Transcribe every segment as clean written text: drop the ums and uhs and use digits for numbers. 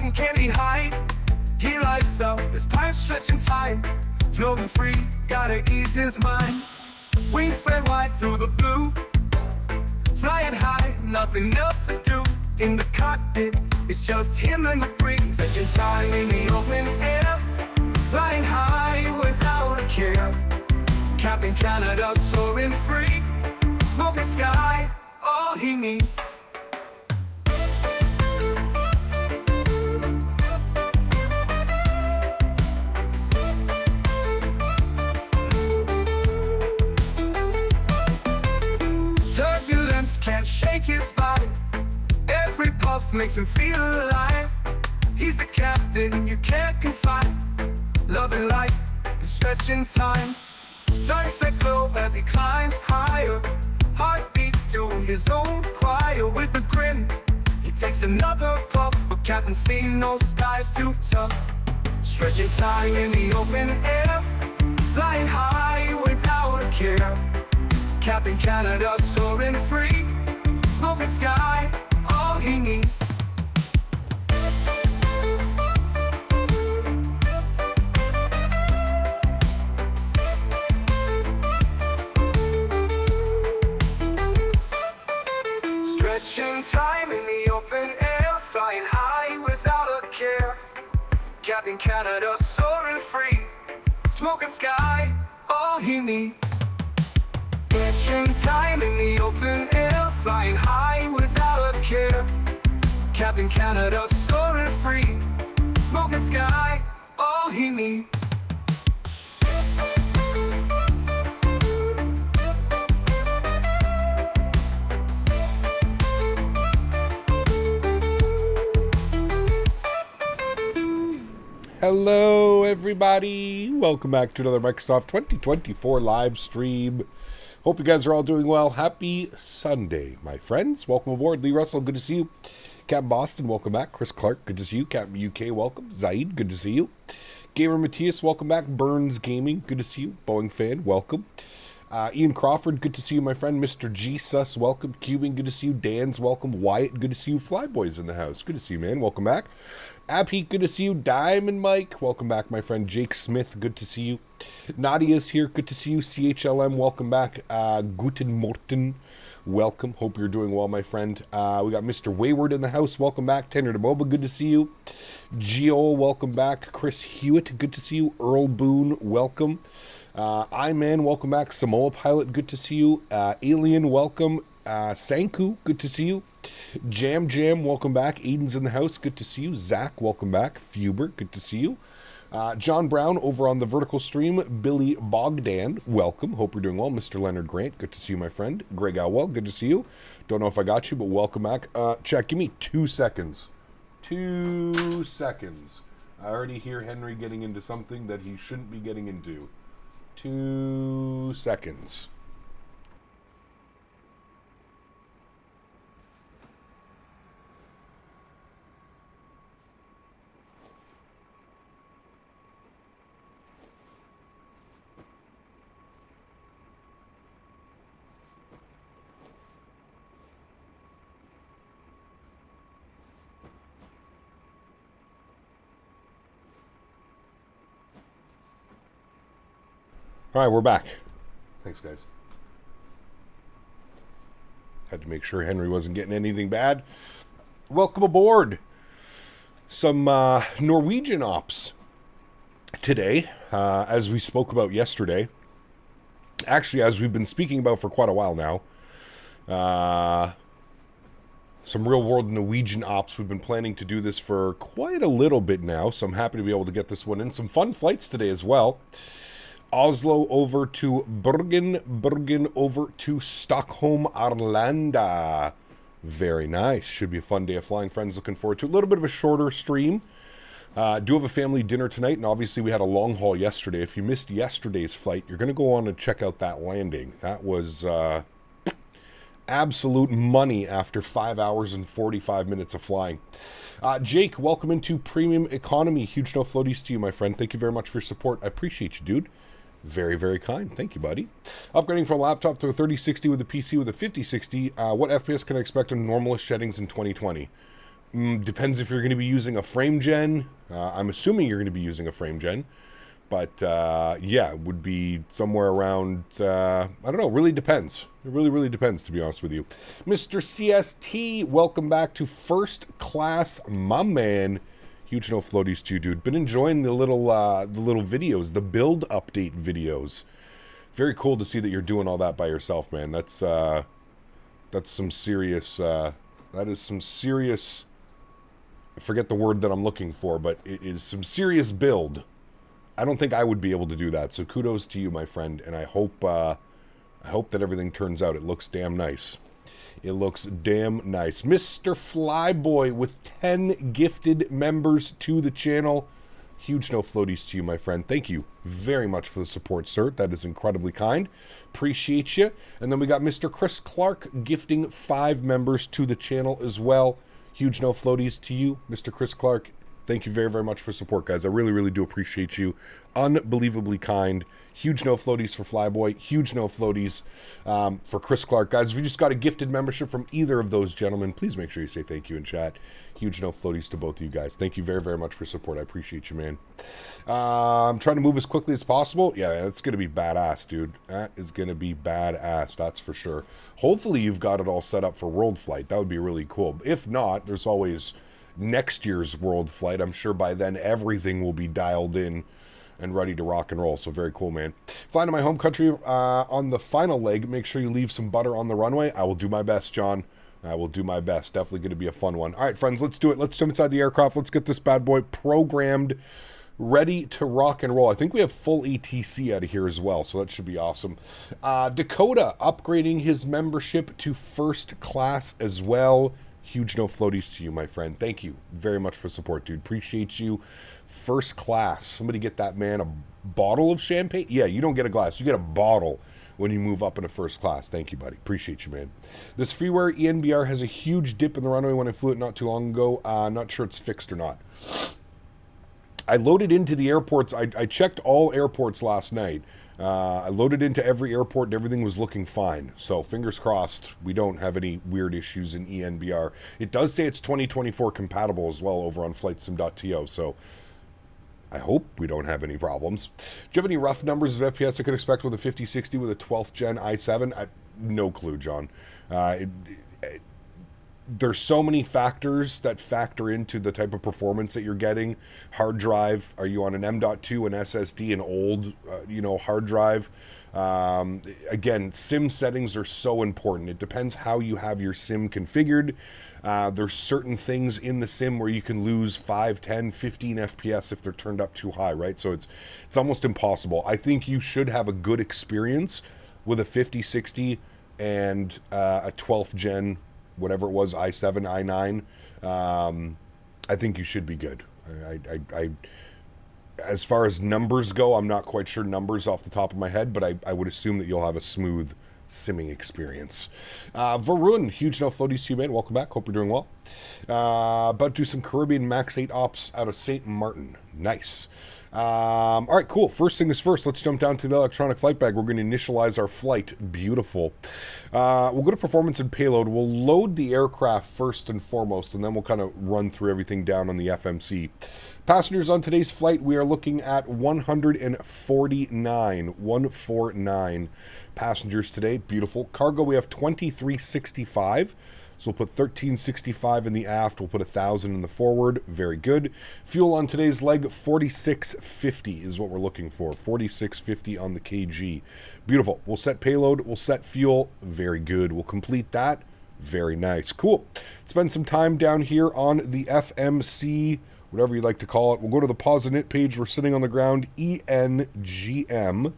Captain can't be hide. He lights up, his pipe stretching time. Floating free, gotta ease his mind. Wings spread wide through the blue. Flying high, nothing else to do. In the cockpit, it's just him and the breeze. Stretching time in the open air. Flying high without a care. Captain Canada soaring free. Smoking sky, all he needs. Turbulence can't shake his vibe. Every puff makes him feel alive. He's the captain you can't confide. Loving life and stretching time. Sunset glow as he climbs higher. Heart beats to his own choir. With a grin, he takes another puff. But Captain C knows sky's too tough. Stretching time in the open air. Flying high without a care. Captain Canada soaring free. Smoking sky, all he needs. Stretching time in the open air. Flying high without a care. Captain Canada soaring free. Smoking sky, all he needs. Stretching time in the open air. Flying high without a care. Captain Canada soaring free. Smoking sky, all he needs. Hello everybody, welcome back to another Microsoft 2024 live stream. Hope you guys are all doing well. Happy Sunday, my friends. Welcome aboard. Lee Russell, good to see you. Captain Boston, welcome back. Chris Clark, good to see you. Captain UK, welcome. Zaid, good to see you. Gamer Matthias, welcome back. Burns Gaming, good to see you. Boeing fan, welcome. Ian Crawford, good to see you, my friend. Mr. G Sus, welcome. Cubing, good to see you. Dan's, welcome. Wyatt, good to see you. Flyboys in the house, good to see you, man. Welcome back. Abheat, good to see you. Diamond Mike, welcome back, my friend. Jake Smith, good to see you. Nadia's here, good to see you. CHLM, welcome back. Guten Morten, welcome. Hope you're doing well, my friend. We got Mr. Wayward in the house, welcome back. Tender to Boba, good to see you. Gio, welcome back. Chris Hewitt, good to see you. Earl Boone, welcome. I-Man, welcome back. Samoa Pilot, good to see you. Alien, welcome. Sanku, good to see you. Jam, welcome back. Aiden's in the house, good to see you. Zach, welcome back. Fuber, good to see you. John Brown over on the vertical stream. Billy Bogdan, welcome. Hope you're doing well. Mr. Leonard Grant, good to see you, my friend. Greg Elwell, good to see you. Don't know if I got you, but welcome back. Check, give me 2 seconds. 2 seconds. I already hear Henry getting into something that he shouldn't be getting into. 2 seconds. All right, we're back. Thanks, guys. Had to make sure Henry wasn't getting anything bad. Welcome aboard. Some Norwegian ops today, as we spoke about yesterday. Actually, as we've been speaking about for quite a while now. Some real-world Norwegian ops. We've been planning to do this for quite a little bit now, so I'm happy to be able to get this one in. Some fun flights today as well. Oslo over to Bergen, Bergen over to Stockholm, Arlanda. Very nice. Should be a fun day of flying, friends. Looking forward to a little bit of a shorter stream. Do have a family dinner tonight, and obviously we had a long haul yesterday. If you missed yesterday's flight, you're going to go on and check out that landing. That was absolute money after 5 hours and 45 minutes of flying. Jake, welcome into Premium Economy. Huge no floaties to you, my friend. Thank you very much for your support. I appreciate you, dude. Very, very kind. Thank you, buddy. Upgrading from a laptop to a 3060 with a PC with a 5060. What FPS can I expect on normalist settings in 2020? Depends if you're going to be using a frame gen. I'm assuming you're going to be using a frame gen. But, yeah, it would be somewhere around, I don't know, really depends. It really depends, to be honest with you. Mr. CST, welcome back to First Class, my man. Huge no floaties to you, dude. Been enjoying the little videos, the build update videos. Very cool to see that you're doing all that by yourself, man. That's some serious, that is some serious, I forget the word that I'm looking for, but it is some serious build. I don't think I would be able to do that. So kudos to you, my friend, and I hope that everything turns out. It looks damn nice. It looks damn nice. Mr. Flyboy with 10 gifted members to the channel. Huge no floaties to you, my friend. Thank you very much for the support, sir. That is incredibly kind. Appreciate you. And then we got Mr. Chris Clark gifting 5 members to the channel as well. Huge no floaties to you, Mr. Chris Clark. Thank you very much for support, guys. I really do appreciate you. Unbelievably kind. Huge no floaties for Flyboy. Huge no floaties for Chris Clark. Guys, if you just got a gifted membership from either of those gentlemen, please make sure you say thank you in chat. Huge no floaties to both of you guys. Thank you very much for support. I appreciate you, man. I'm trying to move as quickly as possible. Yeah, it's going to be badass, dude. That is going to be badass, that's for sure. Hopefully you've got it all set up for World Flight. That would be really cool. If not, there's always next year's World Flight. I'm sure by then everything will be dialed in and ready to rock and roll. So very cool, man. Flying to my home country on the final leg. Make sure you leave some butter on the runway. I will do my best, John. I will do my best. Definitely going to be a fun one. All right, friends, let's do it. Let's jump inside the aircraft. Let's get this bad boy programmed, ready to rock and roll. I think we have full ATC out of here as well, so that should be awesome. Dakota upgrading his membership to first class as well. Huge no floaties to you, my friend. Thank you very much for support, dude. Appreciate you. First class. Somebody get that man a bottle of champagne. Yeah, you don't get a glass. You get a bottle when you move up into first class. Thank you, buddy. Appreciate you, man. This freeware ENBR has a huge dip in the runway when I flew it not too long ago. Not sure it's fixed or not. I loaded into the airports. I checked all airports last night. I loaded into every airport and everything was looking fine. So fingers crossed we don't have any weird issues in ENBR. It does say it's 2024 compatible as well over on flightsim.to. So I hope we don't have any problems. Do you have any rough numbers of FPS I could expect with a 5060 with a 12th gen i7? No clue, John. There's so many factors that factor into the type of performance that you're getting. Hard drive, are you on an M.2, an SSD, an old, hard drive? Again, SIM settings are so important. It depends how you have your SIM configured. There's certain things in the SIM where you can lose 5, 10, 15 FPS if they're turned up too high, right? So it's almost impossible. I think you should have a good experience with a 5060 and a 12th gen, whatever it was, i7, i9, I think you should be good. I as far as numbers go, I'm not quite sure numbers off the top of my head, but I would assume that you'll have a smooth simming experience. Varun, huge no floaties to you, man. Welcome back. Hope you're doing well. About to do some Caribbean MAX8 ops out of St. Martin. Nice. All right, cool. First thing is first, let's jump down to the electronic flight bag. We're going to initialize our flight. Beautiful. We'll go to performance and payload. We'll load the aircraft first and foremost, and then we'll kind of run through everything down on the FMC. Passengers on today's flight, we are looking at 149 passengers today. Beautiful. Cargo, we have 2365. So we'll put 1365 in the aft. We'll put 1,000 in the forward. Very good. Fuel on today's leg, 4650 is what we're looking for. 4650 on the kg. Beautiful. We'll set payload. We'll set fuel. Very good. We'll complete that. Very nice. Cool. Spend some time down here on the FMC, whatever you like to call it. We'll go to the pause and it page. We're sitting on the ground. ENGM.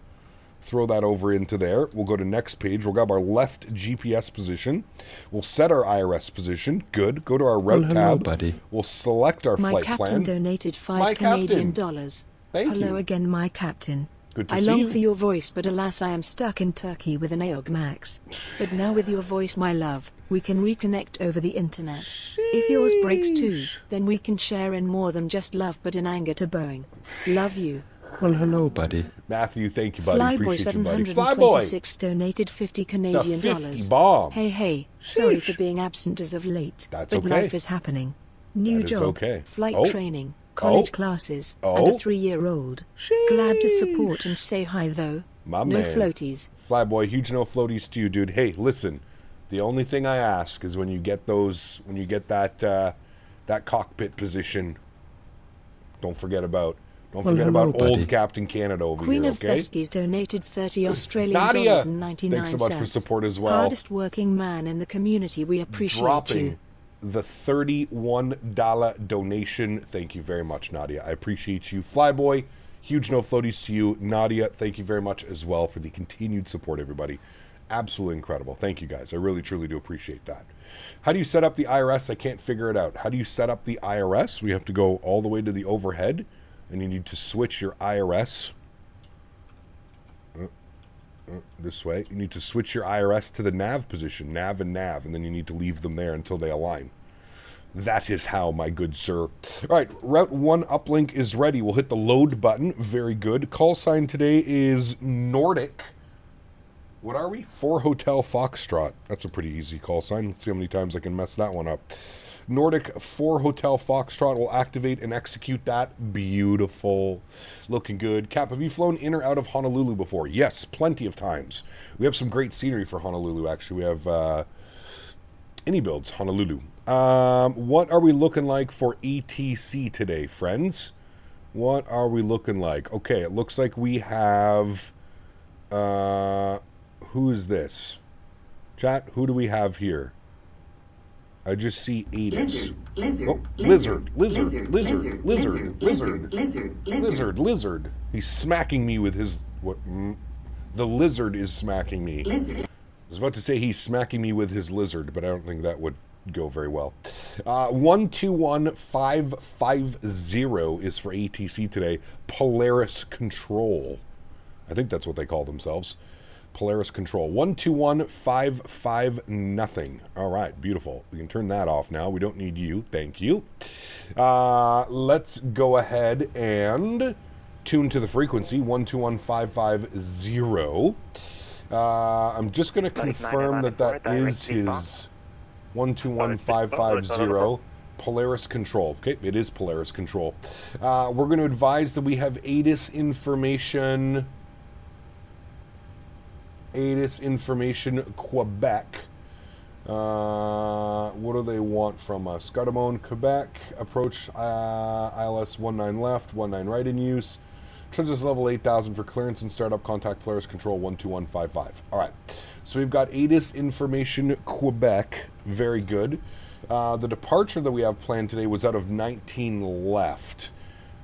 Throw that over into there. We'll go to next page. We'll grab our left GPS position. We'll set our IRS position. Good. Go to our route tab. Buddy. We'll select our flight plan. My captain donated 5 Canadian dollars. Thank you. Hello again, my captain. Good to I see long you. for your voice, but alas I am stuck in Turkey with an AOG Max. But now with your voice, my love, we can reconnect over the internet. If yours breaks too, then we can share in more than just love but in anger to Boeing. Love you. Well, hello, buddy. Matthew, thank you, buddy. Flyboy Appreciate you, buddy. 726 donated 50 Canadian The 50 dollars. bomb. Hey, sorry Sheesh. for being absent as of late. That's but okay. life is happening. New That is job, okay. flight Oh. training, college classes, and a 3-year-old. Glad to support and say hi though. My no man. floaties. Flyboy, huge no floaties to you, dude. Hey, listen. The only thing I ask is when you get that that cockpit position, don't forget about hello, old buddy. Captain Canada over Queen here, of okay? Veskies donated 30 Australian Nadya, dollars and 99 thanks so much for cents. support as well. Hardest working man in the community. We appreciate Dropping you. the $31 donation. Thank you very much, Nadya. I appreciate you. Flyboy, huge no floaties to you. Nadya, thank you very much as well for the continued support, everybody. Absolutely incredible. Thank you, guys. I really, truly do appreciate that. How do you set up the IRS? I can't figure it out. How do you set up the IRS? We have to go all the way to the overhead, and you need to switch your IRS this way. You need to switch your IRS to the nav position, nav, and then you need to leave them there until they align. That is how, my good sir. All right, Route 1 uplink is ready. We'll hit the load button. Very good. Call sign today is Nordic. What are we? 4 Hotel Foxtrot. That's a pretty easy call sign. Let's see how many times I can mess that one up. Nordic 4 Hotel Foxtrot will activate and execute that. Beautiful. Looking good. Cap, have you flown in or out of Honolulu before? Yes, plenty of times. We have some great scenery for Honolulu, actually. We have any builds, Honolulu. What are we looking like for ATC today, friends? What are we looking like? Okay, it looks like we have... who is this? Chat, who do we have here? I just see Adis. Lizard. He's smacking me with his... what? The lizard is smacking me. I was about to say he's smacking me with his lizard, but I don't think that would go very well. 121550 is for ATC today. Polaris Control. I think that's what they call themselves. Polaris Control. 121550. All right, beautiful. We can turn that off now. We don't need you. Thank you. Let's go ahead and tune to the frequency. 121550. I'm just going to confirm that is his 121550. Polaris Control. Okay, it is Polaris Control. We're going to advise that we have ATIS information... Quebec. What do they want from us? Gardemone, Quebec. Approach ILS 19 left, 19 right in use. Transit level 8000 for clearance and startup. Contact Polaris Control 12155. All right. So we've got ATIS information Quebec. Very good. The departure that we have planned today was out of 19 left.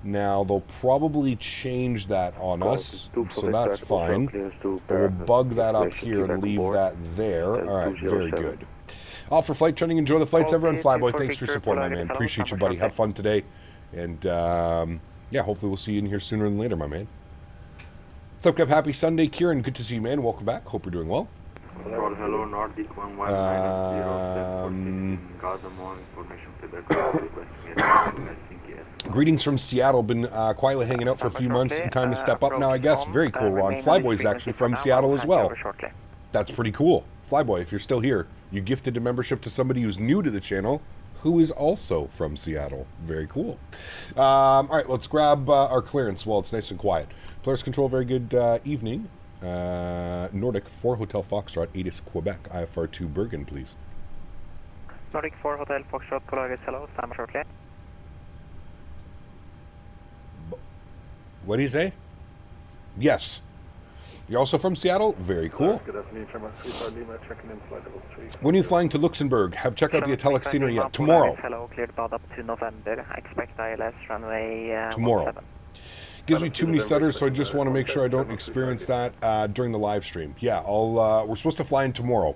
Now, they'll probably change that on us, so that's fine. But we'll bug that up here and leave that there. All right, very good. All for flight training. Enjoy the flights, everyone. Flyboy, thanks for your support, my man. Appreciate you, buddy. Have fun today. And, yeah, hopefully we'll see you in here sooner than later, my man. What's up, Cap? Happy Sunday, Kieran. Good to see you, man. Welcome back. Hope you're doing well. Hello, Nordic 1190. Greetings from Seattle. Been quietly hanging out for a few months. Time to step up now, I guess. Very cool, Ron. Flyboy's actually from Seattle as well. That's pretty cool. Flyboy, if you're still here, you gifted a membership to somebody who's new to the channel who is also from Seattle. Very cool. All right, let's grab our clearance while it's nice and quiet. Polaris Control, very good evening. Nordic 4 Hotel Foxtrot, ATIS Quebec, IFR 2 Bergen, please. Nordic 4 Hotel Foxtrot, Polaris, hello, stand by shortly. What do you say? Yes. You're also from Seattle? Very cool. Good afternoon, Lima, checking in flight level 3. When are you flying to Luxembourg? Have checked out the Italic scenery yet? Tomorrow. Hello, cleared about up to November. Expect ILS runway tomorrow. 17. Gives me too many stutters, so I just want to make sure I don't experience that during the live stream. Yeah, we're supposed to fly in tomorrow.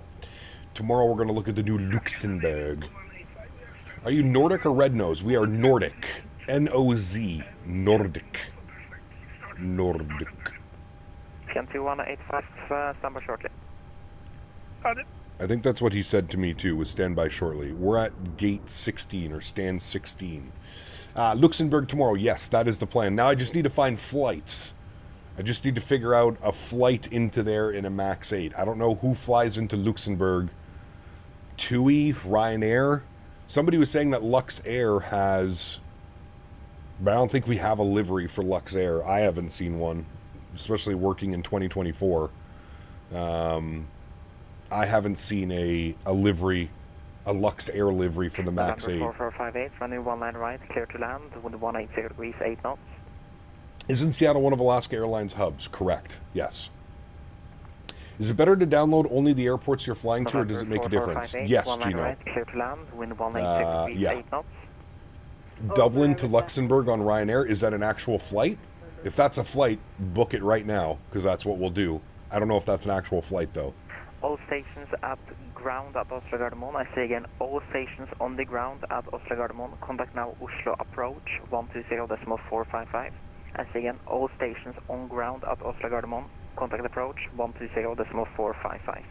Tomorrow we're going to look at the new Luxembourg. Are you Nordic or Red Nose? We are Nordic. N-O-Z. Nordic. Nordic. TN2185, stand by shortly. I think that's what he said to me too, was stand by shortly. We're at gate 16 or stand 16. Luxembourg tomorrow, yes, that is the plan. Now I just need to find flights. I just need to figure out a flight into there in a MAX8. I don't know who flies into Luxembourg. TUI, Ryanair. Somebody was saying that Lux Air has, but I don't think we have a livery for Lux Air. I haven't seen one, especially working in 2024. I haven't seen a livery, a Lux Air livery for the MAX8. 4458, running 19 right, clear to land with 180 degrees, 8 knots. Isn't Seattle one of Alaska Airlines hubs? Correct. Yes. Is it better to download only the airports you're flying to, or does it make a difference? Yes, Gino. Right, clear to land, wind 180 degrees, Yeah. 8 knots. Dublin to Luxembourg on Ryanair, is that an actual flight? If that's a flight, book it right now, because that's what we'll do. I don't know if that's an actual flight, though. All stations at ground at Oslo Gardermoen. I say again, all stations on the ground at Oslo Gardermoen. Contact now Oslo approach 120.455. I say again, all stations on ground at Oslo Gardermoen. Contact approach 120.455.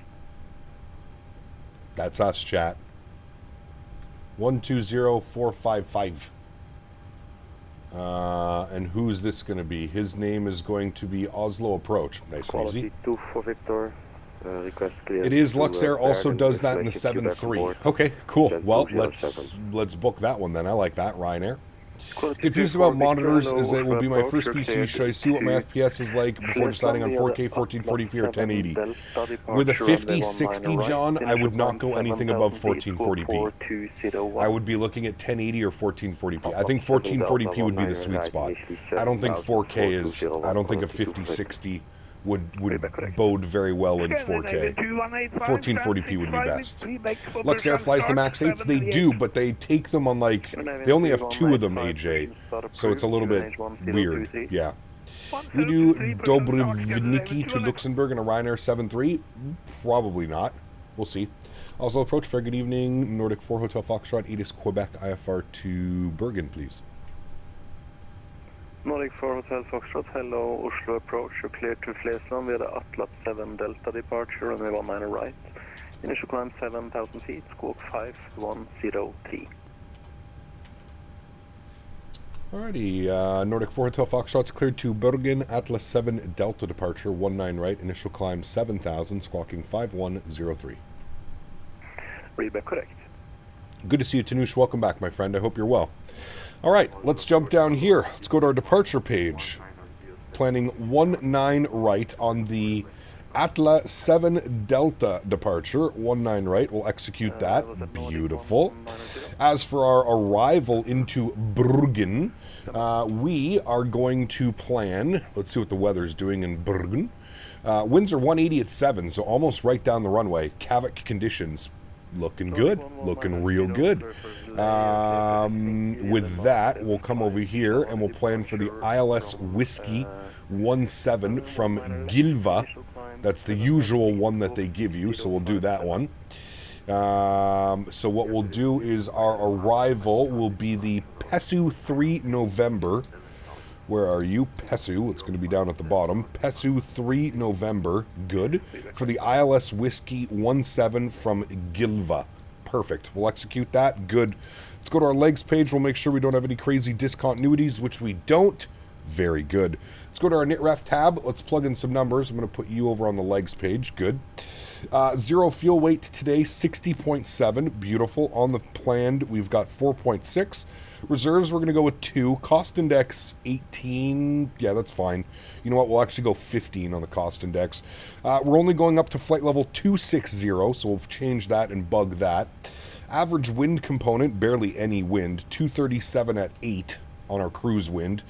That's us, chat. 120.455. And who's this going to be? His name is going to be Oslo Approach. Nice and easy. 2 for Victor. Request clear. It is Lux Air also does that in the 7-3. Okay, cool. Well, let's book that one then. I like that, Ryanair. Confused about monitors as it will be my first PC. Should I see what my FPS is like before deciding on 4K, 1440p, or 1080? With a 5060, John, I would not go anything above 1440p. I would be looking at 1080 or 1440p. I think 1440p would be the sweet spot. I don't think 4K is. I don't think a 5060 would bode very well in 4K. 1440p would be best. Lux Air flies the MAX8s. They do, but they take them on like, they only have 2 of them, AJ. So it's a little bit weird. Yeah. We do Dobrivniki to Luxembourg in a Ryanair 7-3? Probably not. We'll see. Also approach, fair good evening. Nordic 4 Hotel Foxtrot, Edis, Quebec, IFR to Bergen, please. Nordic 4 Hotel Foxtrot, hello, Oslo approach, you're clear to Flesland via the Atlas 7 Delta departure, runway 19 right. Initial climb 7,000 feet, squawk 510T. Alrighty, Nordic 4 Hotel Foxtrot's cleared to Bergen, Atlas 7 Delta departure, 19 right, initial climb 7,000, squawking 5103. Read back correct. Good to see you, Tanush. Welcome back, my friend. I hope you're well. All right, let's jump down here. Let's go to our departure page. Planning 19 right on the Atla 7 Delta departure. 19 right. We'll execute that. Beautiful. As for our arrival into Bergen, we are going to plan. Let's see what the weather's doing in Bergen. Winds are 180 at 7, so almost right down the runway. Kavik conditions. Looking good. Looking real good. With that, we'll come over here and we'll plan for the ILS Whiskey 17 from Gilva. That's the usual one that they give you, so we'll do that one. So what we'll do is our arrival will be the Pesu 3 November. Where are you? Pesu. It's going to be down at the bottom. Pesu 3 November. Good. For the ILS Whiskey 17 from Gilva. Perfect. We'll execute that. Good. Let's go to our legs page. We'll make sure we don't have any crazy discontinuities, which we don't. Very good. Let's go to our NITREF tab. Let's plug in some numbers. I'm going to put you over on the legs page. Good. Zero fuel weight today, 60.7. Beautiful. On the planned, we've got 4.6. Reserves, we're going to go with 2. Cost index, 18. Yeah, that's fine. You know what? We'll actually go 15 on the cost index. We're only going up to flight level 260, so we'll change that and bug that. Average wind component, barely any wind. 237 at 8 on our cruise wind.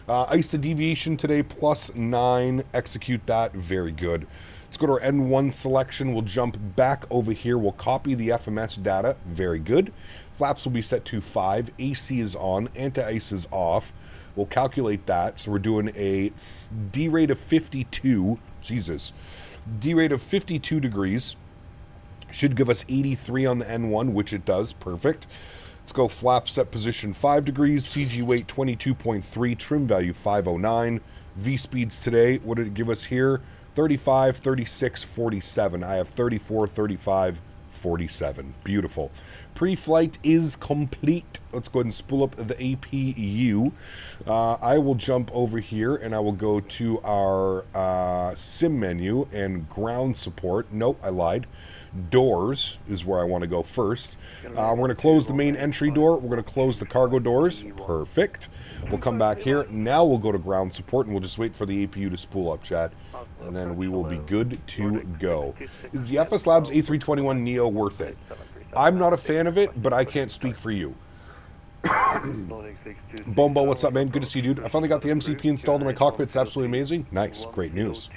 ISA deviation today, +9. Execute that. Very good. Let's go to our N1 selection. We'll jump back over here. We'll copy the FMS data. Very good. Flaps will be set to 5. AC is on. Anti-ice is off. We'll calculate that. So we're doing a D rate of 52. Jesus. D rate of 52 degrees. Should give us 83 on the N1, which it does. Perfect. Let's go flap set position 5 degrees. CG weight 22.3. Trim value 509. V speeds today. What did it give us here? 35, 36, 47. I have 34, 35, 47. Beautiful. Pre-flight is complete. Let's go ahead and spool up the APU. I will jump over here and I will go to our sim menu and ground support. Nope, I lied. Doors is where I want to go first. We're going to close the main entry door. We're going to close the cargo doors. Perfect. We'll come back here. Now we'll go to ground support and we'll just wait for the APU to spool up, chat. And then we will be good to go. Is the FS Labs A321 Neo worth it? I'm not a fan of it, but I can't speak for you. Bombo, what's up, man? Good to see you, dude. I finally got the MCP installed in my cockpit. It's absolutely amazing. Nice. Great news.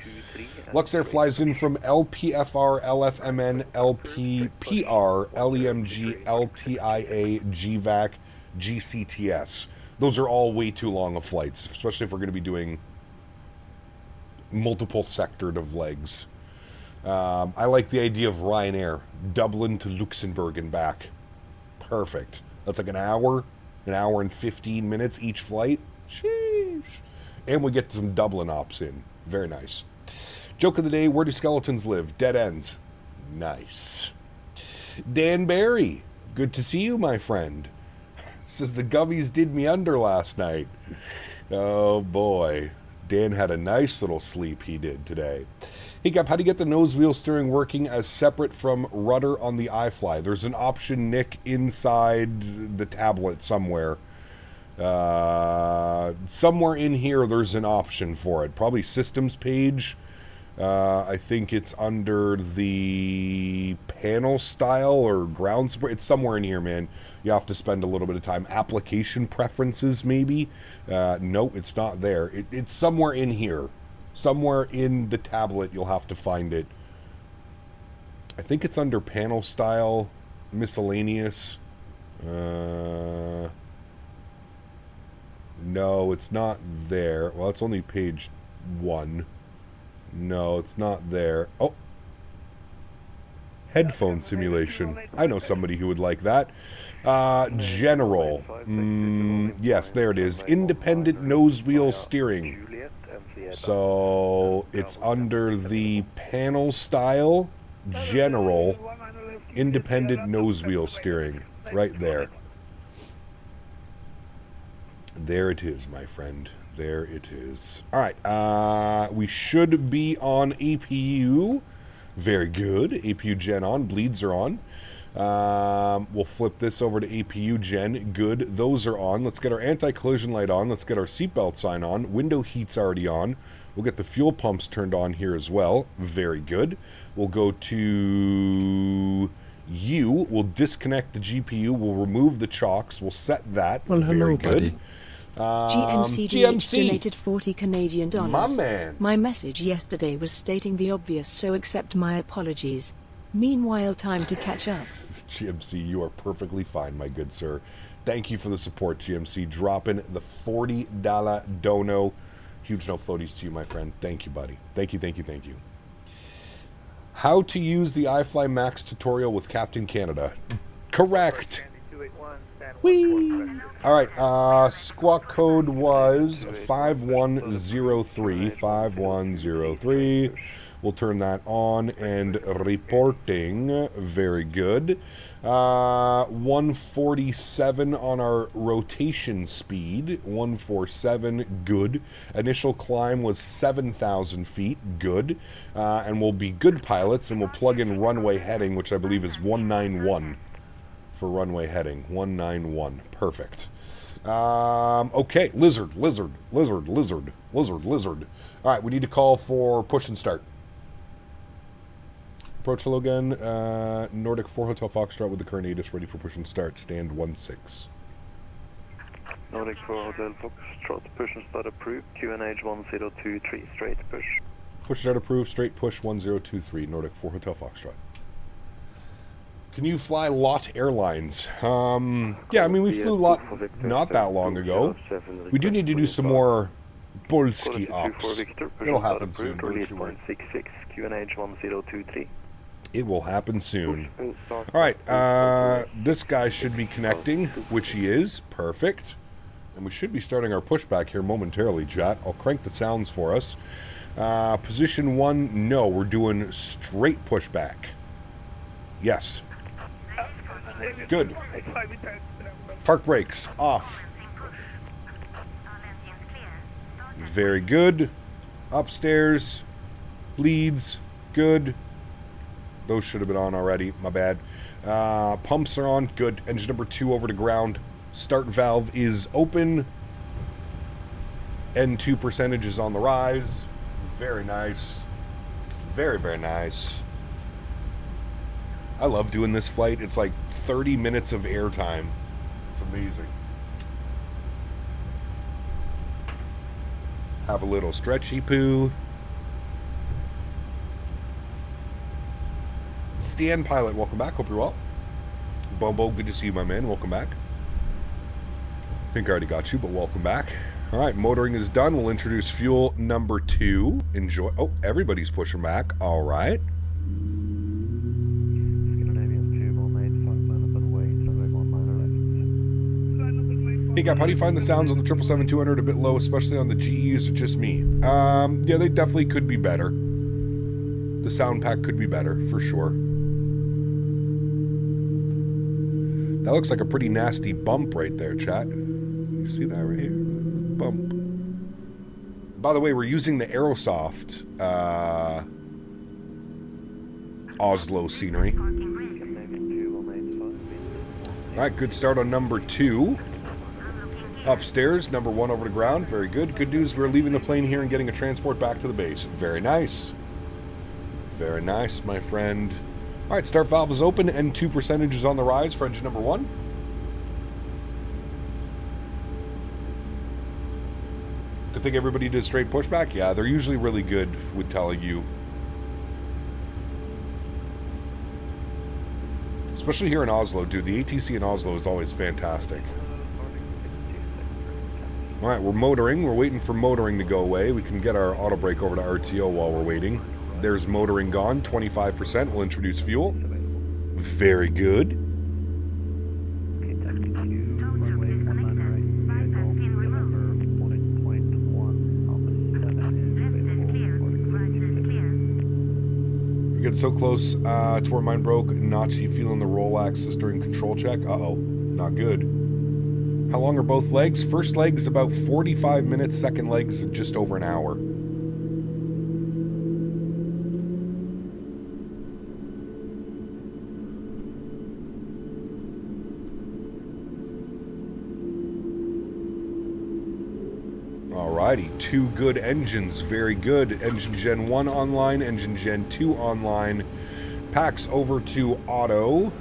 Luxair flies in from LPFR, LFMN, LPPR, LEMG, LTIA, GVAC, GCTS. Those are all way too long of flights, especially if we're going to be doing multiple sectored of legs. I like the idea of Ryanair, Dublin to Luxembourg and back. Perfect. That's like an hour and 15 minutes each flight. Sheesh. And we get some Dublin ops in. Very nice. Joke of the day, where do skeletons live? Dead ends. Nice. Dan Barry, good to see you, my friend. Says the gummies did me under last night. Oh boy. Dan had a nice little sleep he did today. Hey Gap, how do you get the nose wheel steering working as separate from rudder on the iFly? There's an option, Nick, inside the tablet somewhere. Somewhere in here there's an option for it. Probably systems page. I think it's under the panel style or ground support. It's somewhere in here, man. You have to spend a little bit of time. Application preferences, maybe? No, it's not there. It's somewhere in here. Somewhere in the tablet, you'll have to find it. I think it's under panel style, miscellaneous. No, it's not there. Well, it's only page 1. No, it's not there. Oh. Headphone simulation. I know somebody who would like that. General. Yes, there it is. Independent nose wheel steering. So it's under the panel style, general, independent nose wheel steering. Right there. There it is, my friend. There it is. All right. We should be on APU. Very good. APU gen on. Bleeds are on. We'll flip this over to APU gen. Good. Those are on. Let's get our anti-collision light on. Let's get our seatbelt sign on. Window heat's already on. We'll get the fuel pumps turned on here as well. Very good. We'll go to U. We'll disconnect the GPU. We'll remove the chocks. We'll set that. Well, hello, very good. buddy. GMC donated 40 Canadian dollars. My man. My message yesterday was stating the obvious, so accept my apologies. Meanwhile, time to catch up. GMC, you are perfectly fine, my good sir. Thank you for the support, GMC. Dropping the $40 dono. Huge no floaties to you, my friend. Thank you, buddy. Thank you, thank you, thank you. How to use the iFly Max tutorial with Captain Canada. Correct. Whee! All right, squawk code was 5103. 5103. We'll turn that on and reporting. Very good. 147 on our rotation speed. 147, good. Initial climb was 7,000 feet, good. And we'll be good pilots, and we'll plug in runway heading, which I believe is 191 for runway heading. 191, perfect. Okay, lizard. All right, we need to call for push and start. Approach hello again. Nordic 4 Hotel Foxtrot with the current ATIS ready for push and start. Stand 16. Nordic 4 Hotel Foxtrot, push and start approved. QNH 1023, straight push. Push and start approved, straight push 1023. Nordic 4 Hotel Foxtrot. Can you fly LOT Airlines? Yeah, I mean, we flew LOT not that long ago. We do need to do some more Polski ops. It'll happen soon. QNH 1023. It will happen soon. All right, this guy should be connecting, which he is. Perfect. And we should be starting our pushback here momentarily, chat. I'll crank the sounds for us. Position 1, no, we're doing straight pushback. Yes. Good. Park brakes, off. Very good. Upstairs, bleeds, good. Those should have been on already, my bad. Pumps are on, good. Engine number 2 over to ground. Start valve is open. N2 percentage is on the rise. Very nice. Very, very nice. I love doing this flight. It's like 30 minutes of airtime. It's amazing. Have a little stretchy poo. Stan Pilot, welcome back. Hope you're well. Bumbo, good to see you, my man. Welcome back. I think I already got you, but welcome back. All right, motoring is done. We'll introduce fuel number 2. Enjoy. Oh, everybody's pushing back. All right. Hey, Gap, how do you find the sounds on the 777-200 a bit low, especially on the GEs, or just me? Yeah, they definitely could be better. The sound pack could be better, for sure. That looks like a pretty nasty bump right there, chat. You see that right here? Bump. By the way, we're using the Aerosoft Oslo scenery. Alright, good start on number 2. Upstairs, number 1 over to ground. Very good. Good news, we're leaving the plane here and getting a transport back to the base. Very nice. Very nice, my friend. Alright, start valve is open. N2 percentage is on the rise for engine number 1. Good thing everybody did straight pushback. Yeah, they're usually really good with telling you. Especially here in Oslo, dude. The ATC in Oslo is always fantastic. Alright, we're motoring. We're waiting for motoring to go away. We can get our auto brake over to RTO while we're waiting. There's motoring gone, 25%. We'll introduce fuel. Very good. We get so close to where mine broke. Nachi feeling the roll axis during control check. Uh-oh, not good. How long are both legs? First leg is about 45 minutes. Second leg is just over an hour. Alrighty, 2 good engines. Very good. Engine Gen 1 online. Engine Gen 2 online. Packs over to auto.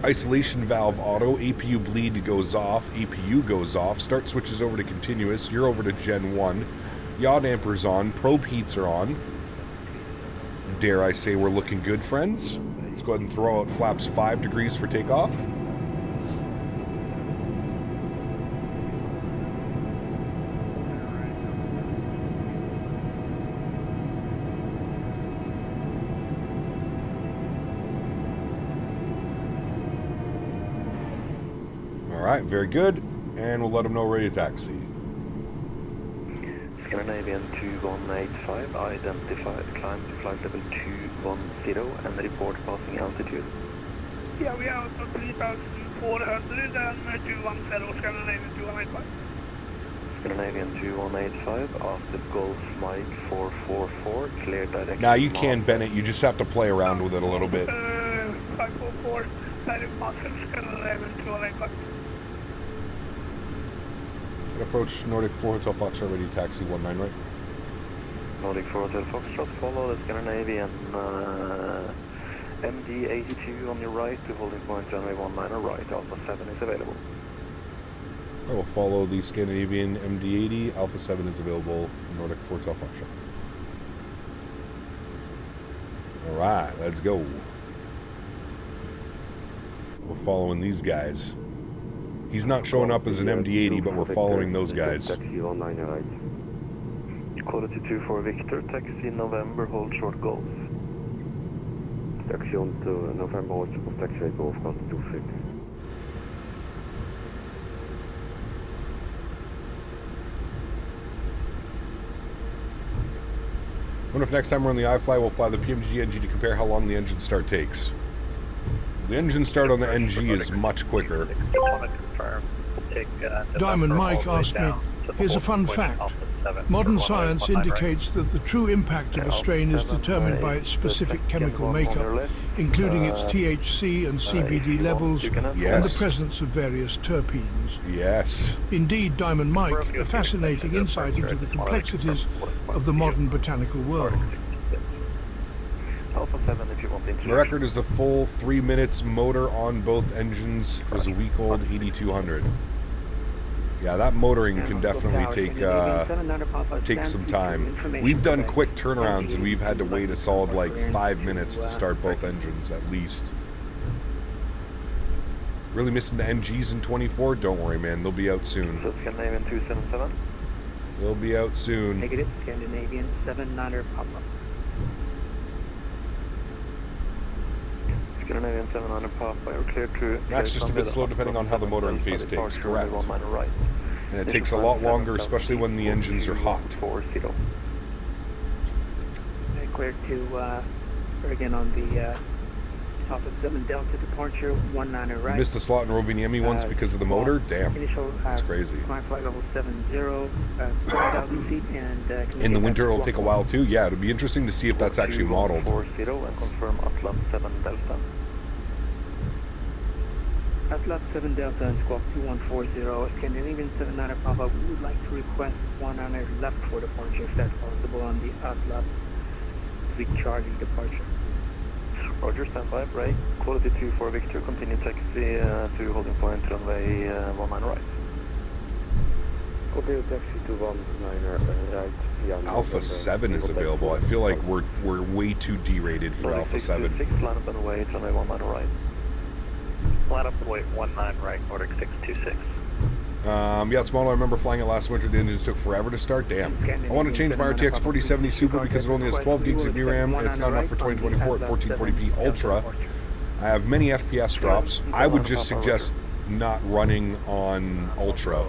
Isolation valve auto. APU bleed goes off. APU goes off. Start switches over to continuous. You're over to Gen 1. Yaw dampers on. Probe heats are on. Dare I say we're looking good, friends? Let's go ahead and throw out flaps 5 degrees for takeoff. Alright, very good. And we'll let them know we're ready to taxi. Scandinavian 2185, identified, climb to flight level 210 and report passing altitude. Yeah, we are out of 3,400 and 210 Scandinavian 2185. Scandinavian 2185, after Golf Mike 444, clear direction. Now you can bend it, you just have to play around with it a little bit. 544, direct master Scandinavian 2185. Approach Nordic 4 Hotel Foxtrot, ready taxi 19, right? Nordic 4 Hotel Foxtrot, follow the Scandinavian MD82 on your right to holding point runway 19 right, Alpha 7 is available. I will follow the Scandinavian MD80, Alpha 7 is available, Nordic 4 Hotel Foxtrot. Alright, let's go. We're following these guys. He's not showing up as an MD80, but we're following those guys. Taxi 19 right. Quality 24 Victor, taxi November, hold short Golf. Taxi on to November, hold short taxi Golf, got 26. I wonder if next time we're on the iFly, we'll fly the PMG NG to compare how long the engine start takes. The engine start on the NG is much quicker. Just want to confirm. We'll take, the Diamond number all Mike the way asked me, down to the here's a fun point fact. Alpha 7 Modern for science 119 right. indicates that the true impact of a strain is determined by its specific chemical makeup, including its THC and CBD levels and the Yes. presence of various terpenes. Yes. Indeed, Diamond Mike, a fascinating insight into the complexities of the modern botanical world. Alpha 7 if you want the The record is a full 3 minutes. Motor on both engines was a week old 8200. Yeah, that motoring can definitely take some time. We've done quick turnarounds and we've had to wait a solid like 5 minutes to start both engines at least. Really missing the NGs in 24? Don't worry, man. They'll be out soon. So Scandinavian 277. They'll be out soon. Negative, Scandinavian 79er Papa. Scandinavian 700 Papa, you're clear to... That's just a bit slow depending on how the motoring phase takes, correct. And it takes a lot longer, especially when the engines are hot. Clear to Bergen on the Alpha 7 Delta departure, 19er right. Missed the slot in Rovaniemi once because of the motor? Damn. Initial, That's crazy. climb flight level 70, 4,000 feet, and... In the winter it'll take a while too? Yeah, it'll be interesting to see if that's actually modeled. 40 and confirm Atlant 7 Delta. Atlas 7 Delta and squawk 2140, Scandinavian 79er Papa, we would like to request 19er left for departure if that's possible on the Atlas 3 Charlie departure. Roger, standby, break. Quality 24 Victor, continue taxi to holding point runway 19 right. Continue taxi to 19 right. Alpha 7 is available. I feel like we're way too derated for Alpha 7. 6, line up and wait, runway 19 right. Line up and wait 19 right, Nordic 626. Yeah, it's model. I remember flying it last winter. The engines took forever to start. Damn. I want to change my RTX 4070 Super because it only has 12 gigs of VRAM and it's not enough for 2024 at 1440p Ultra. I have many FPS drops. I would just suggest not running on Ultra.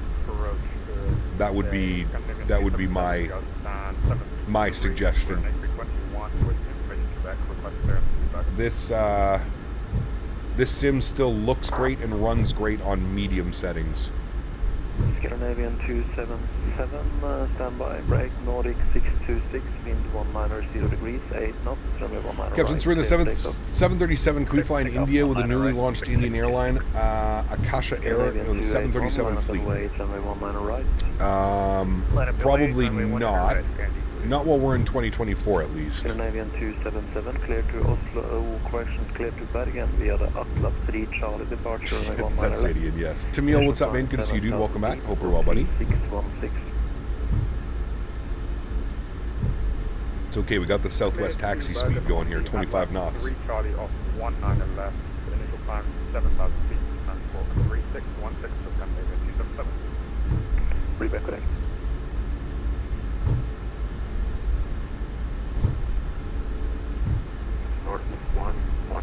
That would be my suggestion. This sim still looks great and runs great on medium settings. Scandinavian 277, standby, break, Nordic 626, wind 19 degrees, 8 knots, runway 19 Captains, we're in the 737. Can we fly in India with a newly launched Indian airline, Akasha Air, the 737 fleet? Probably not. Not while we're in 2024, at least. Scandinavian 277, clear to Oslo, questions clear to Bergen via the Atlas 3 Charlie departure. That's Indian, yes. Tamil, what's up, man? Good to see you, dude. Welcome back. Hope you're well, buddy. 616. It's okay, we got the Southwest taxi speed going here, 25 knots. 3 Charlie off 19 left, initial climb 7,000 feet, and for 3616 to Scandinavian 277. Reback correct. North 1190,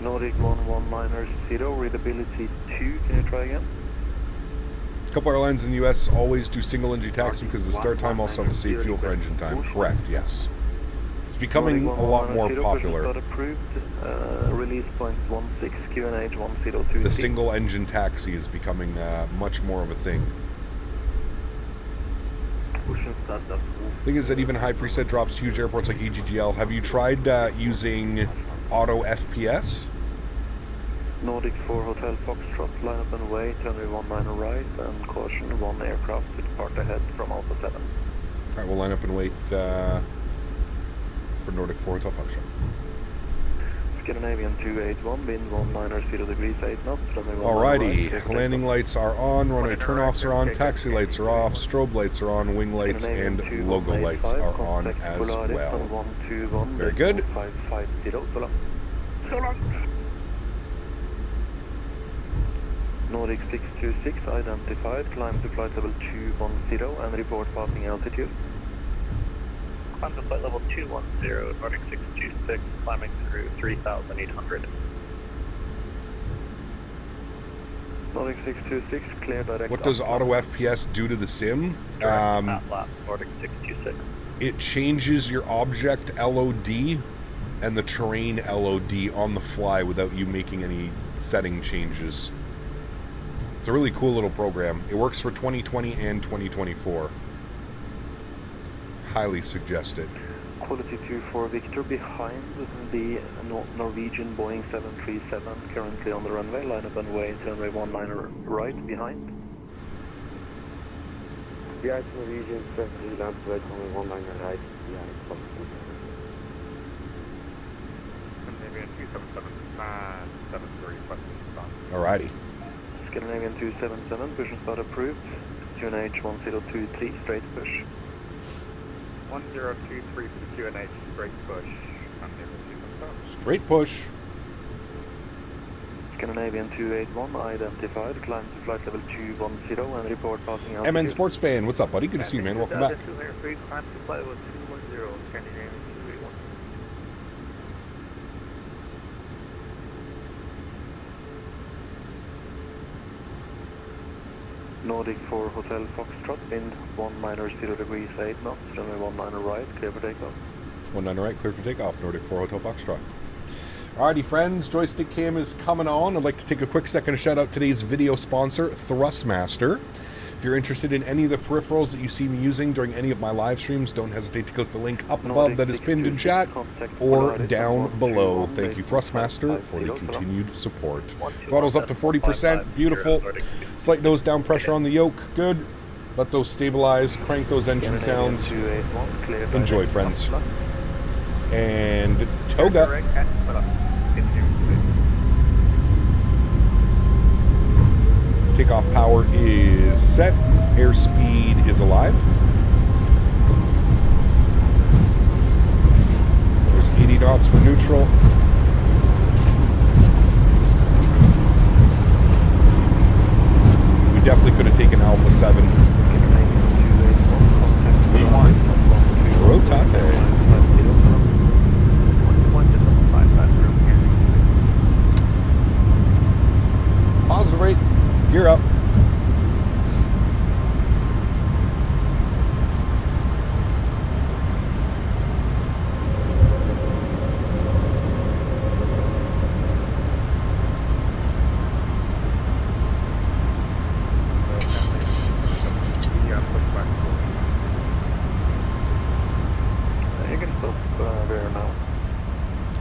Nordic 1190, readability 2, can you try again? A couple airlines in the US always do single engine taxi because the start time also have to save fuel for engine time. Correct, yes. It's becoming a lot more popular. Approved, release points 16, QNH 102. The single engine taxi is becoming much more of a thing. Thing is that even high preset drops to huge airports like EGGL. Have you tried using auto FPS? Nordic 4 Hotel Foxtrot, line up and wait, runway 19 right, and caution, 1 aircraft to depart ahead from Alpha 7. Alright, we'll line up and wait for Nordic 4 Hotel Foxtrot. Scandinavian 281, wind 19 degrees, 8 knots, runway 19 Alrighty, right, landing lights are on, runway turnoffs are on, taxi lights are off, strobe lights are on, wing lights and logo lights are on as well. Very good. So long. Nordic 626 identified, climb to flight level 210 and report passing altitude. Climb to flight level 210, Nordic 626, climbing through 3,800. Nordic 626, clear direct. What does auto FPS do to the sim? Nordic 626. It changes your object LOD and the terrain LOD on the fly without you making any setting changes. It's a really cool little program. It works for 2020 and 2024. Highly suggest it. Quality 24 Victor behind the Norwegian Boeing 737, currently on the runway, line up and way to runway 19 right behind. Yeah, it's Norwegian 737, land to right, runway 19 right, behind Stockholm. Scandinavian 277, 73, Alrighty. Scandinavian 277, push and start approved. QNH 1023, straight push. 1023 for the QNH, straight push. Straight push. Scandinavian 281, identified, climb to flight level 210 and report passing altitude. MN Sports Fan, what's up, buddy? Good to see you, man. Welcome back. 203, climb to flight level 210, Scandinavian 281. Nordic 4 Hotel Foxtrot, wind 190 degrees 8 knots, runway 19 right, clear for takeoff. 19 right, clear for takeoff. Nordic 4 Hotel Foxtrot. Alrighty, friends, joystick cam is coming on. I'd like to take a quick second to shout out today's video sponsor, Thrustmaster. If you're interested in any of the peripherals that you see me using during any of my live streams, don't hesitate to click the link up above that is pinned in chat or down below. Thank you, Thrustmaster, for the continued support. Throttle's up to 40%, beautiful. Slight nose down pressure on the yoke, good. Let those stabilize, crank those engine sounds. Enjoy, friends. And Toga. Takeoff power is set. Airspeed is alive. There's 80 knots for neutral. We definitely could have taken Alpha 7. Rotate. Positive rate. Gear up. You can stop there now.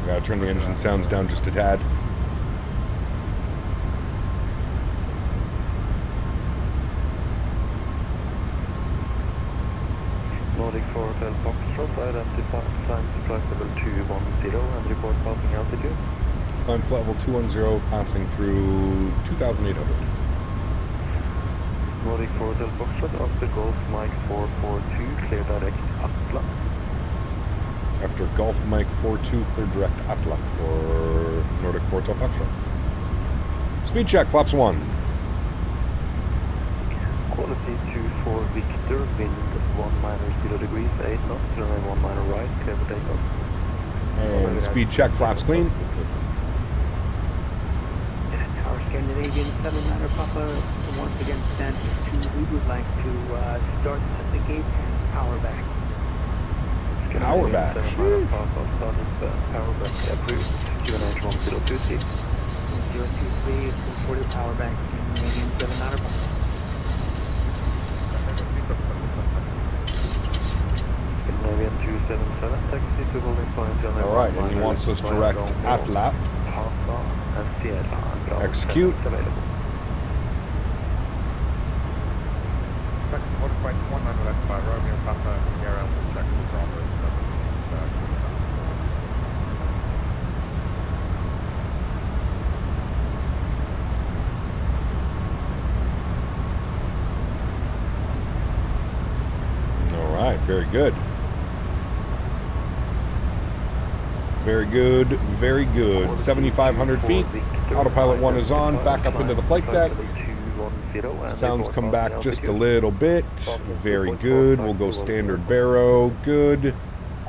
I gotta turn the engine sounds down just a tad. Nordic 4 Hotel Foxtrot, identified, climb to flight level 210 and report passing altitude. Climb flight level 210, passing through 2,800. Nordic 4 Hotel Foxtrot, after Golf Mike 442, clear direct Atla. After Golf Mike 42, clear direct Atla for Nordic 4 Hotel Foxtrot. Speed check, flaps 1. Quality 24 Victor, wind 190 degrees 8 knots, runway 19 right, clear for takeoff. And speed check, flaps clean. Our Scandinavian 79er Papa once again stands to. We would like to start the gate power back. Power back. Power back approved. QNH 1023. 023 for the power back. Scandinavian 79er Papa. Scandinavian 277, taxi to holding point on the Alright, and he wants us direct at lap. and Sierra. Execute. Available. Section 1.1 left by Romeo Papa, Sierra, check the Bravo. Alright, very good. Very good, very good. 7,500 feet. Autopilot 1 is on. Back up into the flight deck. Sounds come back just a little bit. Very good. We'll go standard baro. Good.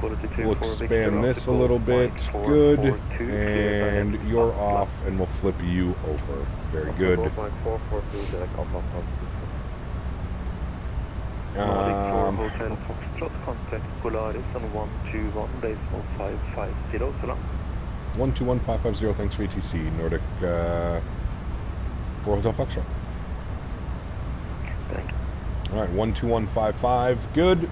We'll expand this a little bit. Good. And you're off, and we'll flip you over. Very good. Hotel Foxtrot, contact Polaris on 121, decimal 550, so long. 121550, thanks for ATC. Nordic for Hotel Foxtrot. Thank you. All right, 12155, good.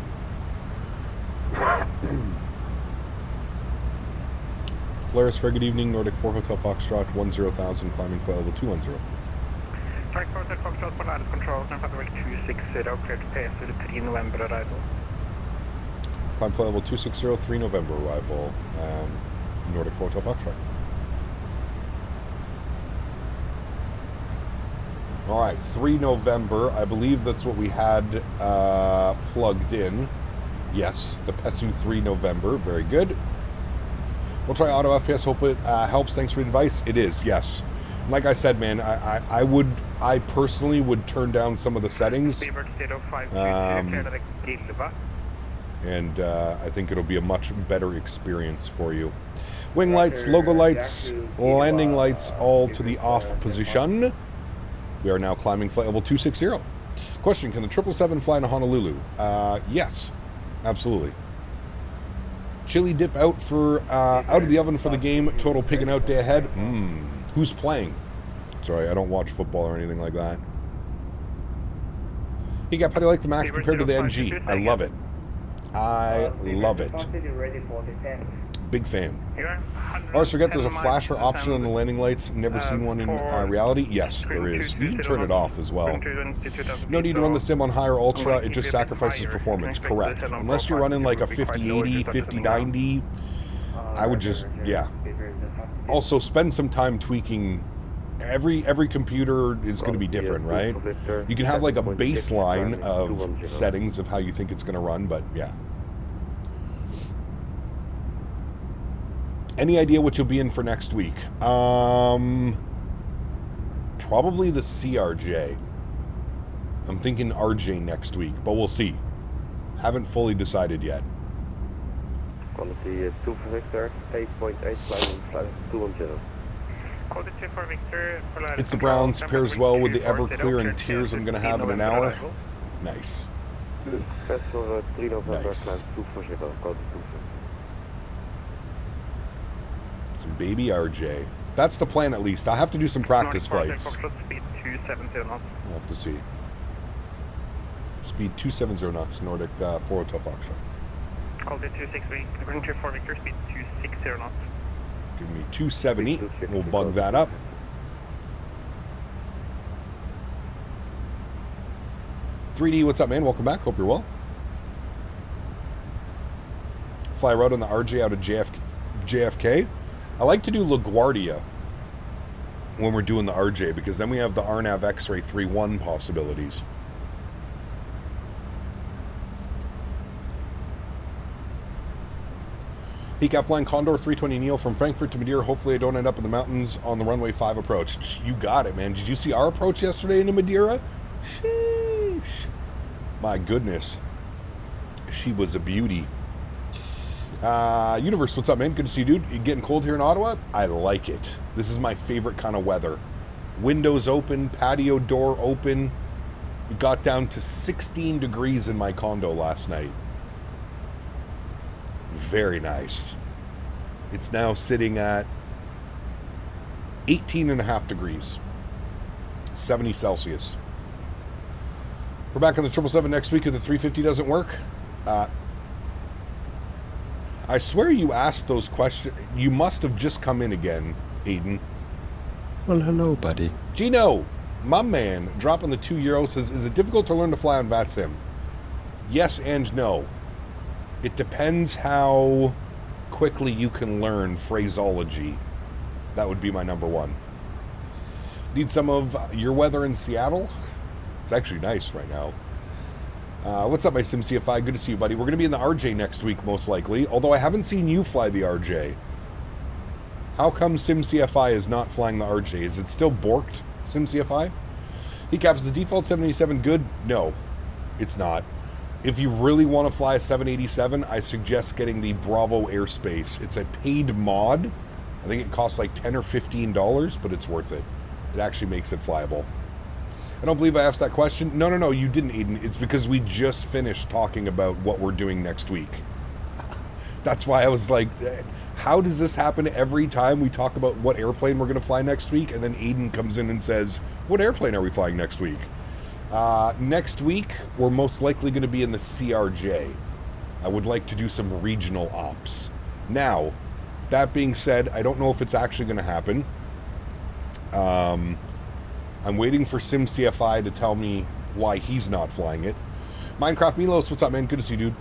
Polaris, very good evening. Nordic 4 Hotel Foxtrot, 10,000, climbing flight level 210. Tack for Hotel Foxtrot, Polaris Control, San Patrick 260, clear to PS with 3 November arrival. Climb flight level 260, 3 November arrival. Nordic 4 Hotel Foxtrot. All right, 3 November. I believe that's what we had plugged in. Yes, the PESU 3 November. Very good. We'll try auto FPS. Hope it helps. Thanks for the advice. It is, yes. Like I said, man, I personally would turn down some of the settings. And I think it'll be a much better experience for you. Wing lights, logo lights, landing lights, all to the off position. We are now climbing flight level 260. Question, can the 777 fly into Honolulu? Yes, absolutely. Chili dip out for out of the oven for the game. Total pigging out day ahead. Who's playing? Sorry, I don't watch football or anything like that. Hey, how do you like the MAX compared to the NG? I love it. I love it. Big fan. Always forget there's a flasher option on the landing lights. Never seen one in reality? Yes, there is. You can turn it off as well. No need to run the sim on high or ultra. It just sacrifices performance. Correct. Unless you're running like a 5080, 5090, I would just, yeah. Also, spend some time tweaking. Every computer is going to be different, right? You can have like a baseline of settings of how you think it's going to run, but yeah. Any idea what you'll be in for next week? Probably the CRJ. I'm thinking RJ next week, but we'll see. Haven't fully decided yet. Quality 2 for Victor, 8.8 flight 210. It's the Browns, pairs well with the Everclear and Tears I'm going to have in an hour. Nice. Nice. Some baby RJ. That's the plan at least. I'll have to do some practice flights. We'll have to see. Speed 270 knots, Nordic 4 Hotel Foxtrot. Call it 263, going to 4 Victor, speed 260 knots. Give me 270. We'll bug that up. .3D, what's up, man? Welcome back. Hope you're well. Fly route on the RJ out of JFK. I like to do LaGuardia when we're doing the RJ because then we have the RNAV X-Ray 3.1 possibilities. Peak Flying Condor 320 Neo from Frankfurt to Madeira. Hopefully I don't end up in the mountains on the runway 5 approach. You got it, man. Did you see our approach yesterday into Madeira? Sheesh. My goodness. She was a beauty. Universe, what's up, man? Good to see you, dude. You getting cold here in Ottawa? I like it. This is my favorite kind of weather. Windows open, patio door open. It got down to 16 degrees in my condo last night. Very nice. It's now sitting at 18.5 degrees. 70 Celsius. We're back on the 777 next week if the 350 doesn't work. I swear you asked those questions. You must have just come in again, Aiden. Well, hello, buddy. Gino, my man, dropping the €2 says, is it difficult to learn to fly on VATSIM? Yes and no. It depends how quickly you can learn phraseology. That would be my number one. Need some of your weather in Seattle? It's actually nice right now. What's up, my SimCFI? Good to see you, buddy. We're going to be in the RJ next week, most likely. Although I haven't seen you fly the RJ. How come SimCFI is not flying the RJ? Is it still borked, SimCFI? Hecaps, is the default 787 good? No, it's not. If you really want to fly a 787, I suggest getting the Bravo Airspace. It's a paid mod. I think it costs like $10 or $15, but it's worth it. It actually makes it flyable. I don't believe I asked that question. No, you didn't, Eden. It's because we just finished talking about what we're doing next week. That's why I was like, how does this happen every time we talk about what airplane we're going to fly next week? And then Eden comes in and says, what airplane are we flying next week? Next week, we're most likely going to be in the CRJ. I would like to do some regional ops. Now, that being said, I don't know if it's actually going to happen. I'm waiting for SimCFI to tell me why he's not flying it. Minecraft Milos, what's up, man? Good to see you, dude.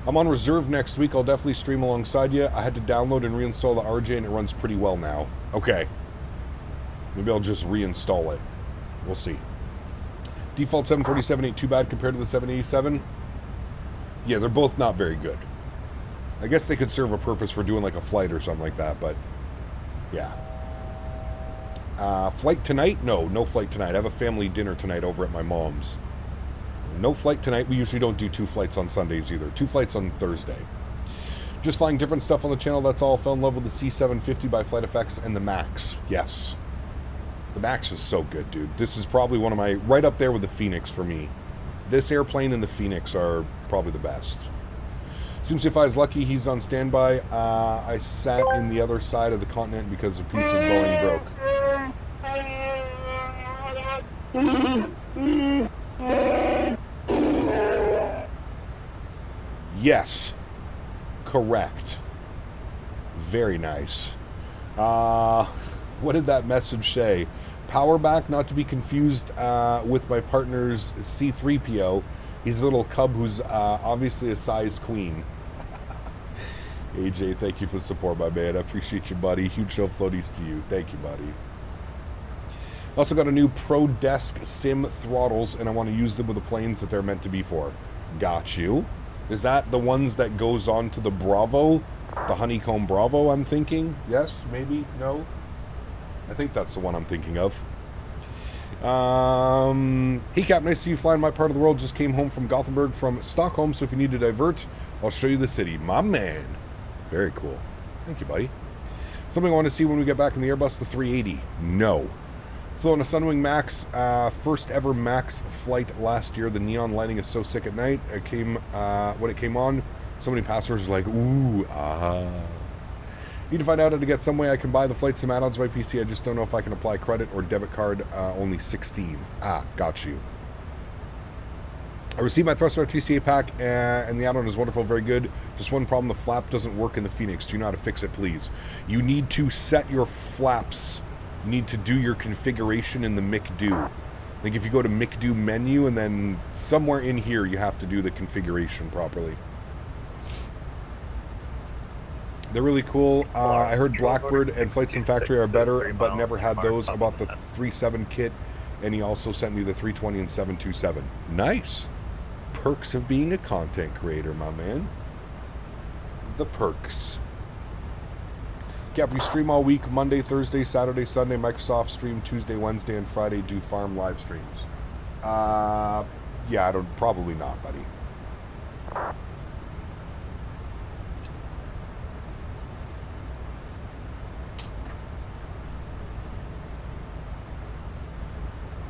I'm on reserve next week. I'll definitely stream alongside you. I had to download and reinstall the RJ, and it runs pretty well now. Okay. Maybe I'll just reinstall it. We'll see. Default 747 ain't too bad compared to the 787. Yeah, they're both not very good. I guess they could serve a purpose for doing like a flight or something like that, but yeah. Flight tonight? No flight tonight. I have a family dinner tonight over at my mom's. No flight tonight. We usually don't do 2 flights on Sundays either. 2 flights on Thursday. Just flying different stuff on the channel, that's all. Fell in love with the C750 by Flight Effects and the MAX. Yes. The MAX is so good, dude. This is probably one of my... right up there with the Phoenix for me. This airplane and the Phoenix are probably the best. SimCFI is lucky he's on standby. I sat in the other side of the continent because a piece of Boeing broke. Yes. Correct. Very nice. What did that message say? Power back, not to be confused with my partner's C3PO. He's a little cub who's obviously a size queen. AJ, thank you for the support, my man. I appreciate you, buddy. Huge show floaties to you. Thank you, buddy. Also got a new Pro Desk Sim throttles, and I want to use them with the planes that they're meant to be for. Got you. Is that the ones that goes on to the Bravo? The Honeycomb Bravo, I'm thinking? Yes? Maybe? No? I think that's the one I'm thinking of. Hey Cap, nice to see you flying my part of the world. Just came home from Gothenburg from Stockholm, so if you need to divert, I'll show you the city. My man. Very cool. Thank you, buddy. Something I want to see when we get back in the Airbus, the 380. No. Flew on a Sunwing Max, first ever Max flight last year. The neon lighting is so sick at night. It came, when it came on, so many passengers were like, ooh, ah. Need to find out how to get some way I can buy the flight sim add-ons by PC. I just don't know if I can apply credit or debit card, only 16. Ah, got you. I received my Thrustwire TCA pack, and the add-on is wonderful, very good. Just one problem, the flap doesn't work in the Phoenix. Do you know how to fix it, please? You need to set your flaps. You need to do your configuration in the McDo. Like if you go to McDo menu, and then somewhere in here, you have to do the configuration properly. They're really cool. I heard Blackbird and Flight Sim Factory are better, but never had those. I bought the 3.7 kit, and he also sent me the 320 and 727. Nice. Perks of being a content creator, my man. The perks. Yeah, we stream all week, Monday, Thursday, Saturday, Sunday. Microsoft stream Tuesday, Wednesday, and Friday. Do farm live streams. Yeah, probably not, buddy.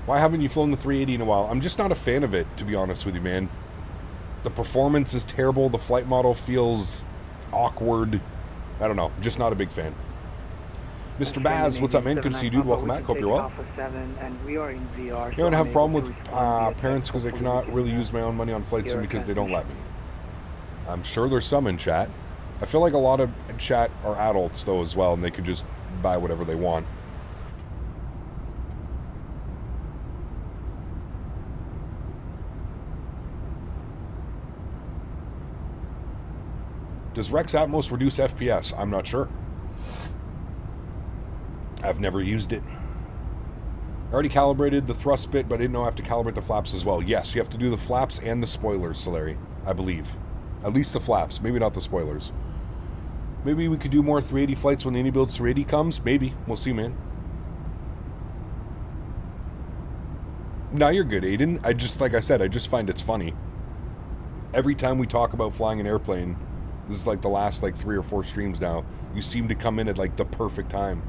Why haven't you flown the 380 in a while? I'm just not a fan of it, to be honest with you, man. The performance is terrible. The flight model feels awkward. I don't know. I'm just not a big fan. Mr. Baz, what's up, man? Good to see you, dude. Welcome back. Hope you're well. You don't have a problem with parents because I cannot really use my own money on flight sim because they don't let me. I'm sure there's some in chat. I feel like a lot of chat are adults, though, as well, and they could just buy whatever they want. Does Rex Atmos reduce FPS? I'm not sure. I've never used it. I already calibrated the thrust bit, but I didn't know I have to calibrate the flaps as well. Yes, you have to do the flaps and the spoilers, Sólríkt, I believe. At least the flaps, maybe not the spoilers. Maybe we could do more 380 flights when the AnyBuild 380 comes. Maybe. We'll see, man. No, you're good, Aiden. Like I said, I just find it's funny. Every time we talk about flying an airplane, this is like the last like 3 or 4 streams now, you seem to come in at like the perfect time.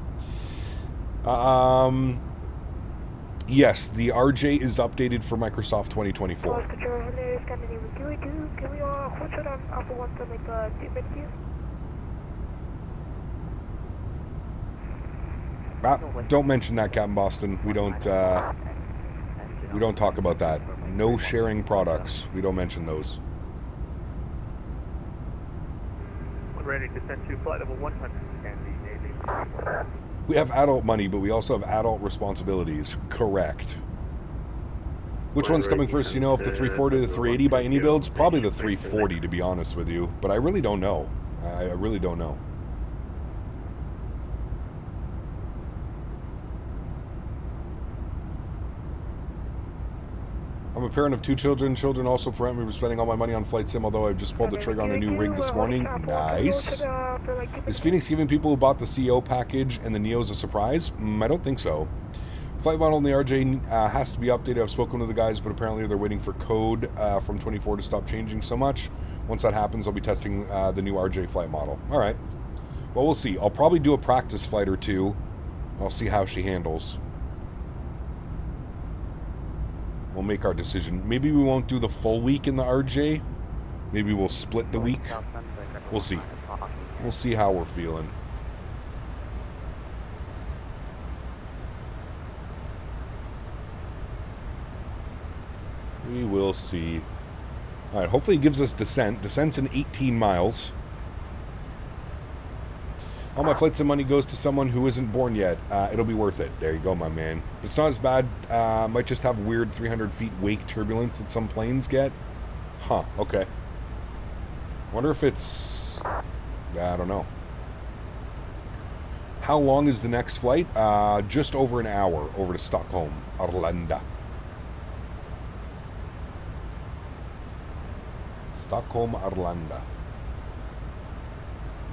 Yes, the RJ is updated for Microsoft 2024. Don't mention that, Captain Boston. We don't talk about that. No sharing products. We don't mention those. Ready to send to flight level 100 and the Navy. We have adult money, but we also have adult responsibilities. Correct. Which one's coming first? You know, if the 340 or the 380 by any builds? Probably the 340, to be honest with you. But I really don't know. I really don't know. I'm a parent of 2 children. Children also prevent me from spending all my money on flight sim, although I've just pulled the trigger on a new rig this morning. Nice. Is Phoenix giving people who bought the CEO package and the Neos a surprise? I don't think so. Flight model in the RJ has to be updated. I've spoken to the guys, but apparently they're waiting for code from 24 to stop changing so much. Once that happens, I'll be testing the new RJ flight model. All right. Well, we'll see. I'll probably do a practice flight or 2. I'll see how she handles. We'll make our decision. Maybe we won't do the full week in the RJ. Maybe we'll split the week. We'll see. We'll see how we're feeling. We will see. All right, hopefully it gives us descent. Descent's in 18 miles. All my flights and money goes to someone who isn't born yet. It'll be worth it. There you go, my man. It's not as bad. Might just have weird 300 feet wake turbulence that some planes get. Huh, okay. Wonder if it's... I don't know. How long is the next flight? Just over an hour over to Stockholm, Arlanda. Stockholm, Arlanda.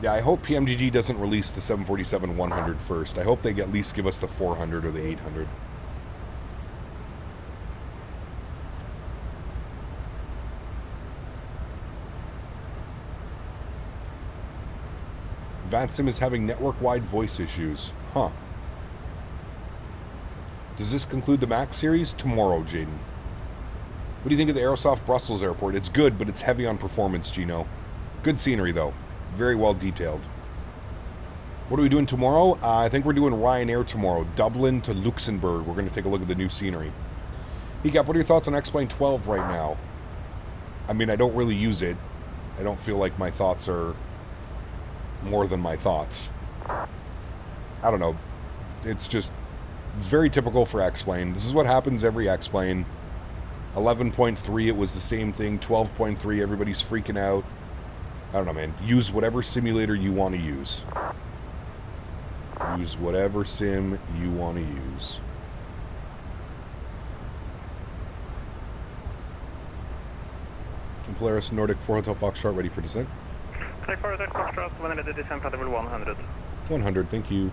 Yeah, I hope PMGG doesn't release the 747-100 first. I hope they at least give us the 400 or the 800. VATSIM is having network-wide voice issues. Huh. Does this conclude the MAX series? Tomorrow, Jaden. What do you think of the Aerosoft Brussels airport? It's good, but it's heavy on performance, Gino. Good scenery, though. Very well detailed. What are we doing tomorrow? I think we're doing Ryanair tomorrow. Dublin to Luxembourg. We're going to take a look at the new scenery. Hecap, what are your thoughts on X-Plane 12 right now? I mean, I don't really use it. I don't feel like my thoughts are more than my thoughts. I don't know. It's very typical for X-Plane. This is what happens every X-Plane. 11.3, it was the same thing. 12.3, everybody's freaking out. I don't know, man. Use whatever simulator you want to use. Use whatever sim you want to use. Polaris Nordic 4 Hotel Foxtrot ready for descent. 24 Hotel Foxtrot, when ready to descent, level 100. 100, thank you.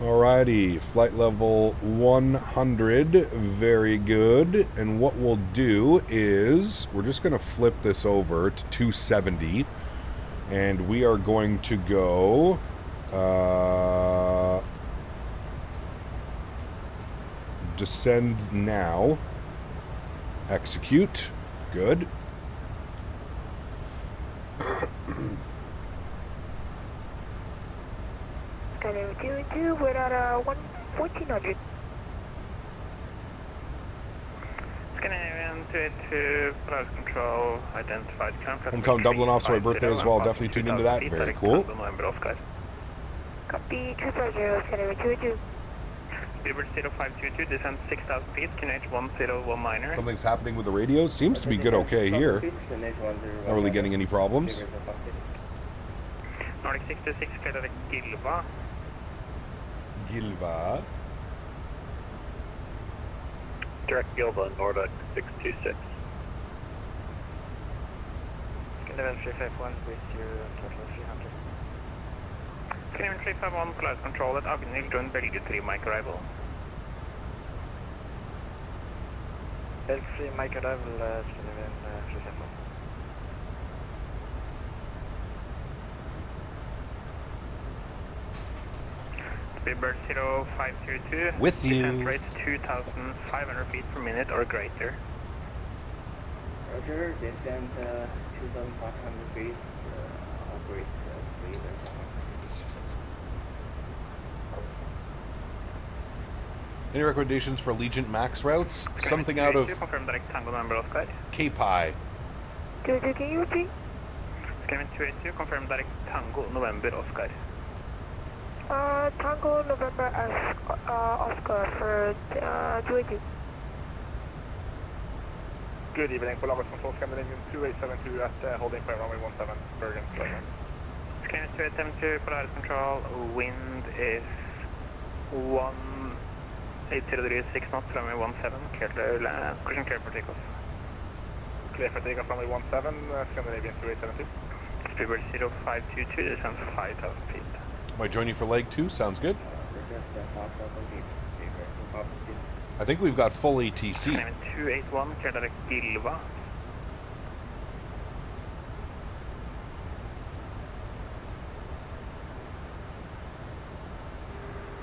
Alrighty, flight level 100, very good. And what we'll do is, we're just going to flip this over to 270. And we are going to go... descend now. Execute. Good. Skyline 2, we're at 1400. Skyline 282, Polaris Control, identified current. Hometown Dublin off, so my birthday as well. Definitely tuned into that. Very cool. Copy, 250, Skyline 282. Speedbird 0522, descent 6,000 feet, QNH 1019er. Something's happening with the radio. Seems to be good okay here. Not really getting any problems. Nordic 626, clear to Gilva. Gilva. Direct Gilva, Nordic 626. Castevens 351 with your total 300. Castevens 351, Polaris Control at Agnil, join Bergen 3, Mike arrival. Elfree, Mike arrival, Scandinavian 374. Speedbird 0522. With you. Descent rate 2,500 feet per minute or greater. Roger, descent 2,500 feet, operate 3. Any recommendations for Allegiant Max routes? Something out of Confirm direct Tango November Oscar. K-Pi. Can you repeat? Skyline 282, confirm direct Tango November Oscar. Tango November Oscar for 280. Good evening, Polaris Control Scandinavian 2872 at holding fire runway 17, Bergen. Skyline 2872, Polaris Control, wind is 180 degrees 6 knots, runway 17, clear to land, cushion clear for takeoff. Clear for takeoff runway 17, Scandinavian 2872. Speedbird 0522, descent 5,000 feet. Might join you for leg 2, sounds good. I think we've got full ATC. Skyline 281, clear direct Gilva.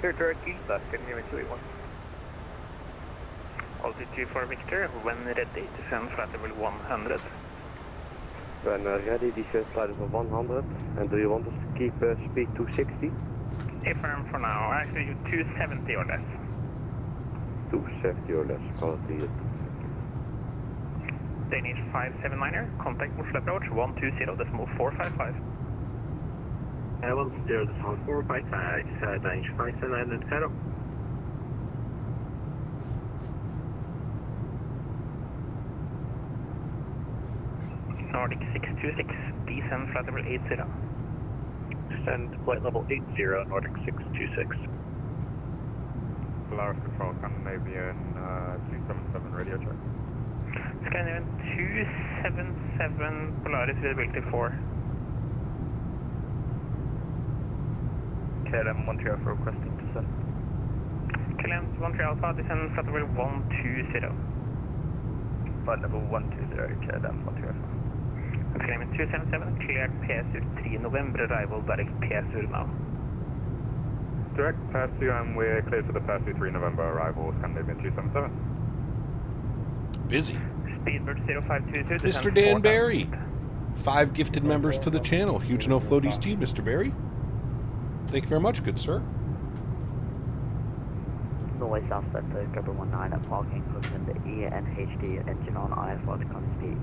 Clear direct Gilva, Scandinavian 281. Altitude for Victor, when ready, descend flight level 100. When ready, descend flight level 100. And do you want us to keep speed 260? Affirm for now, actually 270 or less. 270 or less, currently at Danish 579er, contact Oslo approach 120.455. 120.455, Danish 579er, Nordic 626, descend flight level 80. Descend flight level 80, Nordic 626. Polaris Control, Scandinavian 277 radio check. Scandinavian 277, Polaris visibility 4. KLM 13 for requesting descent. KLM 13 Alpha, descend flight level 120. Flight level 120, KLM 13 Alpha. Scandinavian 277, cleared PSU 3 November arrival, direct PSU now. Direct PSU, and we're cleared for the PSU 3 November arrival, Scandinavian 277. Busy. Speedbird 0522, Mr. Dan Barry. 5 gifted members to the channel. Huge no floaties to you, Mr. Barry. Thank you very much, good sir. Norway Southwest, Cobra 19 at parking, hooking the ENHD engine on iFly to come speed.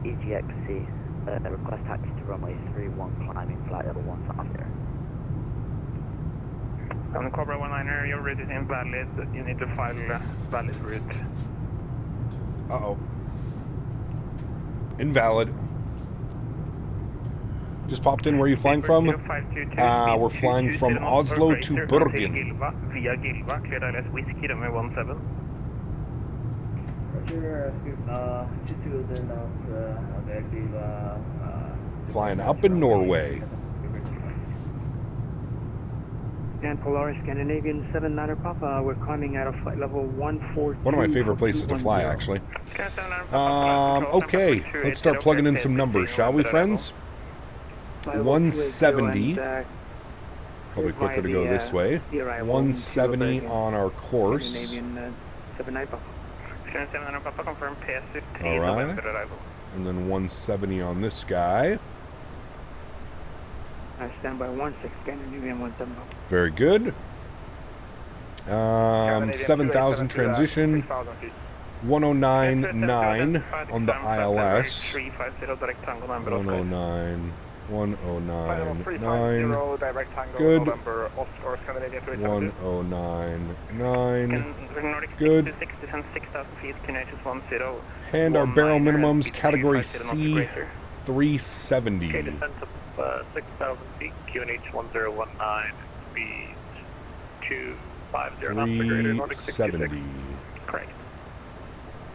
EGXC, request taxi to runway 31, climbing flight level 150. On the Cobra 19er, your route is invalid. You need to file valid route. Uh-oh. Invalid. Just popped in. Where are you flying from? We're flying from Oslo to Bergen. Via Gilva, clear ILS Whiskey, runway 17. Flying up in Norway. And Polaris Scandinavian 79er Papa, we're climbing out of flight level 142. One of my favorite places to fly, actually. Okay, let's start plugging in some numbers, shall we, friends? 170. Probably quicker to go this way. 170 on our course. Alright. And then 170 on this guy. Stand by 16, Scandinavian 170. Very good. 7,000 transition. 109.9 on the ILS. 109. 109.9. Good. 109.9. Good. And our barrel minimums, category C, 370. 6,000 feet, QNH 1019, speed 250 knots, Nordic 626. Correct.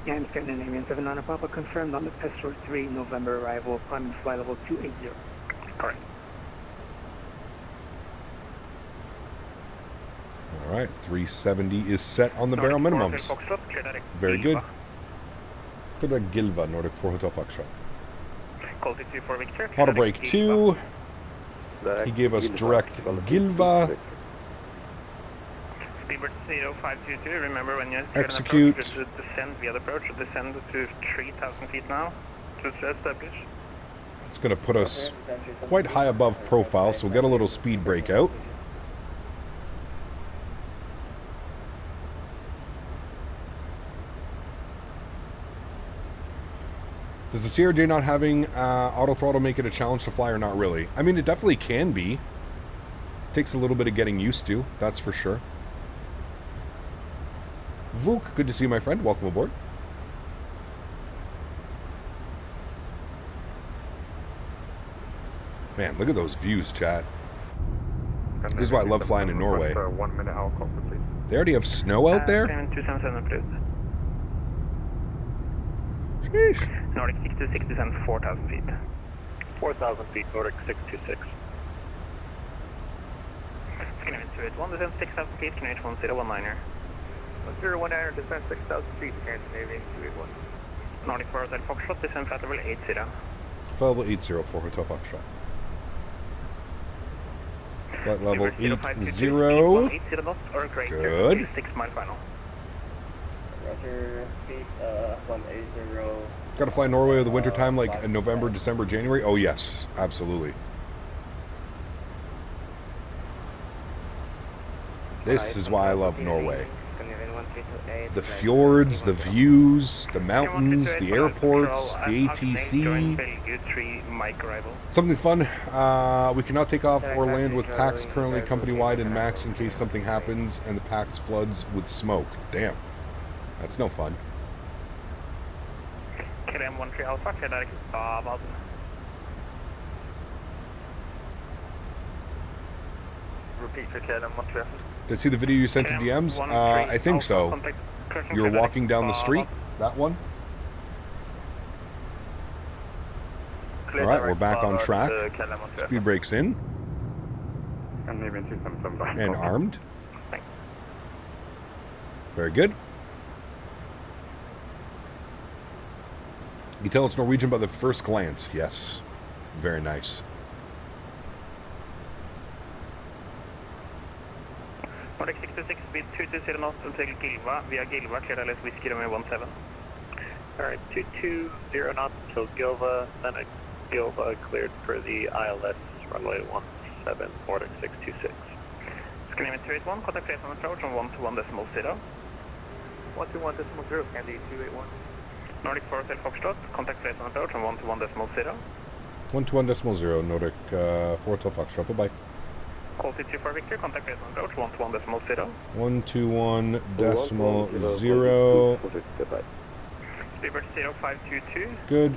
And Scandinavian 79er Papa confirmed on the PSU 3 November arrival, climbing flight level 280. Correct. Alright, 370 is set on the barrel minimums. Very good. Go to Gilva, Nordic 4 Hotel Foxtrot. Call TCA for Victor. Auto break 2. He gave us direct Gilva. Speedbird 0522, remember when you Execute. Descend via the approach, descend to 3,000 feet now to establish. It's going to put us quite high above profile, so we'll get a little speed breakout. Does the CRJ not having auto throttle make it a challenge to fly or not really? I mean, it definitely can be. Takes a little bit of getting used to, that's for sure. Vuk, good to see you, my friend. Welcome aboard. Man, look at those views, chat. This is why I love flying in Norway. 1 minute helicopter, please. They already have snow out there? 277 approved. Sheesh. Nordic 626 descend 4,000 feet. 4,000 feet, Nordic 626. Canadian 281 descend 6,000 feet, Canadian 1019er. 1019er descend 6,000 feet, Canadian 281. Nordic 4 Hotel Foxtrot descend flight level 80. Flight level 80 for Hotel Foxtrot. Flight level 80. Good. 6 mile final. Roger, speed 180. Got to fly Norway in the winter time, like in November, December, January? Oh yes, absolutely. This is why I love Norway. The fjords, the views, the mountains, the airports, the ATC. Something fun. We cannot take off or land with PAX currently company-wide in MAX in case something happens and the PAX floods with smoke. Damn. That's no fun. KLM 13 Alpha, clear direct Baden. Repeat for KLM 13. Did you see the video you sent to DMs? I think so. You were walking down the street? That one? Alright, we're back on track. Speed brakes in. And armed. Very good. You can tell it's Norwegian by the first glance. Yes. Very nice. Nordic 626, speed 220 knots until Gilva, via Gilva, clear LS Whiskey runway 17. Alright, 220 knots until Gilva, then at Gilva cleared for the ILS runway 17, Nordic 626. Screaming 281, contact place on approach on 121.0. 121.0, Candy 281. Nordic 4 Hotel Foxtrot, contact place on approach on 121.0. 121.0, Nordic 4 Hotel Foxtrot, bye-bye. Call TCA for Victor, contact place on approach 121.0. 121.0. Speedbird 0522. Good.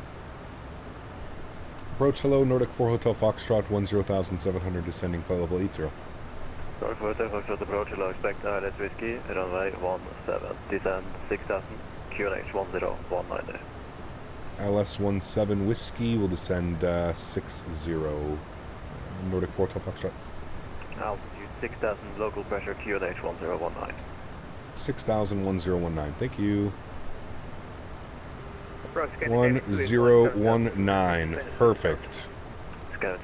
Approach hello, Nordic 4 Hotel Foxtrot, 10,700, descending flight level 80. Nordic 4 Hotel Foxtrot, approach hello, expect ILS Whiskey, runway 17, descend 6,000, QNH 1019. ILS 17 Whiskey will descend 60. Nordic 4 Hotel Foxtrot. Altitude 6,000, local pressure, QNH 1019. 6,000, 1019, thank you. 1019, perfect. Right,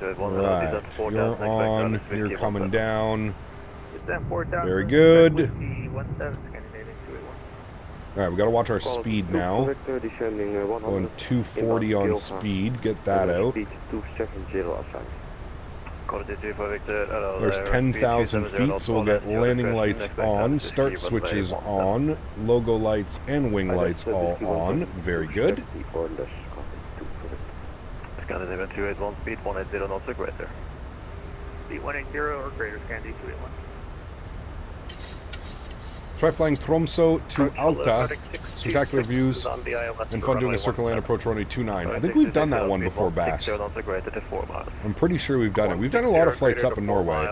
you're on, you're coming down. Very good. Alright, we gotta watch our speed now. Going 240 on speed, get that out. There's 10,000 feet, so we'll get landing lights on, start switches on, logo lights and wing lights all on. Very good. Scandinavian 281, speed 180 knots or greater. Speed 180 or greater, Scandi 281. Try flying Tromsø to Alta. Spectacular views and fun doing a circle and approach runway 29. I think we've done that one before, Bass. I'm pretty sure we've done it. We've done a lot of flights up in Norway.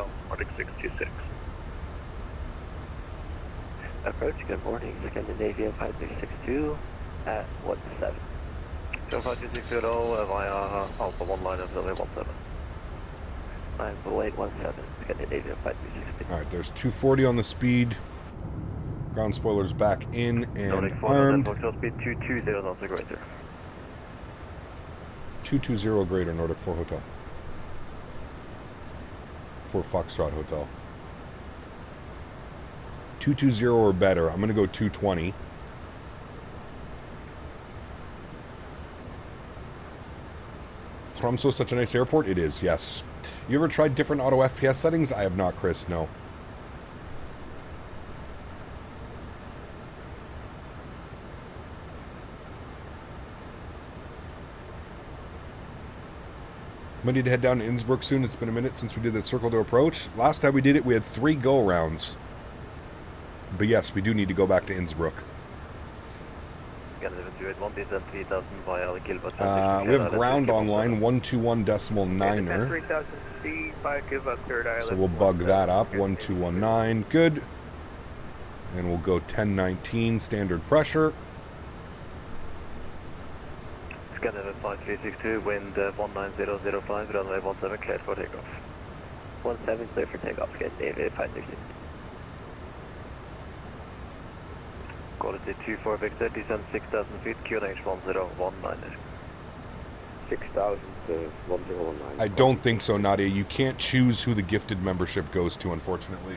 Approach, good morning, Scandinavia 5362 at 17. So 5360 via Alpha 1 line of runway 17. 94817, Scandinavia 5362. Alright, there's 240 on the speed. Ground spoilers back in and Nordic 4 armed. Foxtrot speed 220 knots or greater. 220 greater, Nordic 4 Hotel. For Foxtrot Hotel. 220 or better. I'm going to go 220. Tromsø is such a nice airport. It is, yes. You ever tried different auto FPS settings? I have not, Chris, no. We need to head down to Innsbruck soon. It's been a minute since we did the circle to approach. Last time we did it, we had 3 go-rounds. But yes, we do need to go back to Innsbruck. We have ground online, 121.9er. 3,000 feet, 5 Gilva cleared island. So we'll bug that up, 1219, good. And we'll go 1019, standard pressure. Scanner 5362, wind 19005, runway 17 cleared for takeoff. 17 clear for takeoff, Scandinavia 536. Quality 24 Victor, descend 6,000 feet, QNH 1019. 6,000 to 1019. I don't think so, Nadya. You can't choose who the gifted membership goes to, unfortunately.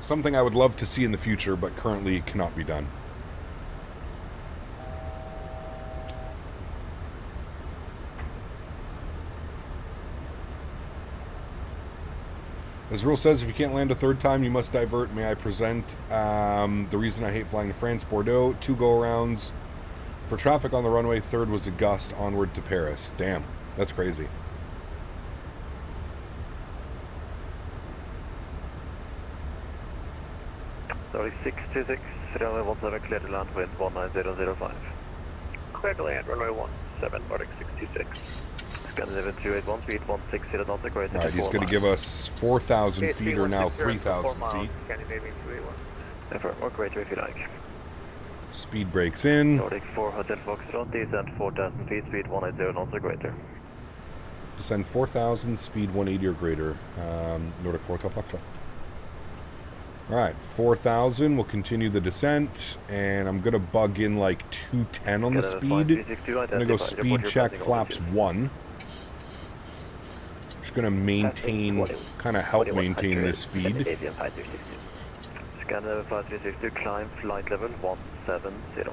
Something I would love to see in the future, but currently cannot be done. As rule says, if you can't land a third time, you must divert. May I present the reason I hate flying to France, Bordeaux, 2 go-arounds. For traffic on the runway, third was a gust onward to Paris. Damn, that's crazy. Sorry, 626, runway 17 cleared to land, wind 19005. Clear to land, runway 17, Nordic 626. Scandinavian 281, speed 160 knots, greater. Alright, he's going to give us 4,000 feet or now 3,000 feet. Scandinavian 281. Affirm, or greater if you like. Speed breaks in. Nordic 4 Hotel Foxtrot, descend 4,000 feet, speed 180 knots or greater. Descend 4,000, speed 180 or greater. Nordic 4 Hotel Foxtrot. Alright, 4,000. We'll continue the descent. And I'm going to bug in like 210 on the speed. I'm going to go speed check flaps 1. Just going to maintain, kind of help maintain this speed. Scanner 5362, climb flight level 170.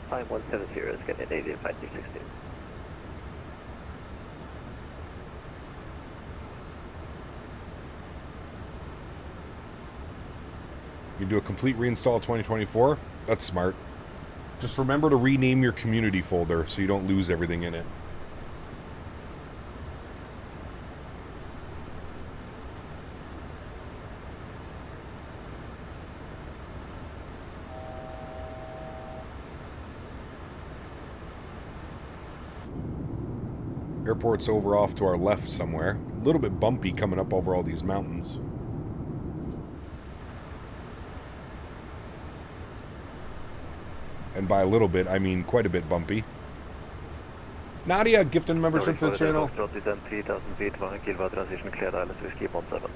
Climb 170, Scandinavian 5360. You do a complete reinstall 2024. That's smart. Just remember to rename your community folder so you don't lose everything in it. Airport's over off to our left somewhere. A little bit bumpy coming up over all these mountains. And by a little bit, I mean quite a bit bumpy. Nadya, gifted membership to the channel. 3,000 feet via Gilva transition cleared AlexSiu 17.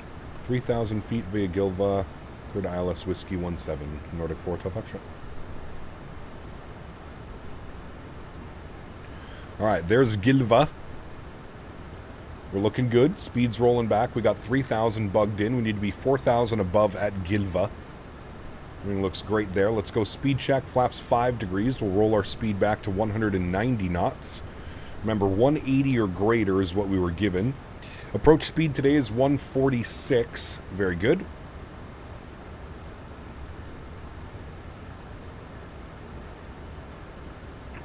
3,000 feet via Gilva, cleared AlexSiu 17. Nordic 4 Hotel Foxtrot. Alright, there's Gilva. We're looking good. Speed's rolling back. We got 3,000 bugged in. We need to be 4,000 above at Gilva. Everything looks great there. Let's go speed check. Flaps 5 degrees. We'll roll our speed back to 190 knots. Remember, 180 or greater is what we were given. Approach speed today is 146. Very good.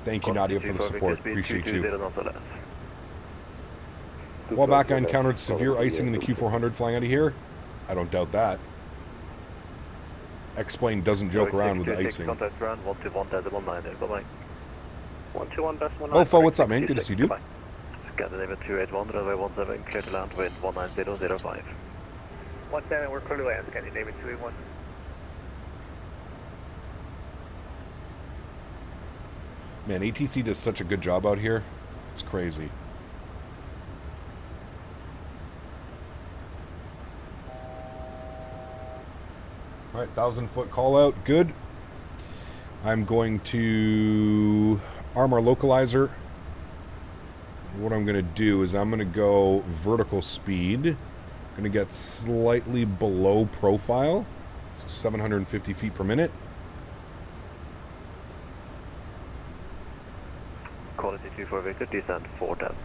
Thank you, Nadya, for the support. Appreciate you. A while back, I encountered severe icing in the Q400 flying out of here. I don't doubt that. X-Plane doesn't joke around with the icing. Ofo, what's up, man? Good to see you, dude. Scandinavian 281, runway 17, clear to land, wind 19005. 17, we're clear to land, Scandinavian 281. Man, ATC does such a good job out here. It's crazy. All right, 1,000-foot call out, good. I'm going to arm our localizer. What I'm going to do is I'm going to go vertical speed. I'm going to get slightly below profile, so 750 feet per minute. Quality 24 Victor, descent 410.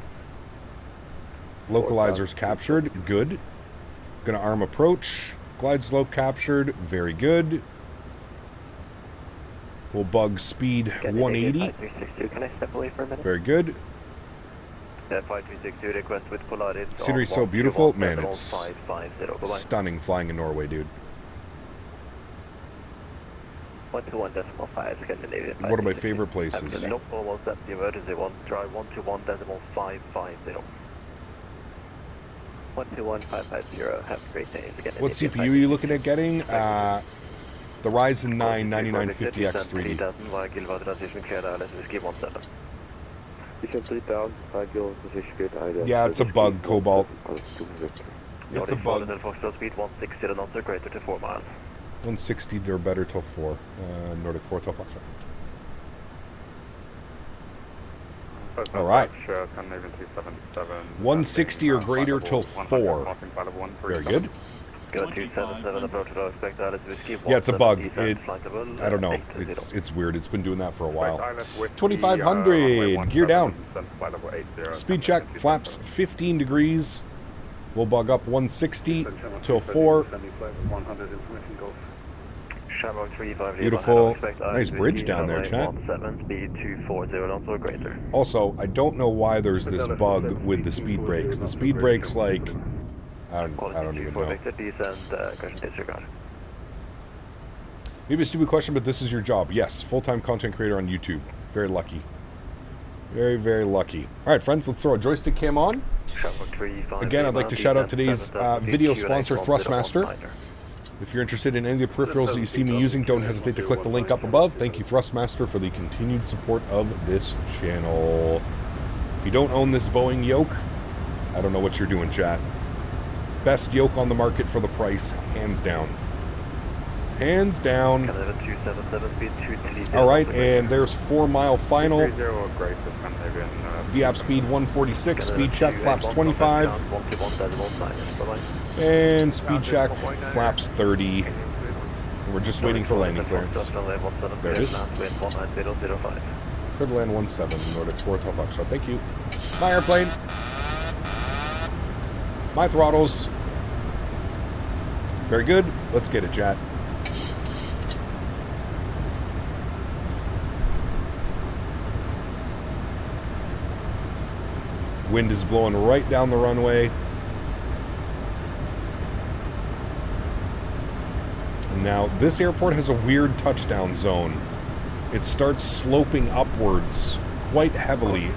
Localizer's captured, good. Going to arm approach. Glide slope captured, very good. We'll bug speed 180. 5362, can I step away for a minute? Very good. 5362, request with Polaris. Scenery's so beautiful. Man, it's 550. stunning flying in Norway, dude. 121.5, Scandinavian. One of my favorite places. Nope, almost at the emergency one. Try 121.550. 121.550. Have a great day. What CPU are you looking at getting? The Ryzen 9 9950X3D. Yeah, it's a bug, Cobalt. It's a bug. Speed 160 knots or greater to 4 miles. 160 or better till 4. Nordic 4 till Foxtrot. All right. 160 or greater till 4. Very good. Yeah, it's a bug. I don't know. It's weird. It's been doing that for a while. 2500. Gear down. Speed check. Flaps 15 degrees. We'll bug up 160 till 4. Beautiful. Nice bridge down there, chat. Also, I don't know why there's this bug with the speed brakes. The speed brakes, like, I don't even know. Maybe a stupid question, but this is your job. Yes, full-time content creator on YouTube. Very lucky. Very, very lucky. All right, friends, let's throw a joystick cam on. Again, I'd like to shout out today's video sponsor, Thrustmaster. If you're interested in any of the peripherals that you see me using, don't hesitate to click the link up above. Thank you, Thrustmaster, for the continued support of this channel. If you don't own this Boeing Yoke, I don't know what you're doing, chat. Best yoke on the market for the price, hands down. Hands down. All right, and there's 4 mile final. VAP speed 146, speed check, flaps 25. And speed check, flaps 30. And we're just waiting for landing clearance. There it is. Could land 17, Nordic 4 till Foxtrot. Thank you. My airplane. My throttles. Very good. Let's get it, chat. Wind is blowing right down the runway. And now, this airport has a weird touchdown zone. It starts sloping upwards quite heavily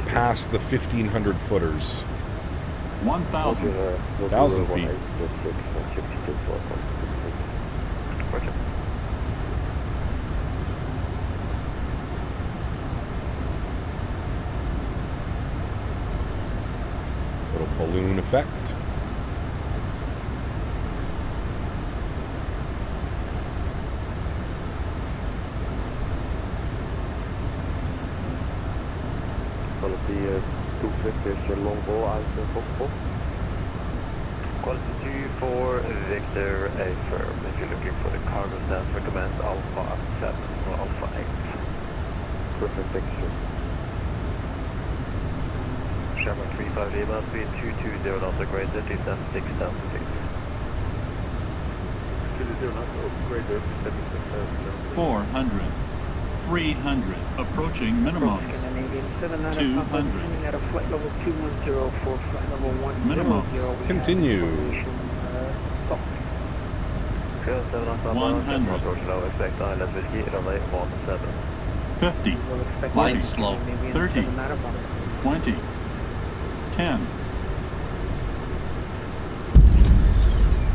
past the 1,500 footers. 1,000 feet. Little balloon effect. Quality 250 is your long ball out of Foxtrot. Quality 24 Victor A firm. If you're looking for the cargo stance, recommend Alpha 7 or Alpha 8. Perfect picture. Sherman 35 Lima, speed 220 knots or greater, descent 6,000 feet. 220 knots or greater, 76,000. 400. 300. Approaching minimum. 200. At a flight level 210 for flight level 100. Minimum. Continue. 100. 50. Flight slow. 30. 20. 10.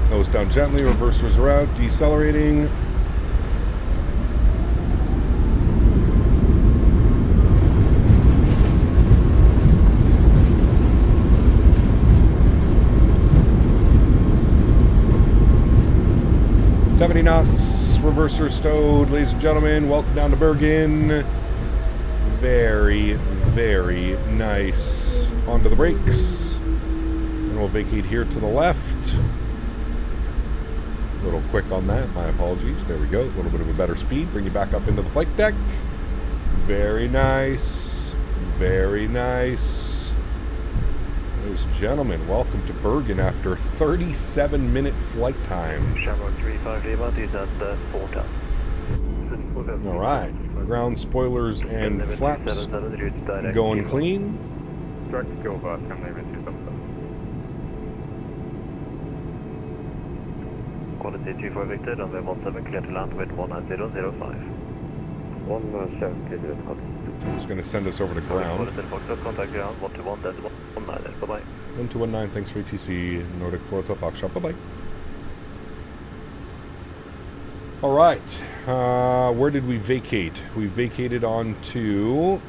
Nose down gently, reversers are out, decelerating. 70 knots, reverser stowed, ladies and gentlemen. Welcome down to Bergen. Very, very nice. Onto the brakes. And we'll vacate here to the left. A little quick on that, my apologies. There we go, a little bit of a better speed. Bring you back up into the flight deck. Very nice. Very nice. Ladies and gentlemen, welcome to Bergen after 37-minute flight time. Alright, ground spoilers and flaps going clean. Quality 24 Victor, runway 17 clear to land with 19005. 17 clear to land. It's going to send us over to ground. Contact ground 121, 19. Bye-bye. 1219, thanks for ATC, Nordic 4 Hotel Foxtrot, bye-bye. Alright, where did we vacate? We vacated on to,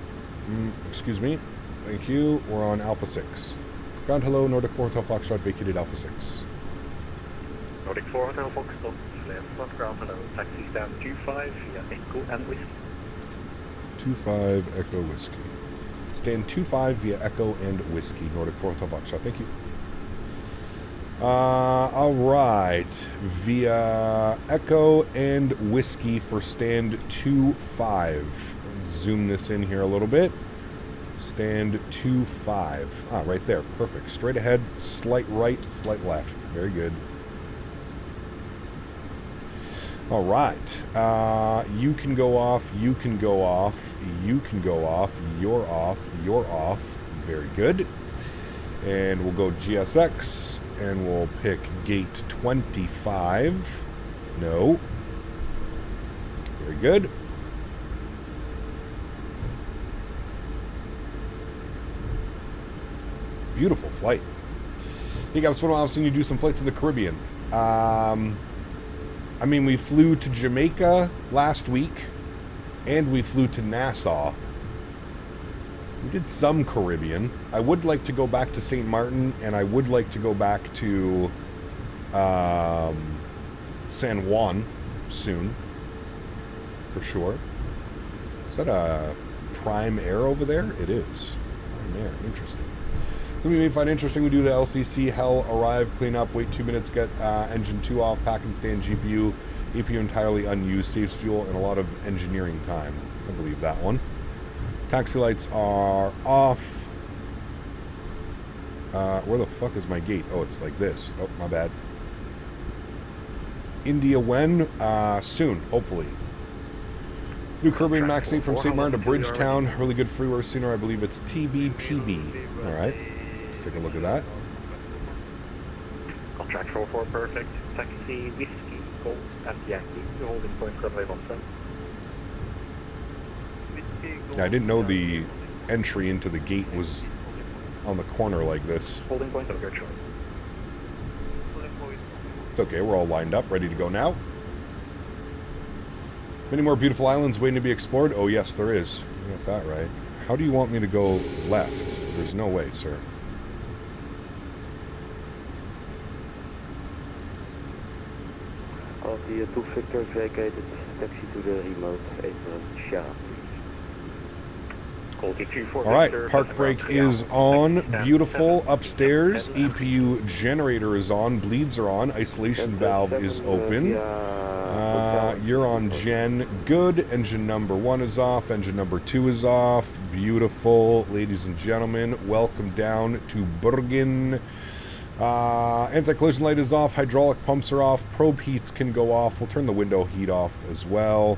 excuse me, thank you, we're on Alpha 6. Ground hello, Nordic 4 Hotel Foxtrot, vacated Alpha 6. Nordic 4 Hotel Foxtrot, front ground hello, taxi stand 25 via Echo and Whiskey. 25 Echo Whiskey. Stand 25 via Echo and Whiskey, Nordic 4 Hotel Foxtrot, thank you. Alright, via Echo and Whiskey for stand 25. Zoom this in here a little bit. Stand 25. Ah, right there, perfect. Straight ahead, slight right, slight left. Very good. All right, you can go off, you can go off, you can go off, you're off, you're off. Very good. And we'll go GSX, and we'll pick gate 25. No. Very good. Beautiful flight. Hey guys, it's been a while since you do some flights in the Caribbean. I mean, we flew to Jamaica last week, and we flew to Nassau. We did some Caribbean. I would like to go back to St. Martin, and I would like to go back to San Juan soon, for sure. Is that a Prime Air over there? It is. Prime Air, interesting. Something you may find interesting, we do the LCC, hell, arrive, clean up, wait 2 minutes, get engine 2 off, pack and stand GPU, APU entirely unused, saves fuel, and a lot of engineering time. I believe that one. Taxi lights are off. Where the fuck is my gate? Oh, it's like this. Oh, my bad. India when? Soon, hopefully. New Caribbean MAX8 from St. Martin to Bridgetown. Really good freeware sooner. I believe it's TBPB. All right. Let's take a look at that. Contract 44, perfect. Taxi, Whiskey, Gold, and Yankee. The holding point, runway 17. Yeah, I didn't know the entry into the gate was on the corner like this. Holding point of your choice. It's okay, we're all lined up, ready to go now. Many more beautiful islands waiting to be explored? Oh yes, there is. You got that right. How do you want me to go left? There's no way, sir. Of the two Victors vacated, taxi to the remote, 8 Shah. Alright, park brake is on. Beautiful. Upstairs, APU generator is on. Bleeds are on. Isolation valve is open. You're on gen. Good. Engine number 1 is off. Engine number 2 is off. Beautiful. Ladies and gentlemen, welcome down to Bergen. Anti-collision light is off. Hydraulic pumps are off. Probe heats can go off. We'll turn the window heat off as well.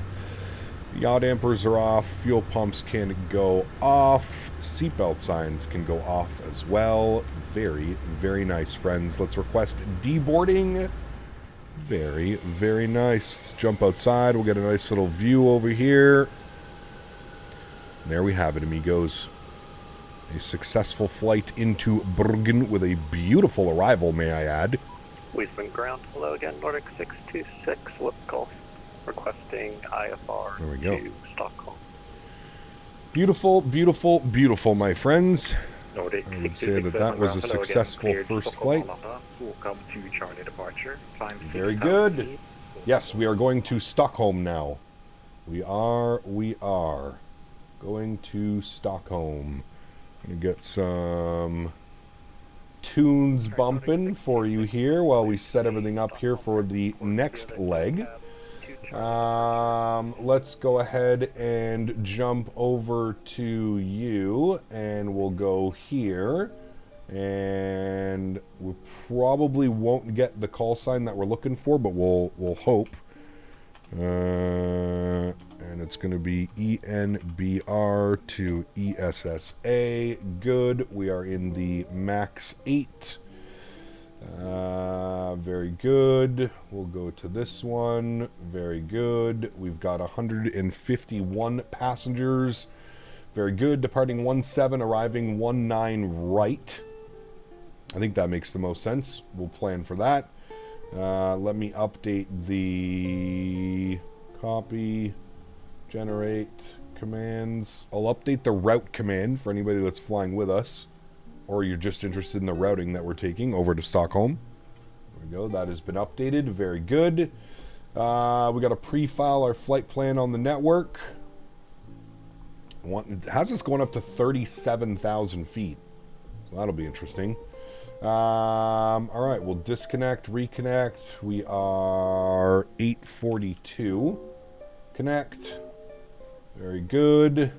Yaw dampers are off. Fuel pumps can go off. Seatbelt signs can go off as well. Very, very nice, friends. Let's request deboarding. Very, very nice. Let's jump outside. We'll get a nice little view over here. There we have it, amigos. A successful flight into Bergen with a beautiful arrival, may I add. Wisdom ground, hello again, Nordic 626, Lipkoff, requesting IFR there we go. to Stockholm. Beautiful, beautiful, beautiful, my friends. Nordic I would say that that was a successful first flight. Welcome to Charlie departure. Time very good. Yes, we are going to Stockholm now. We are going to Stockholm. Gonna get some tunes bumping for you here while we set everything up here for the next leg. Let's go ahead and jump over to you, and we'll go here. And we probably won't get the call sign that we're looking for, but we'll hope. And it's going to be ENBR to ESSA. Good. We are in the MAX8. Very good. We'll go to this one. Very good. We've got 151 passengers. Very good. Departing 17, arriving 19 right. I think that makes the most sense. We'll plan for that. Let me update the copy, generate commands. I'll update the route command for anybody that's flying with us, or you're just interested in the routing that we're taking over to Stockholm. There we go. That has been updated. Very good. We got to pre-file our flight plan on the network. It has us going up to 37,000 feet. So that'll be interesting. All right, we'll disconnect, reconnect. We are 842. Connect. Very good.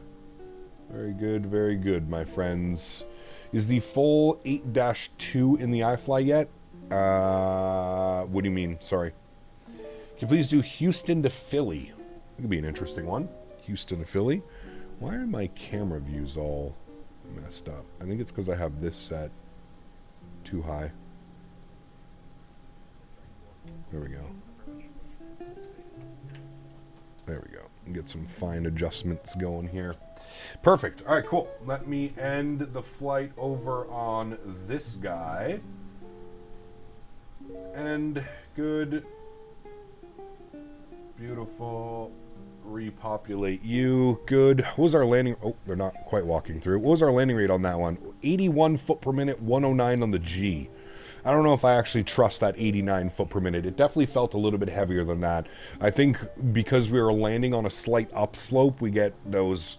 Very good, very good, my friends. Is the full 8-2 in the iFly yet? What do you mean? Sorry. Can you please do Houston to Philly? It could be an interesting one. Houston to Philly. Why are my camera views all messed up? I think it's because I have this set too high. There we go. There we go. Get some fine adjustments going here. Perfect. All right, cool. Let me end the flight over on this guy. And good. Beautiful. Repopulate you. Good. What was our landing? Oh, they're not quite walking through. What was our landing rate on that one? 81 foot per minute, 109 on the G. I don't know if I actually trust that 89 foot per minute. It definitely felt a little bit heavier than that. I think because we were landing on a slight upslope, we get those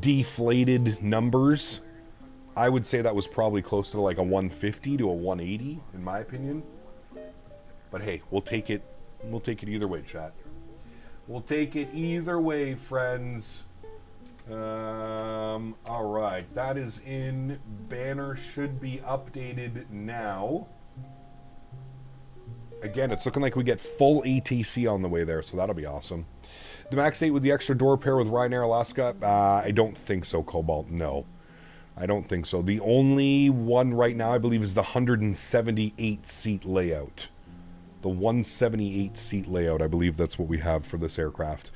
deflated numbers. I would say that was probably close to like a 150 to a 180, in my opinion. But hey, we'll take it. We'll take it either way, chat. We'll take it either way, friends. All right, that is in. Banner should be updated now. Again, it's looking like we get full ATC on the way there, so that'll be awesome. The MAX8 with the extra door pair with Ryanair Alaska? I don't think so, Cobalt. No, I don't think so. The only one right now, I believe, is the 178 seat layout. The 178 seat layout, I believe that's what we have for this aircraft.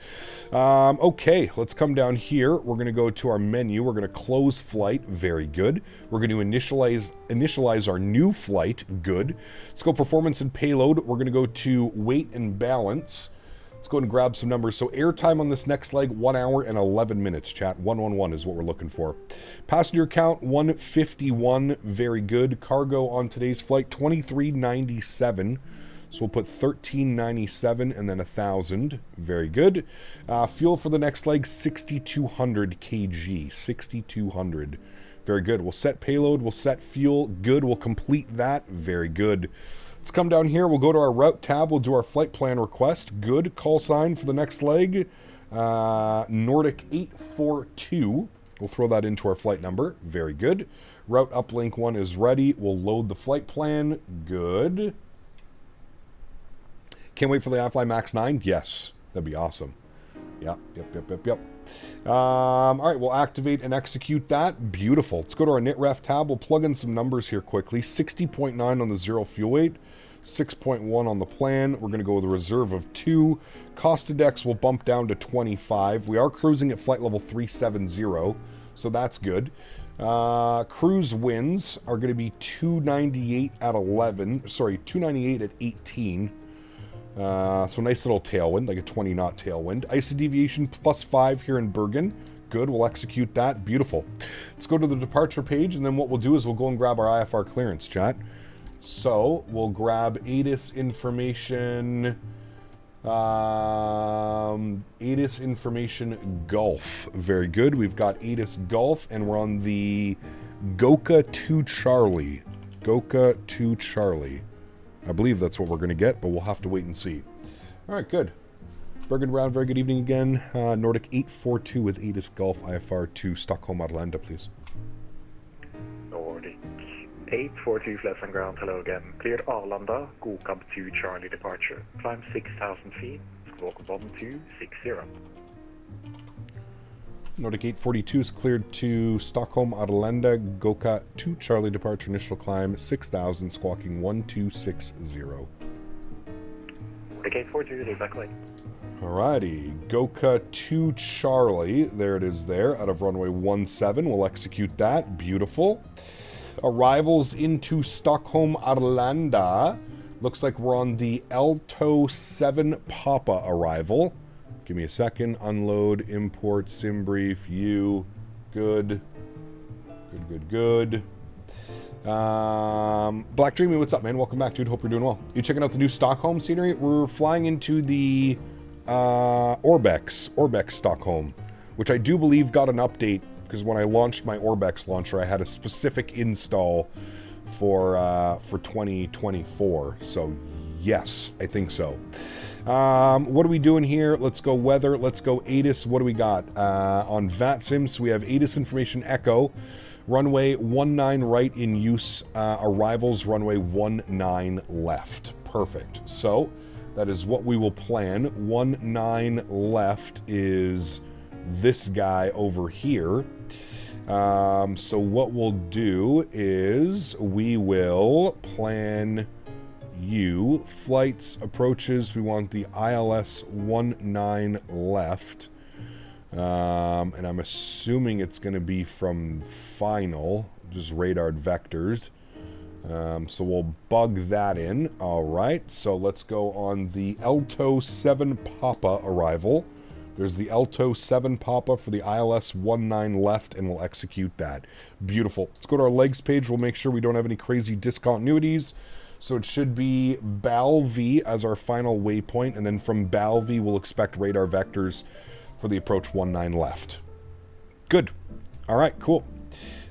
Okay, let's come down here. We're going to go to our menu. We're going to close flight. Very good. We're going to initialize our new flight. Good. Let's go performance and payload. We're going to go to weight and balance. Let's go and grab some numbers. So airtime on this next leg, 1 hour and 11 minutes, chat. 111 is what we're looking for. Passenger count, 151. Very good. Cargo on today's flight, 2397. So we'll put 1397 and then 1,000. Very good. Fuel for the next leg, 6,200 kg. 6,200. Very good. We'll set payload. We'll set fuel. Good. We'll complete that. Very good. Let's come down here. We'll go to our route tab. We'll do our flight plan request. Good. Call sign for the next leg. Nordic 842. We'll throw that into our flight number. Very good. Route uplink 1 is ready. We'll load the flight plan. Good. Can't wait for the iFly MAX9? Yes. That'd be awesome. Yep. All right, we'll activate and execute that. Beautiful. Let's go to our NitRef tab. We'll plug in some numbers here quickly. 60.9 on the 0 fuel weight. 6.1 on the plan. We're going to go with a reserve of 2. Cost index will bump down to 25. We are cruising at flight level 370, so that's good. Cruise winds are going to be 298 at 11. Sorry, 298 at 18. So nice little tailwind, like a 20 knot tailwind. ISO deviation +5 here in Bergen. Good, we'll execute that. Beautiful. Let's go to the departure page, and then what we'll do is we'll go and grab our IFR clearance, chat. So we'll grab ATIS information. ATIS information Gulf. Very good. We've got ATIS Gulf, and we're on the Goka 2 Charlie. Goka 2 Charlie. I believe that's what we're going to get, but we'll have to wait and see. All right, good. Bergen round, very good evening again. Nordic 842 with ATIS Gulf IFR to Stockholm Arlanda, please. Nordic 842 flat on ground, hello again. Cleared Arlanda, Goka 2 Charlie departure. Climb 6,000 feet, squawk 1260. Nordic 842 is cleared to Stockholm Arlanda, Goka 2 Charlie departure, initial climb 6,000, squawking 1260. Nordic 842, exactly. Alrighty, Goka 2 Charlie, there it is there, out of runway 17, we'll execute that, beautiful. Arrivals into Stockholm Arlanda, looks like we're on the Alto 7 Papa arrival. Give me a second, unload, import, sim brief, you, good, good. Black Dreamy, what's up, man? Welcome back, dude, hope you're doing well. You checking out the new Stockholm scenery? We're flying into the Orbex Stockholm, which I do believe got an update, because when I launched my Orbex launcher, I had a specific install for 2024. So yes, I think so. What are we doing here? Let's go weather. Let's go ATIS. What do we got? On VATSIM, so we have ATIS information Echo. Runway 19 right in use. Arrivals runway 19 left. Perfect. So that is what we will plan. 19 left is this guy over here. So what we'll do is we will plan you. Flights, approaches, we want the ILS 19 left. And I'm assuming it's going to be from final, just radared vectors. So we'll bug that in. All right, so let's go on the Alto 7 Papa arrival. There's the Alto 7 Papa for the ILS 19 left, and we'll execute that. Beautiful. Let's go to our legs page. We'll make sure we don't have any crazy discontinuities. So it should be Balvi as our final waypoint, and then from Balvi we'll expect radar vectors for the approach 19 left. Good. All right, cool.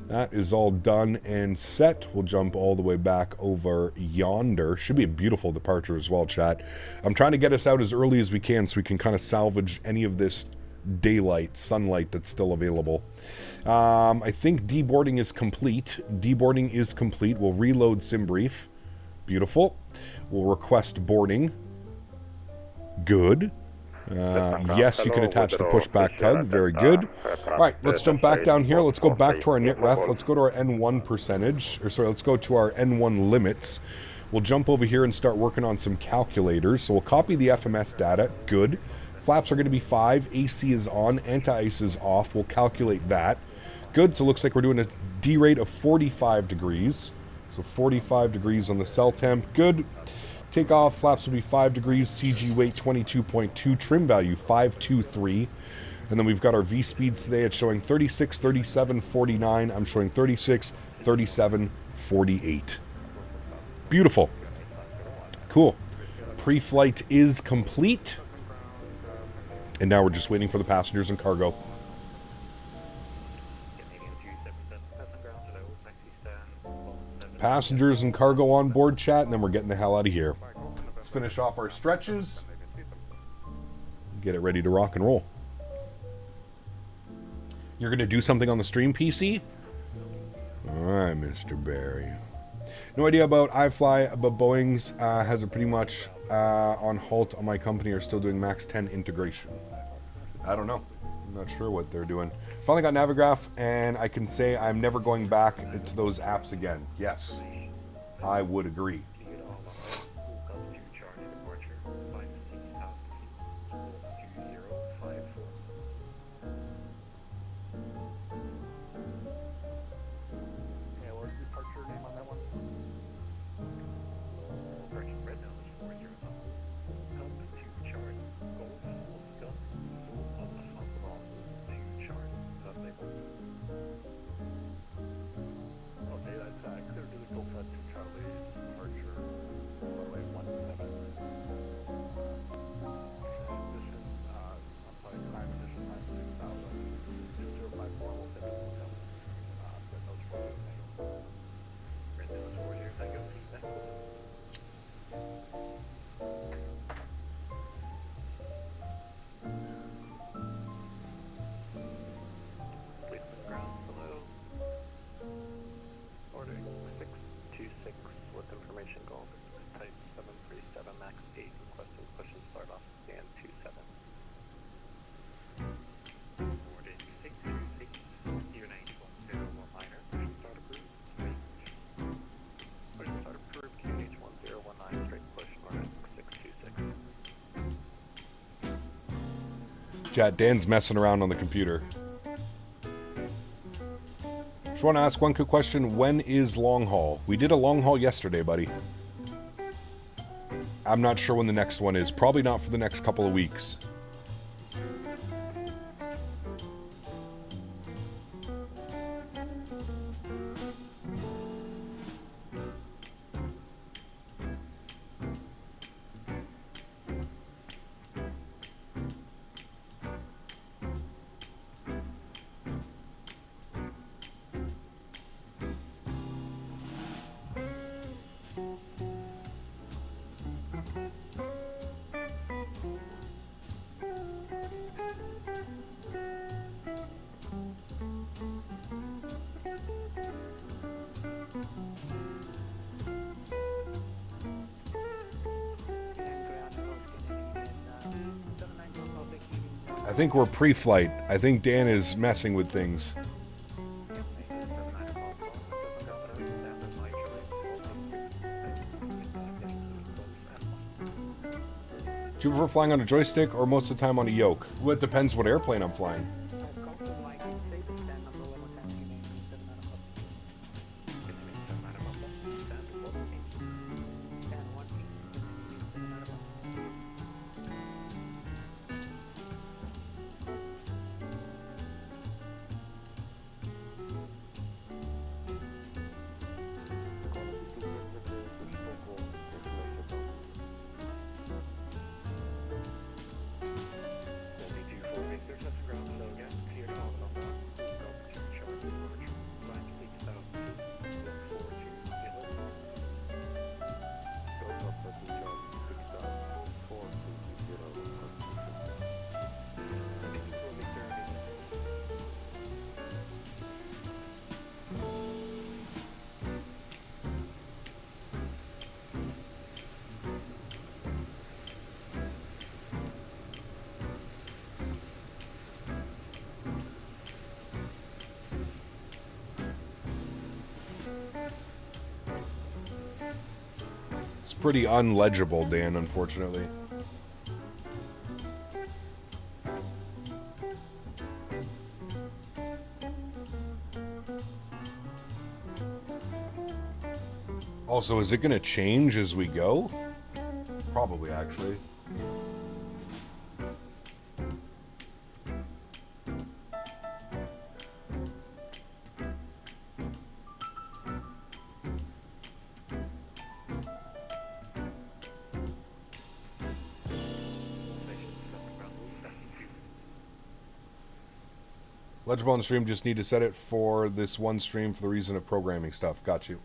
That is all done and set. We'll jump all the way back over yonder. Should be a beautiful departure as well, chat. I'm trying to get us out as early as we can so we can kind of salvage any of this daylight, sunlight that's still available. I think deboarding is complete. Deboarding is complete. We'll reload sim brief. Beautiful. We'll request boarding. Good. Yes, you can attach the pushback tug. Very good. All right, let's jump back down here. Let's go back to our NITREF. Let's go to our N1 percentage. Or sorry, let's go to our N1 limits. We'll jump over here and start working on some calculators. So we'll copy the FMS data. Good. Flaps are going to be 5. AC is on. Anti-ice is off. We'll calculate that. Good. So it looks like we're doing a D rate of 45 degrees. So 45 degrees on the cell temp. Good. Takeoff, flaps will be 5 degrees, CG weight 22.2, trim value 523. And then we've got our V speeds today. It's showing 36, 37, 49. I'm showing 36, 37, 48. Beautiful. Cool. Pre-flight is complete. And now we're just waiting for the passengers and cargo. Passengers and cargo on board, chat, and then we're getting the hell out of here. Let's finish off our stretches. Get it ready to rock and roll. You're going to do something on the stream, PC? Alright, Mr. Barry. No idea about iFly, but Boeing's has it pretty much on halt on my company are still doing MAX10 integration. I don't know. I'm not sure what they're doing. Finally got Navigraph, and I can say I'm never going back to those apps again. Yes, I would agree. Okay, that's clear to the Goka 2 Charlie departure. Chat, Dan's messing around on the computer. Just want to ask one quick question. When is long haul? We did a long haul yesterday, buddy. I'm not sure when the next one is. Probably not for the next couple of weeks. I think we're pre-flight. I think Dan is messing with things. Do you prefer flying on a joystick or most of the time on a yoke? Well, it depends what airplane I'm flying. Pretty unlegible, Dan, unfortunately. Also, is it going to change as we go? Probably, actually. Legible on stream, just need to set it for this one stream for the reason of programming stuff. Got you.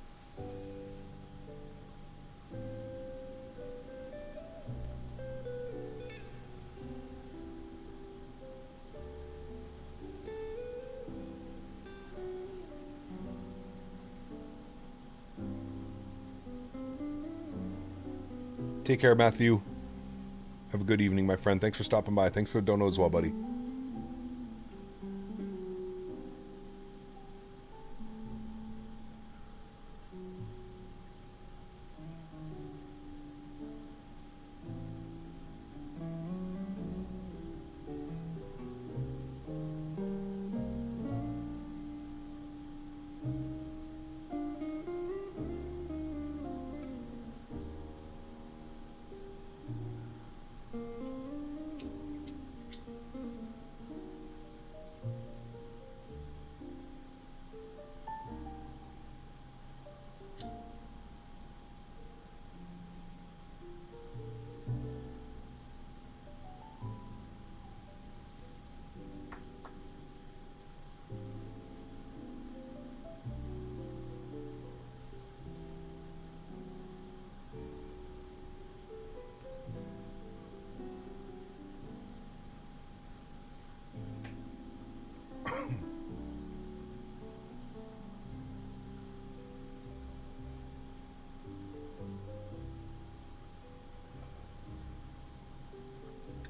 Take care, Matthew. Have a good evening, my friend. Thanks for stopping by. Thanks for the dono as well, buddy.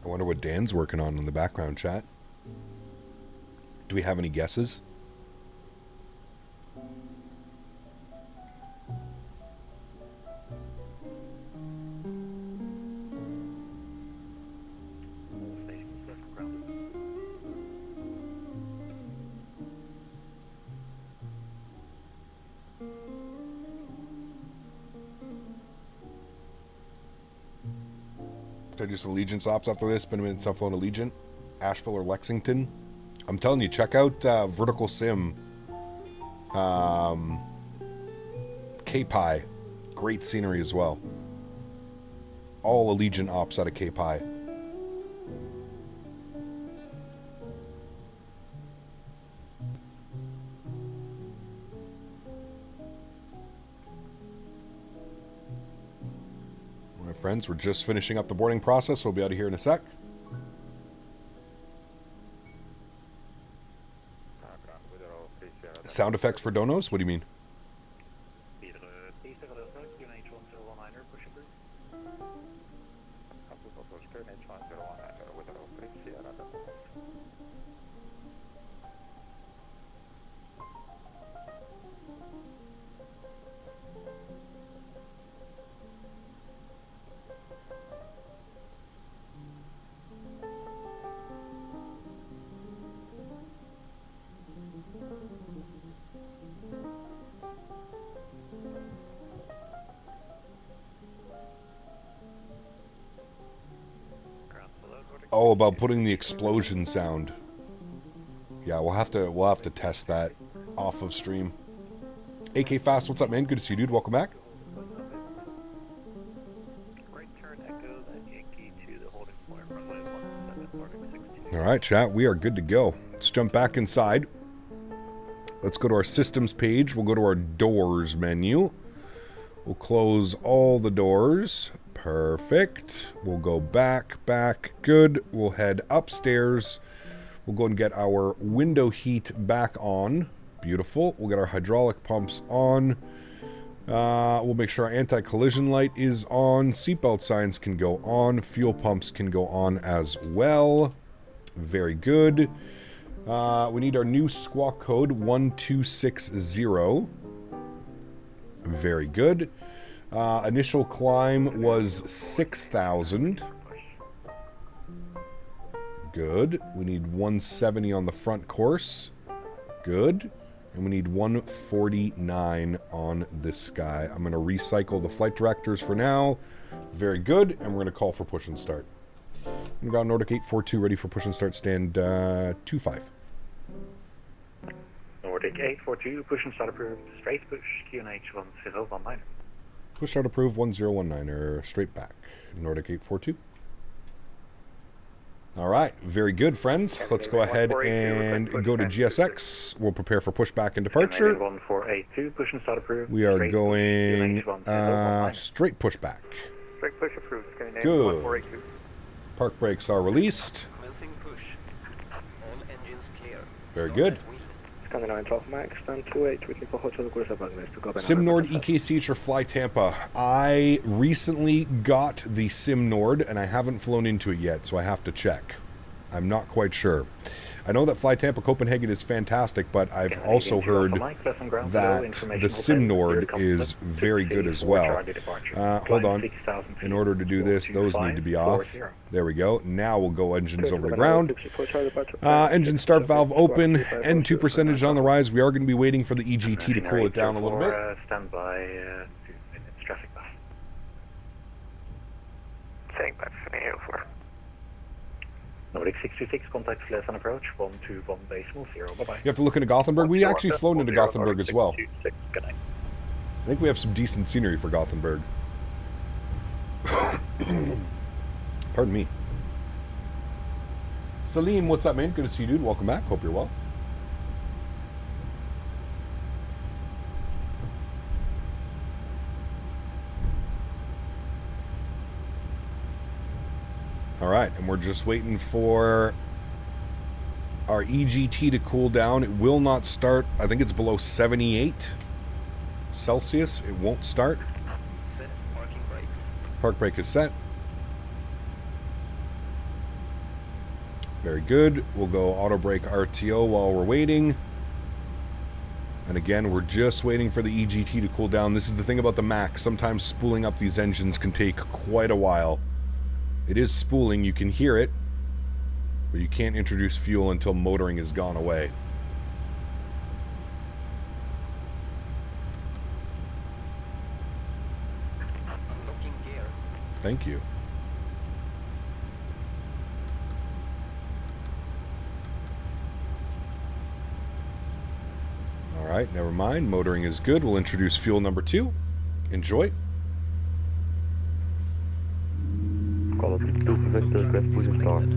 I wonder what Dan's working on in the background chat. Do we have any guesses? Did I do some Allegiance ops after this? Been a minute since I've flown Allegiant. Asheville or Lexington. I'm telling you, check out Vertical Sim. K-Pi. Great scenery as well. All Allegiant ops out of K-Pi. My friends, we're just finishing up the boarding process. We'll be out of here in a sec. Sound effects for donos? What do you mean? Oh, about putting the explosion sound. Yeah, we'll have to test that off of stream. AK Fast, what's up, man? Good to see you, dude. Welcome back. All right, chat. We are good to go. Let's jump back inside. Let's go to our systems page. We'll go to our doors menu. We'll close all the doors. Perfect. We'll go back. Good. We'll head upstairs. We'll go and get our window heat back on. Beautiful. We'll get our hydraulic pumps on. We'll make sure our anti-collision light is on. Seatbelt signs can go on. Fuel pumps can go on as well. Very good. We need our new squawk code 1260. Very good. Initial climb was 6,000. Good. We need 170 on the front course. Good. And we need 149 on this guy. I'm going to recycle the flight directors for now. Very good. And we're going to call for push and start. Ground Nordic 842 ready for push and start, stand 25. Nordic 842, push and start approved, straight push, QNH 1019. Push start approved, 1019er, straight back. Nordic 842. All right, very good, friends. Let's go ahead and go to GSX. We'll prepare for pushback and departure. 1482, push and start approved. We are going straight pushback. Straight push approved, good. 1482. Park brakes are released. Very good. SimNord EKCH or Fly Tampa. I recently got the SimNord and I haven't flown into it yet, so I have to check. I'm not quite sure. I know that Fly Tampa Copenhagen is fantastic, but I've also heard that the SimNord is very good as well. Hold on. In order to do this, those need to be off. There we go. Now we'll go engines over to ground. Engine start valve open. N2 percentage on the rise. We are going to be waiting for the EGT to cool it down a little bit. Stand by 2 minutes traffic pass. Saying back to the 4. Nordic 626, contact Flite on approach, 121 decimal 0, bye-bye. You have to look into Gothenburg. We actually flown into Gothenburg as well. I think we have some decent scenery for Gothenburg. Pardon me. Salim, what's up, man? Good to see you, dude. Welcome back. Hope you're well. All right, and we're just waiting for our EGT to cool down. It will not start. I think it's below 78 Celsius. It won't start. Set parking brakes. Park brake is set. Very good. We'll go auto brake RTO while we're waiting. And again, we're just waiting for the EGT to cool down. This is the thing about the MAX. Sometimes spooling up these engines can take quite a while. It is spooling, you can hear it, but you can't introduce fuel until motoring has gone away. Unlocking gear. Thank you. Alright, never mind. Motoring is good. We'll introduce fuel number 2. Enjoy. Quality 2 for Victor, request push and start.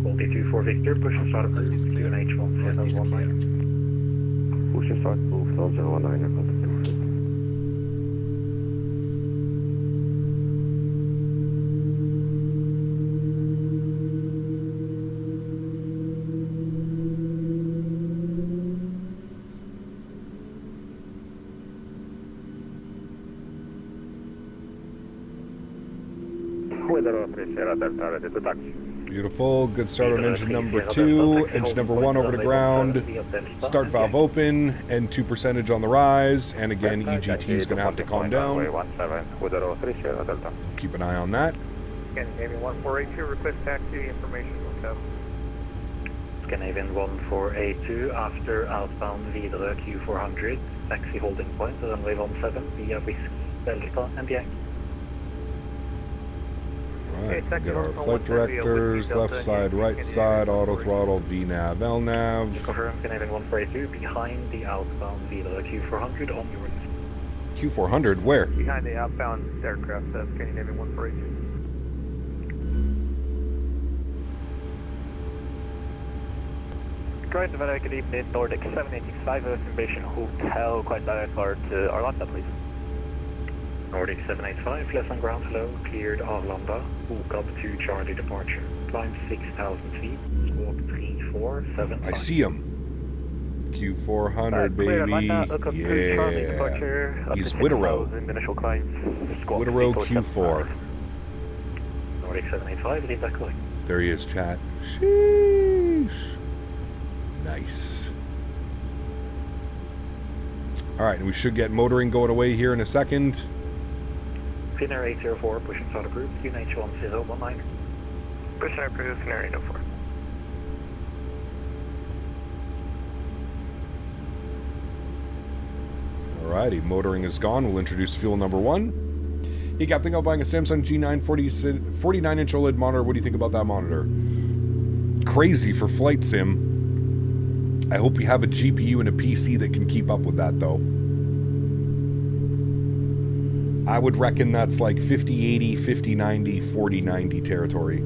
Quality 2 for Victor, push and start approved. QNH17019. Push and start approved, 1019, contact 2. Beautiful. Good start on engine number 2. Engine number 1 over to ground. Start valve open. N2 percentage on the rise. And again, EGT is going to have to calm down. Keep an eye on that. Scandinavian 1482, request taxi information will come. Scandinavian 1482, after outbound Videre Q400, taxi holding point, runway 17 via Whiskey, Delta and Yankee. Right, we get our flight directors, left side, right side, auto throttle, VNAV, LNAV. Confirm Canadian 142 behind the outbound Videre Q400 on your left. Q400, where? Behind the outbound aircraft of Canadian 142. Great, very good evening, Nordic 7865, information hotel, quite direct card to Arlanda, please. Nordic 785, less on ground hello, cleared Arlanda, walk up to Charlie departure. Climb 6,000 feet, squawk 3475. I see him. Q400, baby. Yeah. He's Wittero. Wittero Q4. Nordic 785, leave that going. There he is, chat. Sheesh. Nice. Alright, and we should get motoring going away here in a second. Finnair 804, pushing start approved, QNH 1019. Pushing approved, Finnair 804. Alrighty, motoring is gone. We'll introduce fuel number 1. Hey, Captain, I'm buying a Samsung G9 49-inch OLED monitor. What do you think about that monitor? Crazy for flight sim. I hope you have a GPU and a PC that can keep up with that, though. I would reckon that's like 50-80, 50-90, 40-90 territory.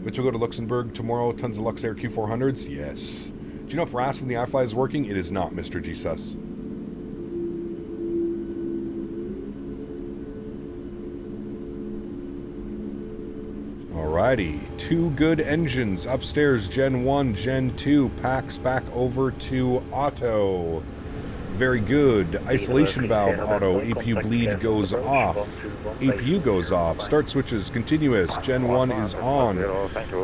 Which will go to Luxembourg tomorrow. Tons of Luxair Q400s? Yes. Do you know if RAS in the iFly is working? It is not, Mr. Jesus. Alrighty, 2 good engines upstairs, Gen 1, Gen 2, packs back over to auto. Very good. Isolation valve auto, APU bleed goes off. APU goes off, start switches continuous, Gen 1 is on.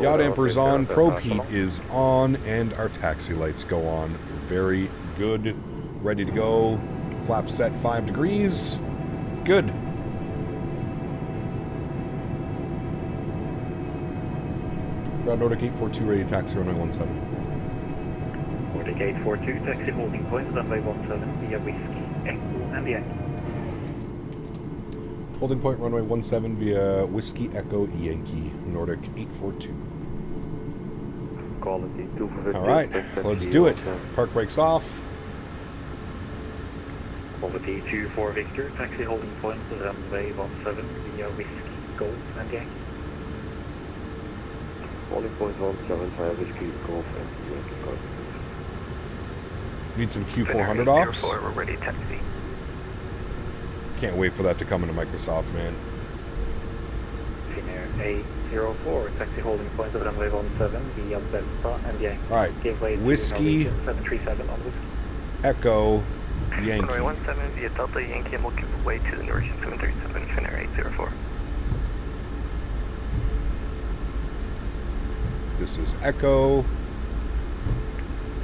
Yacht amper's on, probe heat is on, and our taxi lights go on. Very good. Ready to go. Flap set 5 degrees. Good. Ground Nordic 842, ready to taxi runway 17. Nordic 842, taxi holding point, runway 17 via Whiskey, Echo and Yankee. Holding point, runway 17 via Whiskey, Echo, Yankee, Nordic 842. Quality 2 for Victor. Alright, let's do it. Park brakes off. Quality 2 for Victor, taxi holding point, runway 17 via Whiskey, Golf and Yankee. Holding point 17 via Whiskey, Golf and Yankee. Need some Q400 ops. We're ready, taxi. Can't wait for that to come into Microsoft, man. Finnair 804, taxi holding point, runway 17 via Delta and Yankee. Alright, Whiskey, 737 on Whiskey. Echo, Yankee. Runway 17 via Delta, Yankee, and we'll give way to the Norwegian 737, Finnair 804. This is Echo.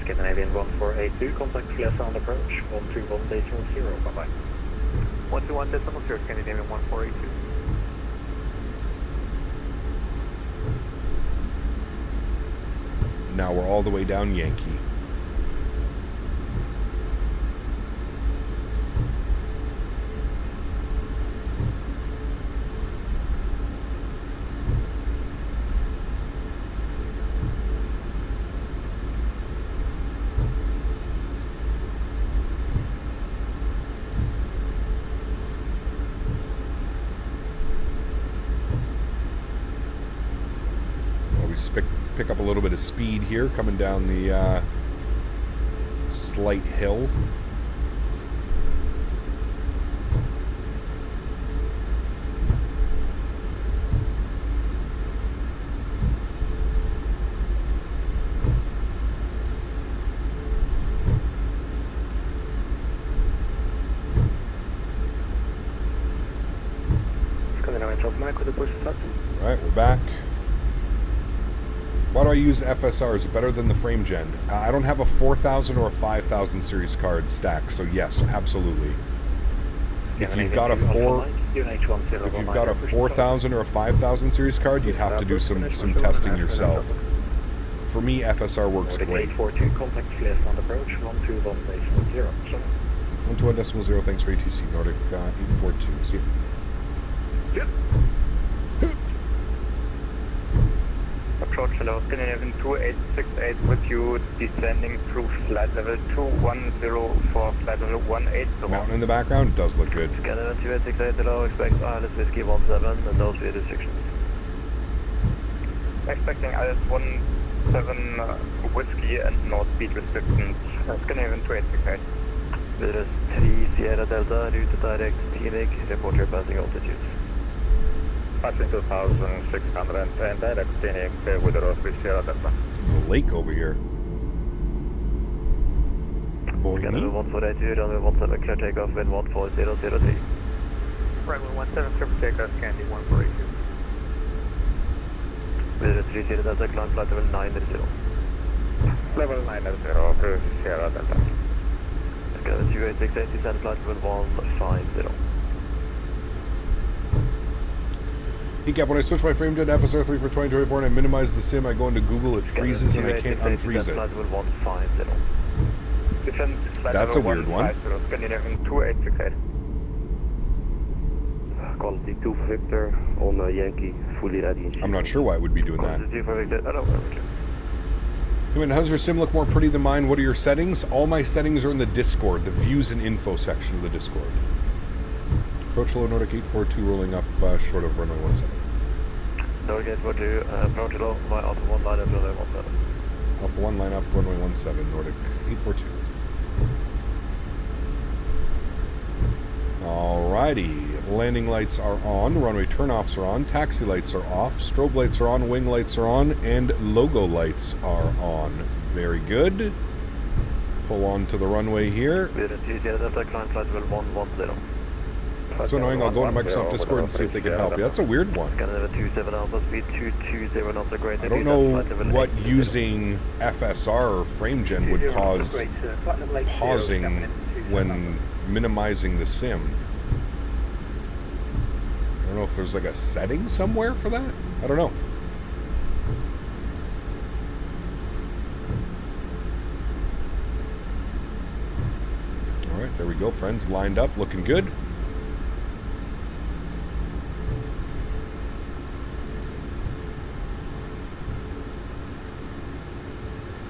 Scandinavian 1482, contact Flite on approach, 121.0, bye-bye. 121.0, Scandinavian 1482. Now we're all the way down Yankee. pick up a little bit of speed here coming down the slight hill. Alright, we're back. Why do I use FSR? Is it better than the frame gen? I don't have a 4000 or a 5000 series card stack, so yes, absolutely. If you've got a 4000 or a 5000 series card, you'd have to do some testing yourself. For me, FSR works great. 842, contact Flesland approach, 121.0. 121.0, thanks for ATC, Nordic 842. See you. Yep. Approach hello, Scandinavian 2868 with you, descending through flight level 210 for flight level 180. Mountain in the background does look good. Scandinavian 2868 hello, expect ILS Whiskey 17 and no speed restrictions. Expecting ILS 17 Whiskey and no speed restrictions. Scandinavian 2868. Videre 3 Sierra Delta, route direct TNIC, report your passing altitude. Passing 2,600 and direct TNIC with the Robbie Sierra Delta. The lake over here. Scandinavian 1482, runway 17, clear takeoff with 14003. Runway 17, clear takeoff, Candy 1482. Videre 3 Sierra Delta, climb flight level 900. Level 900 through Sierra Delta. Scandinavian 2868, descend flight level 150. Hey, when I switch my frame to an FSR 3 for 2024 and I minimize the sim, I go into Google, it freezes and I can't unfreeze it. That's a weird one. Scandinavian 2868. Quality 2 for Victor on Yankee, fully ready. I'm not sure why it would be doing that. Quality 2 for Victor, I don't know. Hey man, how's your sim look more pretty than mine? What are your settings? All my settings are in the Discord, the views and info section of the Discord. Approach low, Nordic 842 rolling up short of runway 17. Nordic 842, approach low, my Alpha 1 line up runway 17. Alpha 1 line up runway 17, Nordic 842. Alrighty, landing lights are on, runway turnoffs are on, taxi lights are off, strobe lights are on, wing lights are on, and logo lights are on. Very good. Pull on to the runway here. So annoying, I'll go into Microsoft Discord and see if they can help you. That's a weird one. I don't know what using FSR or frame gen would cause pausing when minimizing the sim. I don't know if there's like a setting somewhere for that. I don't know. Alright, there we go, friends. Lined up, looking good.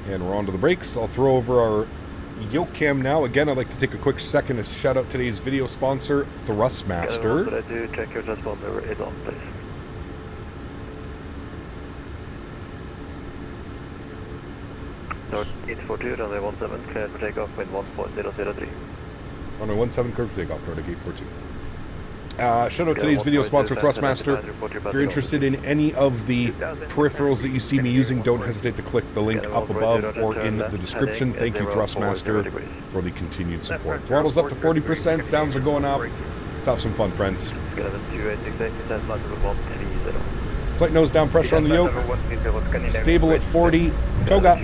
And we're on to the brakes. I'll throw over our yoke cam now. Again, I'd like to take a quick second to shout out today's video sponsor, Thrustmaster. Check your transponder is on, please. North 842, runway 17, clear for takeoff with 1.003. Runway 17, clear for takeoff, Nordic 842. Shout out today's video sponsor, Thrustmaster. If you're interested in any of the peripherals that you see me using, don't hesitate to click the link up above or in the description. Thank you, Thrustmaster, for the continued support. Throttle's up to 40%, sounds are going up. Let's have some fun, friends. Slight nose down pressure on the yoke. Stable at 40. Toga.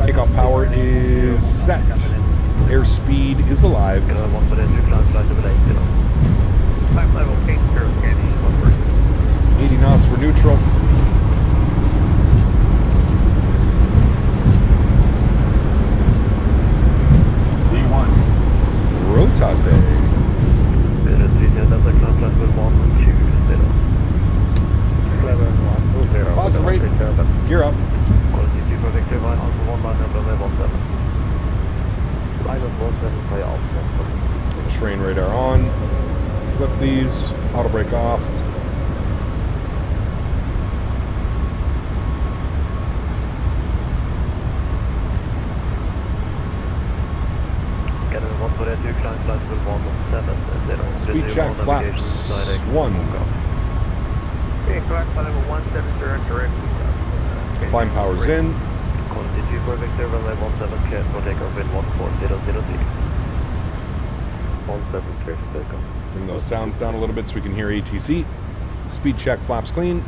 Takeoff power is set. Airspeed is alive. 80 knots, we're neutral. D1. Rotate. Positive rate. Gear up. Terrain radar on. these. Auto brake off. Speed check, flaps, 1. Okay, flight level 170 and direct. Climb power's in. Quality 24 Victor, runway 17, clear for takeoff in 14003. 17 clear for takeoff. Bring those sounds down a little bit so we can hear ATC. Speed check, flaps clean.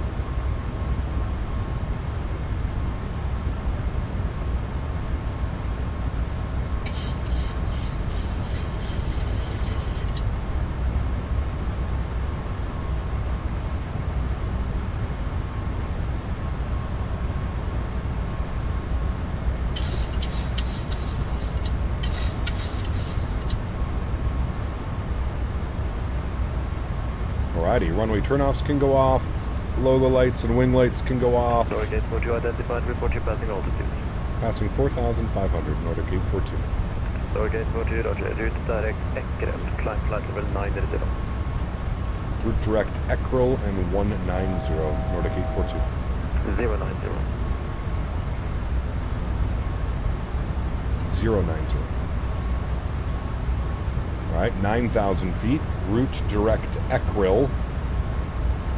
Alrighty, runway turnoffs can go off, logo lights and wing lights can go off. Nordic 842 identified, report your passing altitude. Passing 4,500, Nordic 842. Nordic 842, roger, route direct Ekrel, climb flight level 900. Route direct Ekrel and 190, Nordic 842. 090. 090. Alright, 9,000 feet, route direct Ekrel.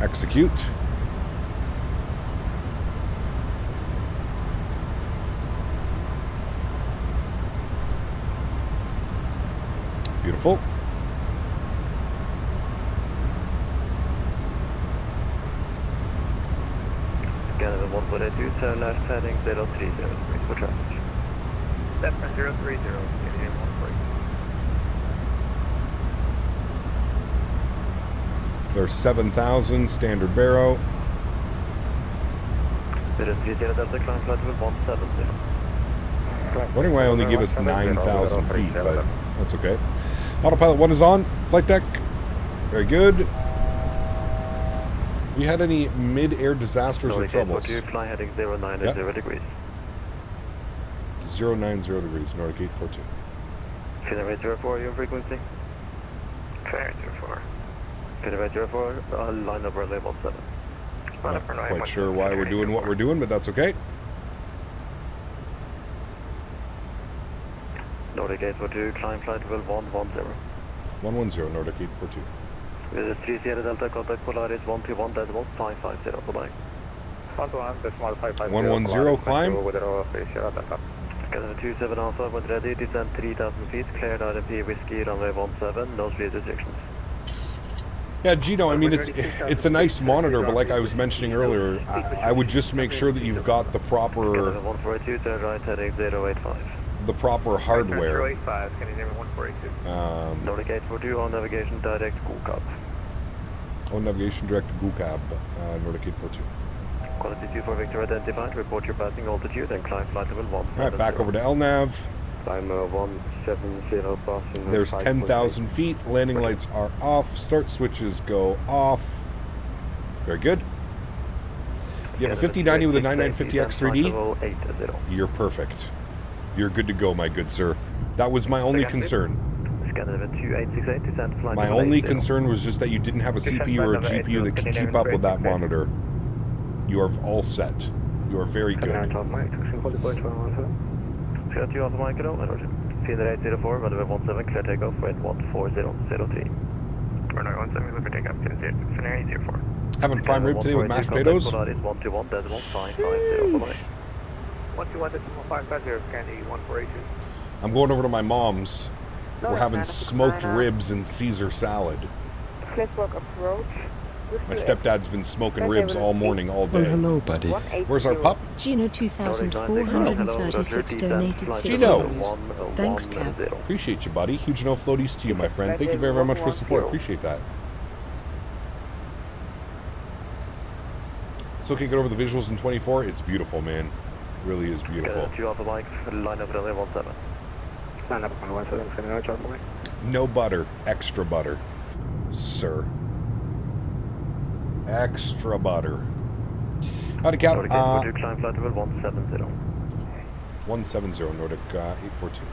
Execute. Beautiful. Canada 142, turn left heading 030, wait for traffic. Left and 030, Canadian 140. There's 7,000, standard barrow. 030 Delta, climb flight level 170. Wondering why only give us 9,000 feet, but that's okay. Autopilot 1 is on. Flight deck. Very good. We had any mid-air disasters or troubles? Fly heading 090 degrees. 090 degrees, Nordic 842. Finnair 804, your frequency? Finnair 804. Finnair 804, line up runway 17. Not quite sure why we're doing what we're doing, but that's okay. Nordic 842, climb flight level 110. 110, Nordic 842. This is 3 Sierra Delta, contact Polaris 121.550, bye-bye. 110, climb. Canada 27 Alpha, when ready, descend 3,000 feet, cleared RMP Whiskey, runway 17, no speed restrictions. Yeah, Gino, I mean, it's a nice monitor, but like I was mentioning earlier, I would just make sure that you've got the proper... 142, turn right, heading 085. The proper hardware. 085, Canadian 142. Nordic 842, on navigation, direct Koch. On navigation, direct Koch, Nordic 842. Quality 24 Victor identified, report your passing altitude and climb flight level 1. Alright, back over to LNAV. Climb 170 passing. There's 10,000 feet, landing lights are off, start switches go off. Very good. You have a 5090 with a 9950X3D? You're perfect. You're good to go, my good sir. That was my only concern. My only concern was just that you didn't have a CPU or a GPU that could keep up with that monitor. You are all set. You are very good. Finnair 804, runway 17, clear takeoff, weight 14003. Runway 17, clear takeoff, Finnair 804. Having prime rib today with mashed potatoes? 121.550, Candy 142. I'm going over to my mom's. We're having smoked ribs and Caesar salad. Flitebook approach. My stepdad's been smoking ribs all morning, all day. Well, hello, buddy. Where's our pup? Gino 2436 donated 6 Gino. euros. Thanks, Cap. Appreciate you, buddy. Huge no floaties to you, my friend. Thank you very, very much for the support. Appreciate that. So, can you get over the visuals in 24? It's beautiful, man. It really is beautiful. Line up runway 17. Line up runway 17, No butter, extra butter, sir. Extra butter. Howdy, Cap. Nordic 842, climb flight level 170. 170, Nordic 842.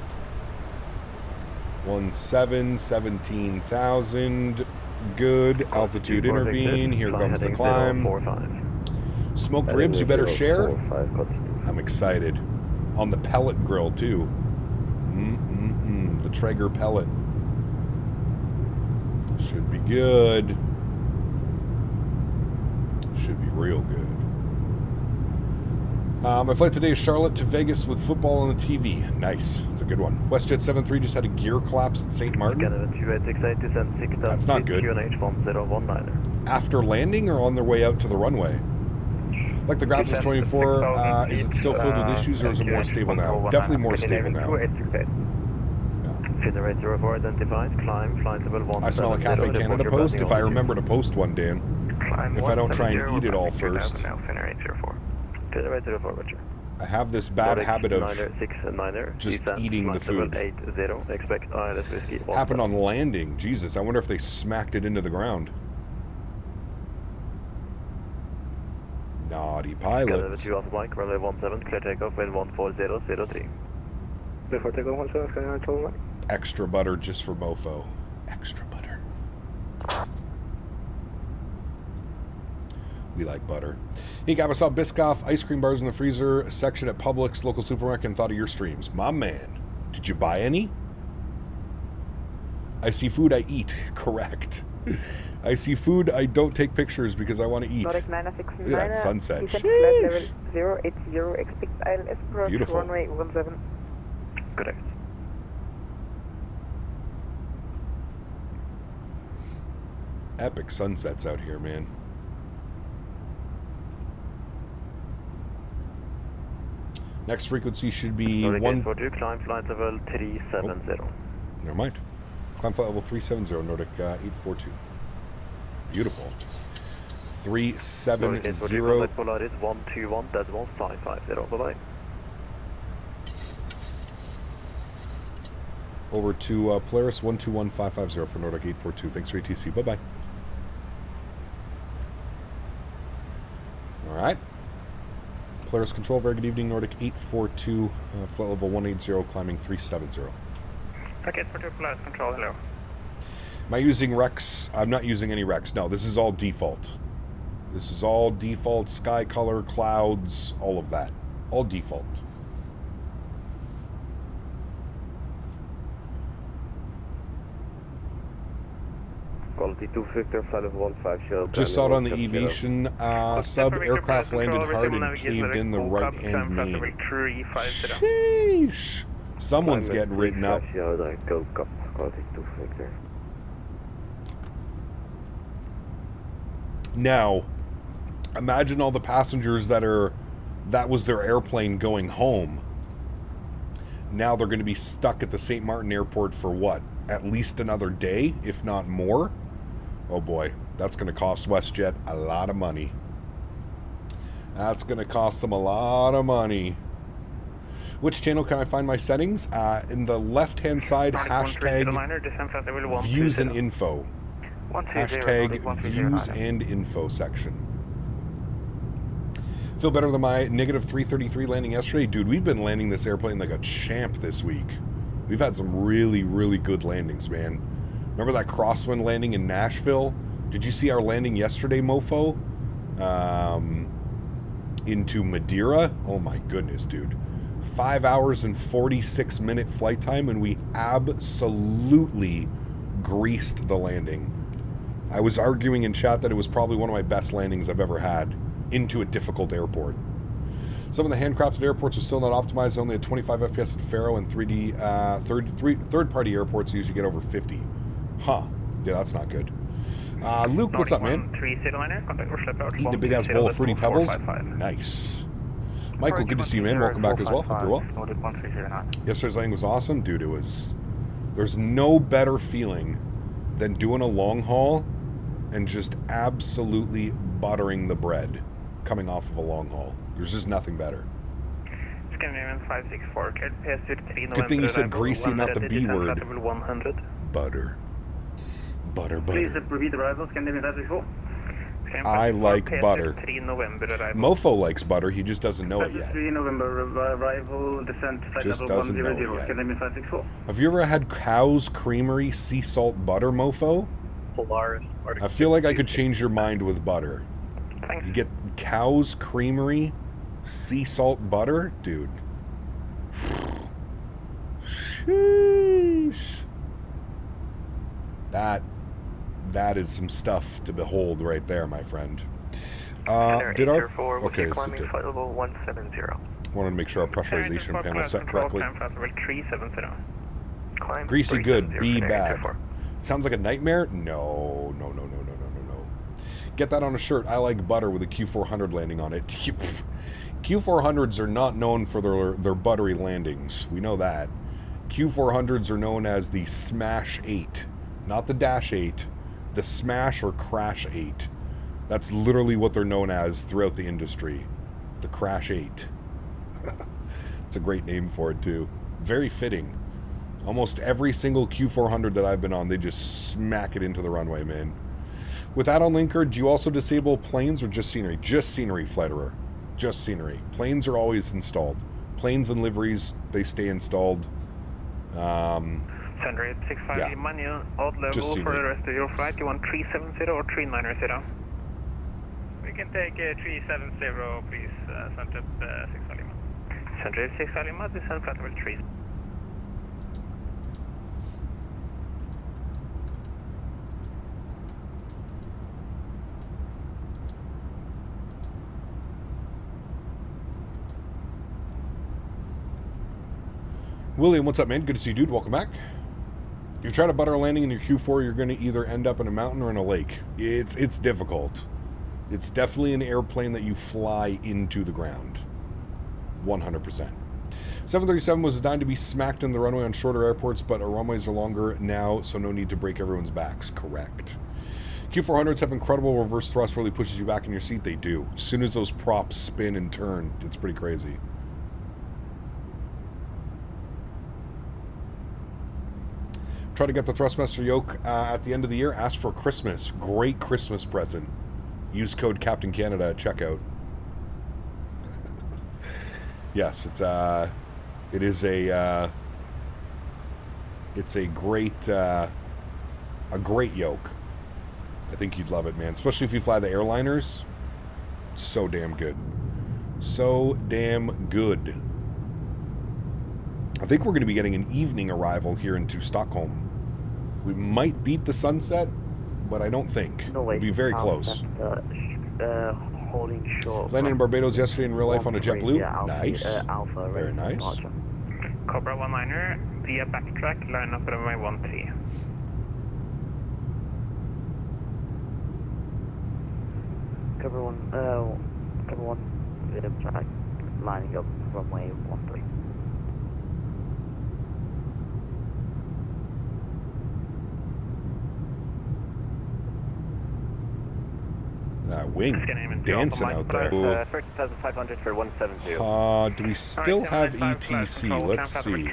17, 17,000. Good. Altitude intervene. Here comes the climb. Smoked ribs, you better share. I'm excited. On the pellet grill, too. The Traeger pellet. Should be good. Should be real good. My flight today is Charlotte to Vegas with football on the TV. Nice. That's a good one. WestJet 73 just had a gear collapse at St. Martin. That's not good. After landing or on their way out to the runway? Like the graphics 24, is it still filled with issues or is it more stable now? Definitely more stable now. I smell a Cafe Canada post. If I remember to post one, Dan. If I don't try and eat it all first. I have this bad habit of just eating the food. Happened on landing. Jesus, I wonder if they smacked it into the ground. Naughty pilots. Clear takeoff, wind 14003. Before takeoff, Extra butter just for mofo. Extra butter. We like butter. Hey, guys, I saw Biscoff ice cream bars in the freezer section at Publix local supermarket and thought of your streams. My man, did you buy any? I see food I eat. Correct. I see food I don't take pictures because I want to eat. Look at that sunset. Beautiful. Runway 17. Correct. Epic sunsets out here, man. Next frequency should be one. Climb flight level 370. Never mind. Climb flight level 370, Nordic 842. Beautiful. 370. Polaris 121, that was 550. Bye-bye. Over to Polaris 121550 for Nordic 842. Thanks for ATC. Bye-bye. All right. Polaris Control, very good evening. Nordic 842, flight level 180, climbing 370. Okay, for Polaris Control, hello. Am I using Rex? I'm not using any Rex. No, this is all default. This is all default, sky color, clouds, all of that. All default. Quality 2 Victor, flight level 150. Just saw it on the Aviation sub. Aircraft landed hard and caved in the right-hand main. Sheesh. Someone's getting written up. Now, imagine all the passengers that was their airplane going home. Now they're going to be stuck at the St. Martin airport for what? At least another day, if not more? Oh boy, that's going to cost WestJet a lot of money. That's going to cost them a lot of money. Which channel can I find my settings? In the left-hand side, hashtag views and info. Hashtag views and info section. Feel better than my negative 333 landing yesterday? Dude, we've been landing this airplane like a champ this week. We've had some really, really good landings, man. Remember that crosswind landing in Nashville? Did you see our landing yesterday, mofo? Into Madeira? Oh my goodness, dude. 5 hours and 46-minute flight time, and we absolutely greased the landing. I was arguing in chat that it was probably one of my best landings I've ever had into a difficult airport. Some of the handcrafted airports are still not optimized, only at 25 FPS at Faro, and 3D third-party airports usually get over 50. Huh. Yeah, that's not good. Luke, what's up, man? Eating a big-ass bowl of Fruity Pebbles? Nice. Michael, good to see you, man. Welcome back as well. Hope you're well. Yesterday's landing was awesome. Dude, it was... There's no better feeling than doing a long haul and just absolutely buttering the bread coming off of a long haul. There's just nothing better. Good thing you said greasy, not the B word. Butter. Butter, butter. I like butter. Mofo likes butter, he just doesn't know it yet. Just doesn't know it yet. Have you ever had Cow's Creamery sea salt butter, mofo? Polaris. I feel like I could change your mind with butter. Thanks. You get Cow's Creamery sea salt butter, dude. Sheesh. That is some stuff to behold right there, my friend. Did our okay? So flight level 170. Wanted to make sure our pressurization panel set correctly. 370. Greasy good, B bad. Sounds like a nightmare? No. Get that on a shirt. I like butter with a Q400 landing on it. Q400s are not known for their buttery landings. We know that. Q400s are known as the Smash 8. Not the Dash 8. The Smash or Crash 8. That's literally what they're known as throughout the industry. The Crash 8. It's a great name for it, too. Very fitting. Almost every single Q400 that I've been on, they just smack it into the runway, man. With that on Linker, do you also disable planes or just scenery? Just scenery, Fliterer. Just scenery. Planes are always installed. Planes and liveries, they stay installed. Sandra 65 manual, odd level for the rest of your flight. You want 370 or 390? We can take 370, please. Sandra 6 Lima. Sandra 6 Lima, descend flight level 3. William, what's up, man? Good to see you, dude. Welcome back. You try to butter a landing in your Q4, you're going to either end up in a mountain or in a lake. It's difficult. It's definitely an airplane that you fly into the ground. 100%. 737 was designed to be smacked in the runway on shorter airports, but our runways are longer now, so no need to break everyone's backs. Correct. Q400s have incredible reverse thrust, really pushes you back in your seat. They do. As soon as those props spin and turn, it's pretty crazy. Try to get the Thrustmaster Yoke at the end of the year. Ask for Christmas. Great Christmas present. Use code Captain Canada at checkout. Yes, it's a great yoke. I think you'd love it, man. Especially if you fly the airliners. So damn good. So damn good. I think we're going to be getting an evening arrival here into Stockholm. We might beat the sunset, but I don't think. No way. We'll be very close. Holding short. Landed in Barbados yesterday in real life on a JetBlue. Nice. Alpha, very nice. Departure. Cobra 19er, via backtrack, line up runway 13. Cobra 1, via track, lining up runway 13. That wing dancing out there. 30,500 for 170. Do we still have ETC? Let's see.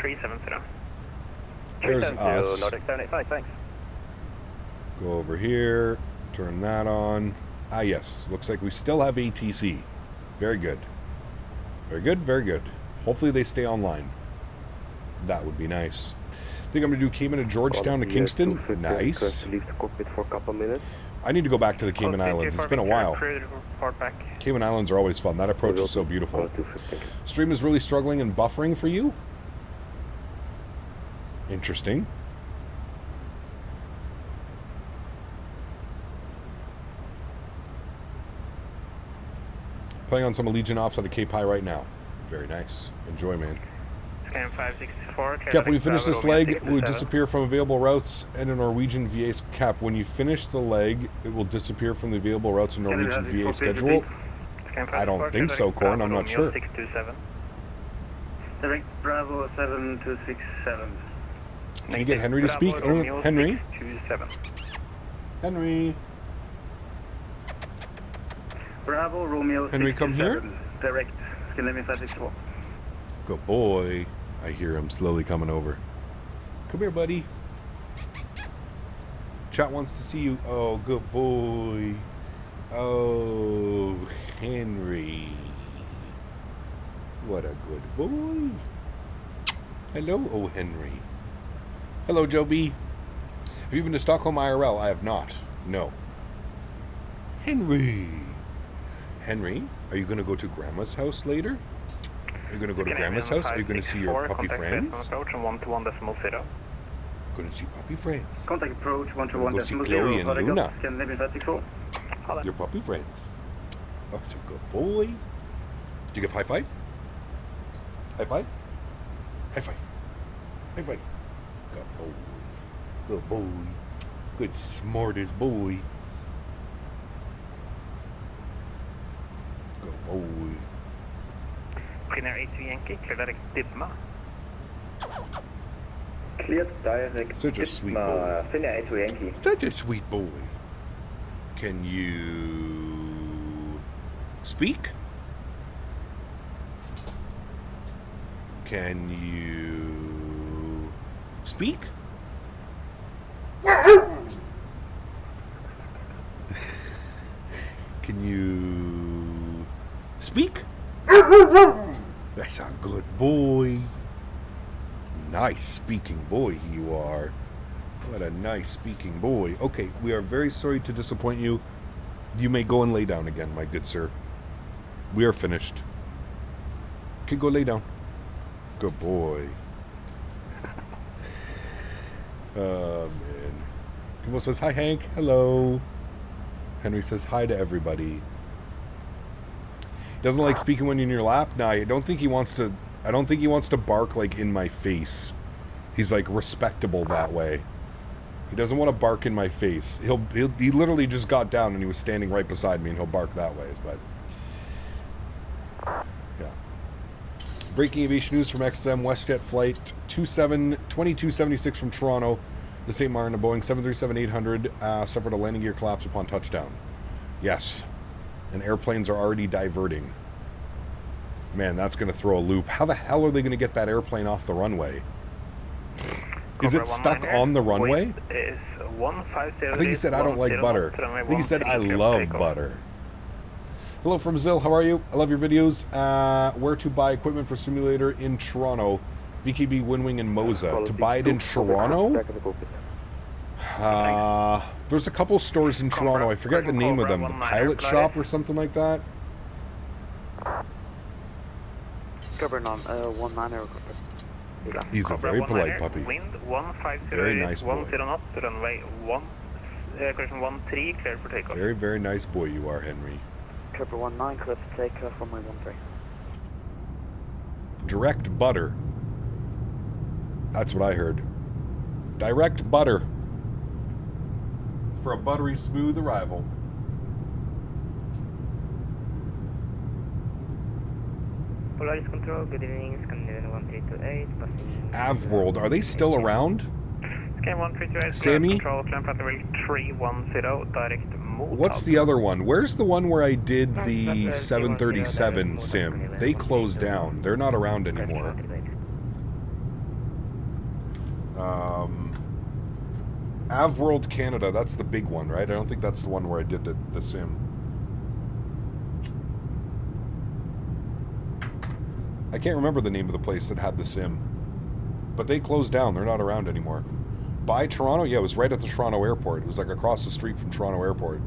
There's us. Nordic 785, thanks. Go over here. Turn that on. Ah, yes. Looks like we still have ATC. Very good. Very good, very good. Hopefully they stay online. That would be nice. I think I'm going to do Cayman to Georgetown to Kingston. Nice. Leave the cockpit for a couple minutes. I need to go back to the Cayman Islands. It's been a while. Cayman Islands are always fun. That approach is so beautiful. Stream is really struggling and buffering for you? Interesting. Playing on some Allegiant Ops out of Cape High right now. Very nice. Enjoy, man. Scan 564. Cap, when you finish this leg, it will disappear from available routes and a Norwegian VA. Cap, when you finish the leg, it will disappear from the available routes and Norwegian VA schedule. I don't think so, Corn. I'm not sure. Direct Bravo 7267. Can you get Henry to speak? Oh, Henry? Henry. Bravo Romeo. Henry, come here. Direct. Scan 564. Good boy. I hear him slowly coming over. Come here, buddy. Chat wants to see you. Oh, good boy. Oh, Henry. What a good boy. Hello, oh Henry. Hello, Joe B. Have you been to Stockholm IRL? I have not. No. Henry. Henry, are you going to go to Grandma's house later? Are you going to go to Grandma's house? Are you going to see your puppy friends? Approach and 121.0. Going to see puppy friends. Contact approach 121.0. Go see Chloe and Luna. Can live in 34. Your puppy friends. Oh, it's a good boy. Did you give high five? High five? High five. High five. Good boy. Good boy. Good smartest boy. Good boy. Clear 82 Yankee, clear direct Didma. Cleared direct. Such a sweet boy. Clear 82 Yankee. Such a sweet boy. Can you speak? Can you speak? Can you speak? That's a good boy. Nice speaking boy you are. What a nice speaking boy. Okay, we are very sorry to disappoint you. You may go and lay down again, my good sir. We are finished. You can go lay down. Good boy. Oh, man. People says, hi, Hank. Hello. Henry says, hi to everybody. Doesn't like speaking when you're in your lap? No, I don't think he wants to... I don't think he wants to bark, like, in my face. He's, like, respectable that way. He doesn't want to bark in my face. He literally just got down and he was standing right beside me and he'll bark that way, but... Yeah. Breaking aviation news from XM, WestJet flight 2276 from Toronto to St. Martin, a Boeing 737-800 suffered a landing gear collapse upon touchdown. Yes. And airplanes are already diverting. Man, that's going to throw a loop. How the hell are they going to get that airplane off the runway? Is it stuck on the runway? I think he said, I don't like butter. I think he said, I love butter. Hello from Zil, how are you? I love your videos. Where to buy equipment for simulator in Toronto? VKB, Winwing, and Moza. To buy it in Toronto? There's a couple stores in Toronto. I forget the name of them. The Pilot Shop or something like that. He's a very polite puppy. Very nice boy. Very, very nice boy you are, Henry. Cobra 19, clear for takeoff, runway 13. Direct butter. That's what I heard. Direct butter. For a buttery smooth arrival. Polaris Control, good evening, Scandinavian 1328, Avworld, are they still around? Sammy? What's the other one? Where's the one where I did the 737 sim? They closed down. They're not around anymore. Avworld Canada, that's the big one, right? I don't think that's the one where I did the sim. I can't remember the name of the place that had the sim. But they closed down. They're not around anymore. By Toronto? Yeah, it was right at the Toronto airport. It was like across the street from Toronto airport.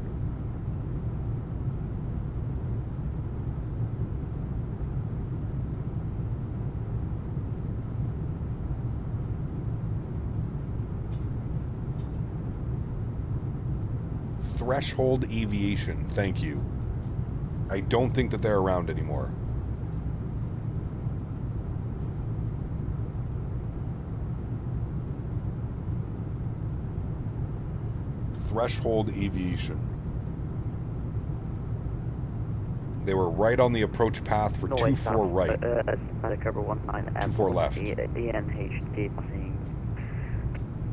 Threshold Aviation. Thank you. I don't think that they're around anymore. Threshold Aviation. They were right on the approach path for 24 right. 24 left. ENHD passing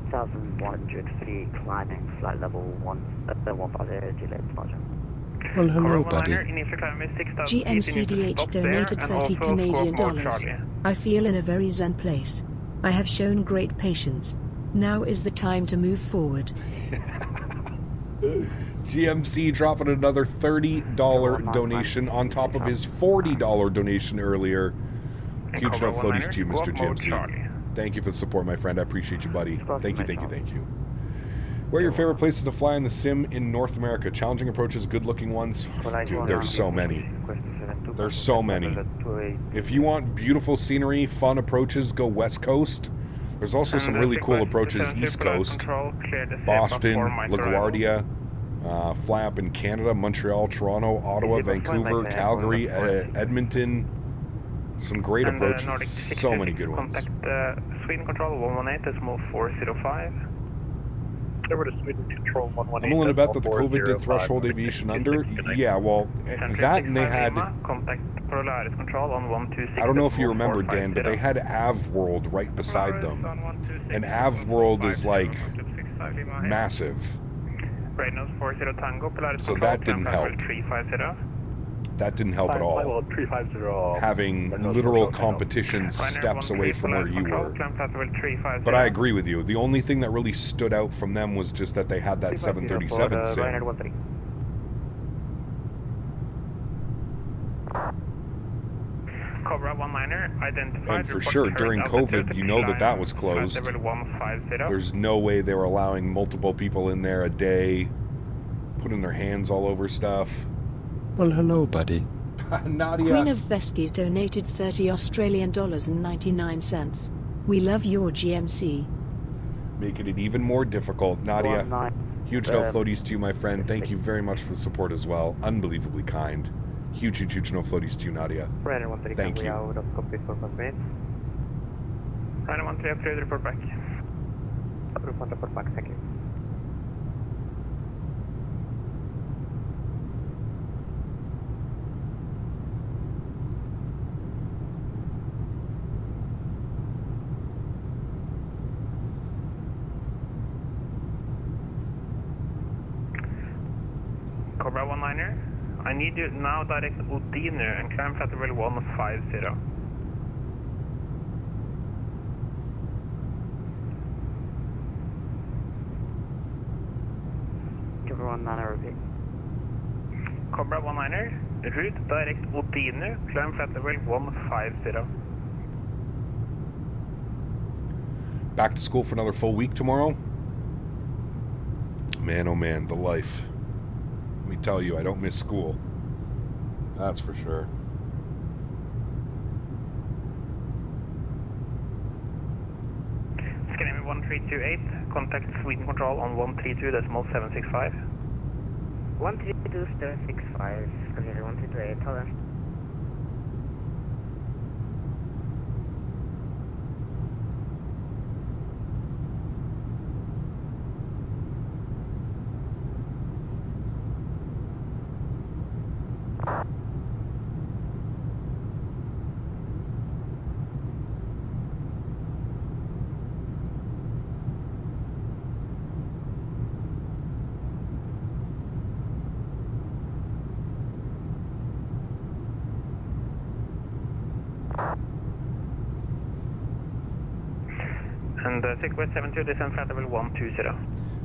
1,100 feet, climbing flight level 150, delayed departure. Well, hello, buddy. GMCDH donated 30 Canadian dollars. I feel in a very zen place. I have shown great patience. Now is the time to move forward. GMC dropping another $30 donation on top of his $40 donation earlier. Huge enough floaties to you, Mr. GMC. Thank you for the support, my friend. I appreciate you, buddy. Thank you, thank you, thank you. Where are your favorite places to fly in the sim in North America? Challenging approaches, good-looking ones? Dude, there's so many. There's so many. If you want beautiful scenery, fun approaches, go West Coast. There's also some really cool approaches East Coast. Boston, LaGuardia, fly up in Canada, Montreal, Toronto, Ottawa, Vancouver, Calgary, Edmonton. Some great approaches. So many good ones. Contact Sweden Control 118, decimal 405. Over to Sweden Control 118. I'm willing to bet that the COVID did threshold aviation under. Yeah, well, that and they had. Contact Polaris Control on 126. I don't know if you remember, Dan, but they had AvWorld right beside them, and AvWorld is like massive. So that didn't help. That didn't help at all. Having literal competition steps away from where you were. But I agree with you. The only thing that really stood out from them was just that they had that 737 sim. And for sure, during COVID, you know that was closed. There's no way they were allowing multiple people in there a day, putting their hands all over stuff. Well, hello, buddy. Nadya. Queen of Veskies donated $30.99. We love your GMC. Making it even more difficult. Nadya, huge no floaties to you, my friend. Thank you very much for the support as well. Unbelievably kind. Huge no floaties to you, Nadya. Thank you. Ryder 113, please report back. Report back, thank you. Cobra 19er, I need you now direct Odiner and climb flight level 150. Cobra 19er, repeat. Cobra 19er, route direct Odiner, climb flight level 150. Back to school for another full week tomorrow? Man, oh man, the life. Let me tell you, I don't miss school. That's for sure. Scanning 1328, contact Sweden Control on 132.765. 132.765, Scanning 1328, hold on. And Takeoff 72, descend flight level 120.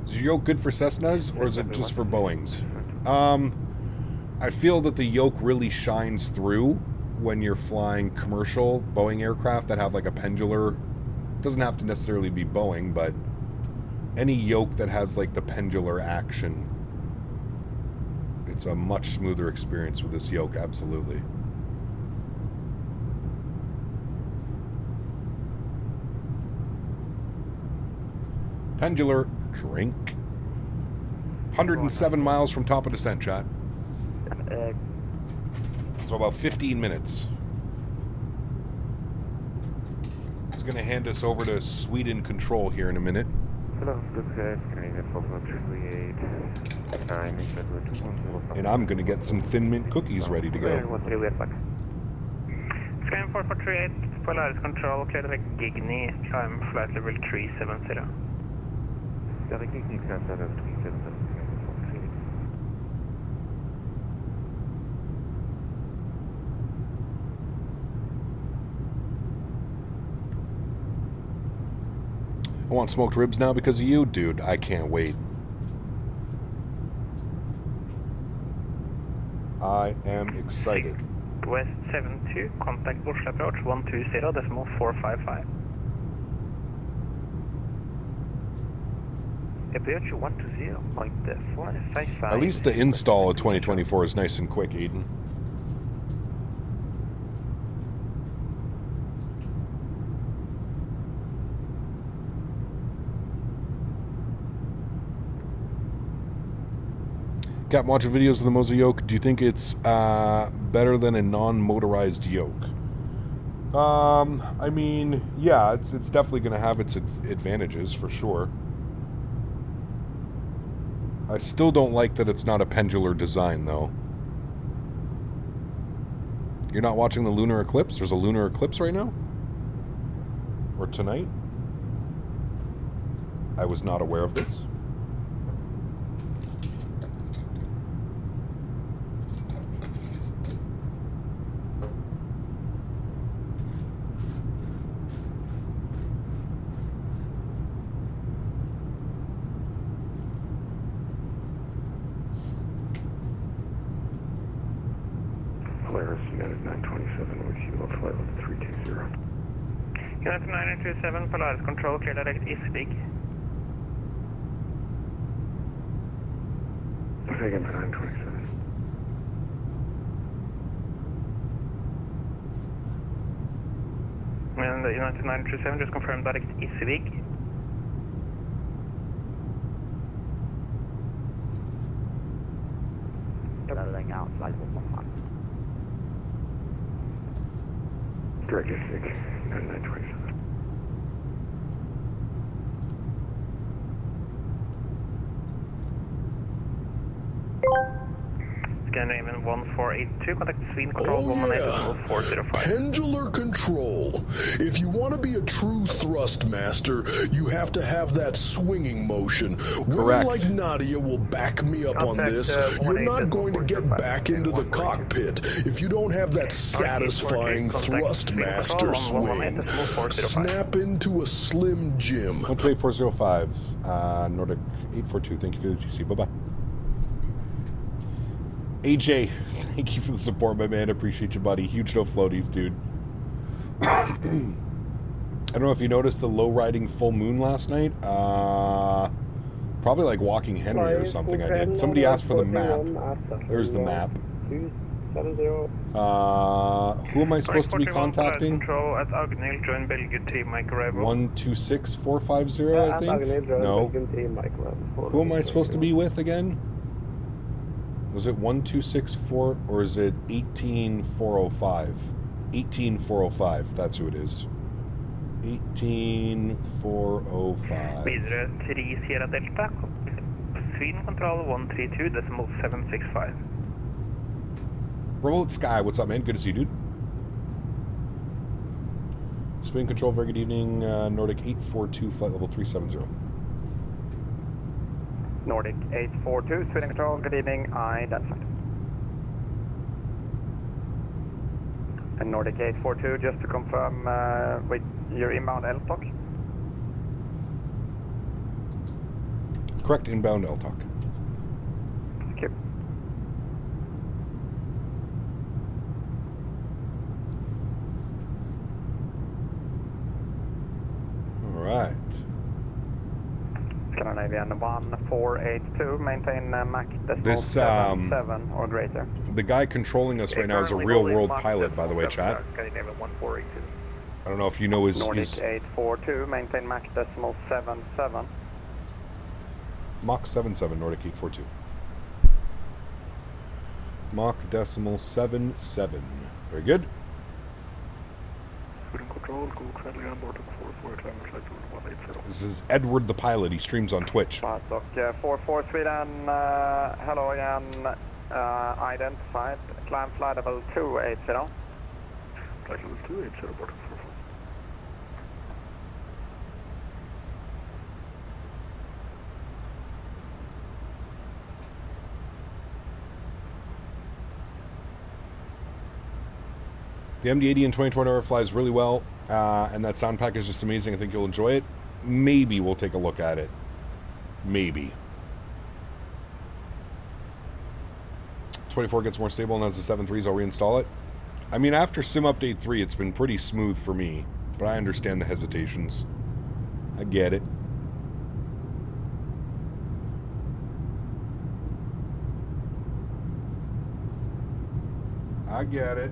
Is your yoke good for Cessnas, or is it just for Boeings? I feel that the yoke really shines through when you're flying commercial Boeing aircraft that have like a pendular. Doesn't have to necessarily be Boeing, but any yoke that has like the pendular action. It's a much smoother experience with this yoke, absolutely. Pendular drink. 107 miles from top of descent, chat. So about 15 minutes. He's going to hand us over to Sweden Control here in a minute. And I'm going to get some Thin Mint cookies ready to go. Skyline 4438, Polaris Control, clear to Gigny, climb flight level 370. I want smoked ribs now because of you, dude. I can't wait. I am excited. West 72, contact Oslo approach 120.455. approach 120, like the 455. At least the install of 2024 is nice and quick, Aiden. Got watching videos of the Moser yoke. Do you think it's better than a non-motorized yoke? I mean, yeah, it's definitely going to have its advantages for sure. I still don't like that it's not a pendular design, though. You're not watching the lunar eclipse? There's a lunar eclipse right now? Or tonight? I was not aware of this. United 927 with you, flight level 320. United 927, Polaris Control, clear direct Isvik. Say again for 927. And United 927, just confirm direct Isvik. Leveling out, flight level 1. Direct Isvik, 927. Scandinavian 1482, contact Sweden Control 118 Pendular control. If you want to be a true thrust master, you have to have that swinging motion. Women like Nadya will back me up on this. You're not going to get back into the cockpit if you don't have that satisfying thrust master swing. Snap into a Slim Jim. 128-405, Nordic 842, thank you for the TC, bye-bye. AJ, thank you for the support, my man. Appreciate you, buddy. Huge no floaties, dude. I don't know if you noticed the low riding full moon last night. Probably like walking Henry or something I did. Somebody asked for the map. There's the map. Who am I supposed to be contacting? 126450, I think? No. Who am I supposed to be with again? Was it 1264 or is it 18405? 18405, that's who it is. 18405. Videre 3 Sierra Delta, Sweden Control 132.765. Remote Sky, what's up, man? Good to see you, dude. Sweden Control, very good evening. Nordic 842, flight level 370. Nordic 842, Sweden Control, good evening, identified. And Nordic 842, just to confirm with your inbound LTOC? Correct, inbound LTOC. Thank you. All right. Scandinavian 1482, maintain Mach decimal 7 or greater. The guy controlling us right now is a real-world pilot, by the way, chat. Scandinavian 1482. I don't know if you know his... Nordic 842, maintain Mach decimal 77. Mach 77, Nordic 842. Mach decimal 77. Very good. Sweden Control, go friendly on board 44, climb flight 180. This is Edward the pilot. He streams on Twitch. Doc 44 Sweden, hello again, identified, climb flight level 280. Flight level 280, board 44. The MD-80 in 2024 flies really well, and that sound pack is just amazing. I think you'll enjoy it. Maybe we'll take a look at it. Maybe. 24 gets more stable and has the 7.3s, I'll reinstall it. I mean, after Sim Update 3, it's been pretty smooth for me, but I understand the hesitations. I get it. I get it.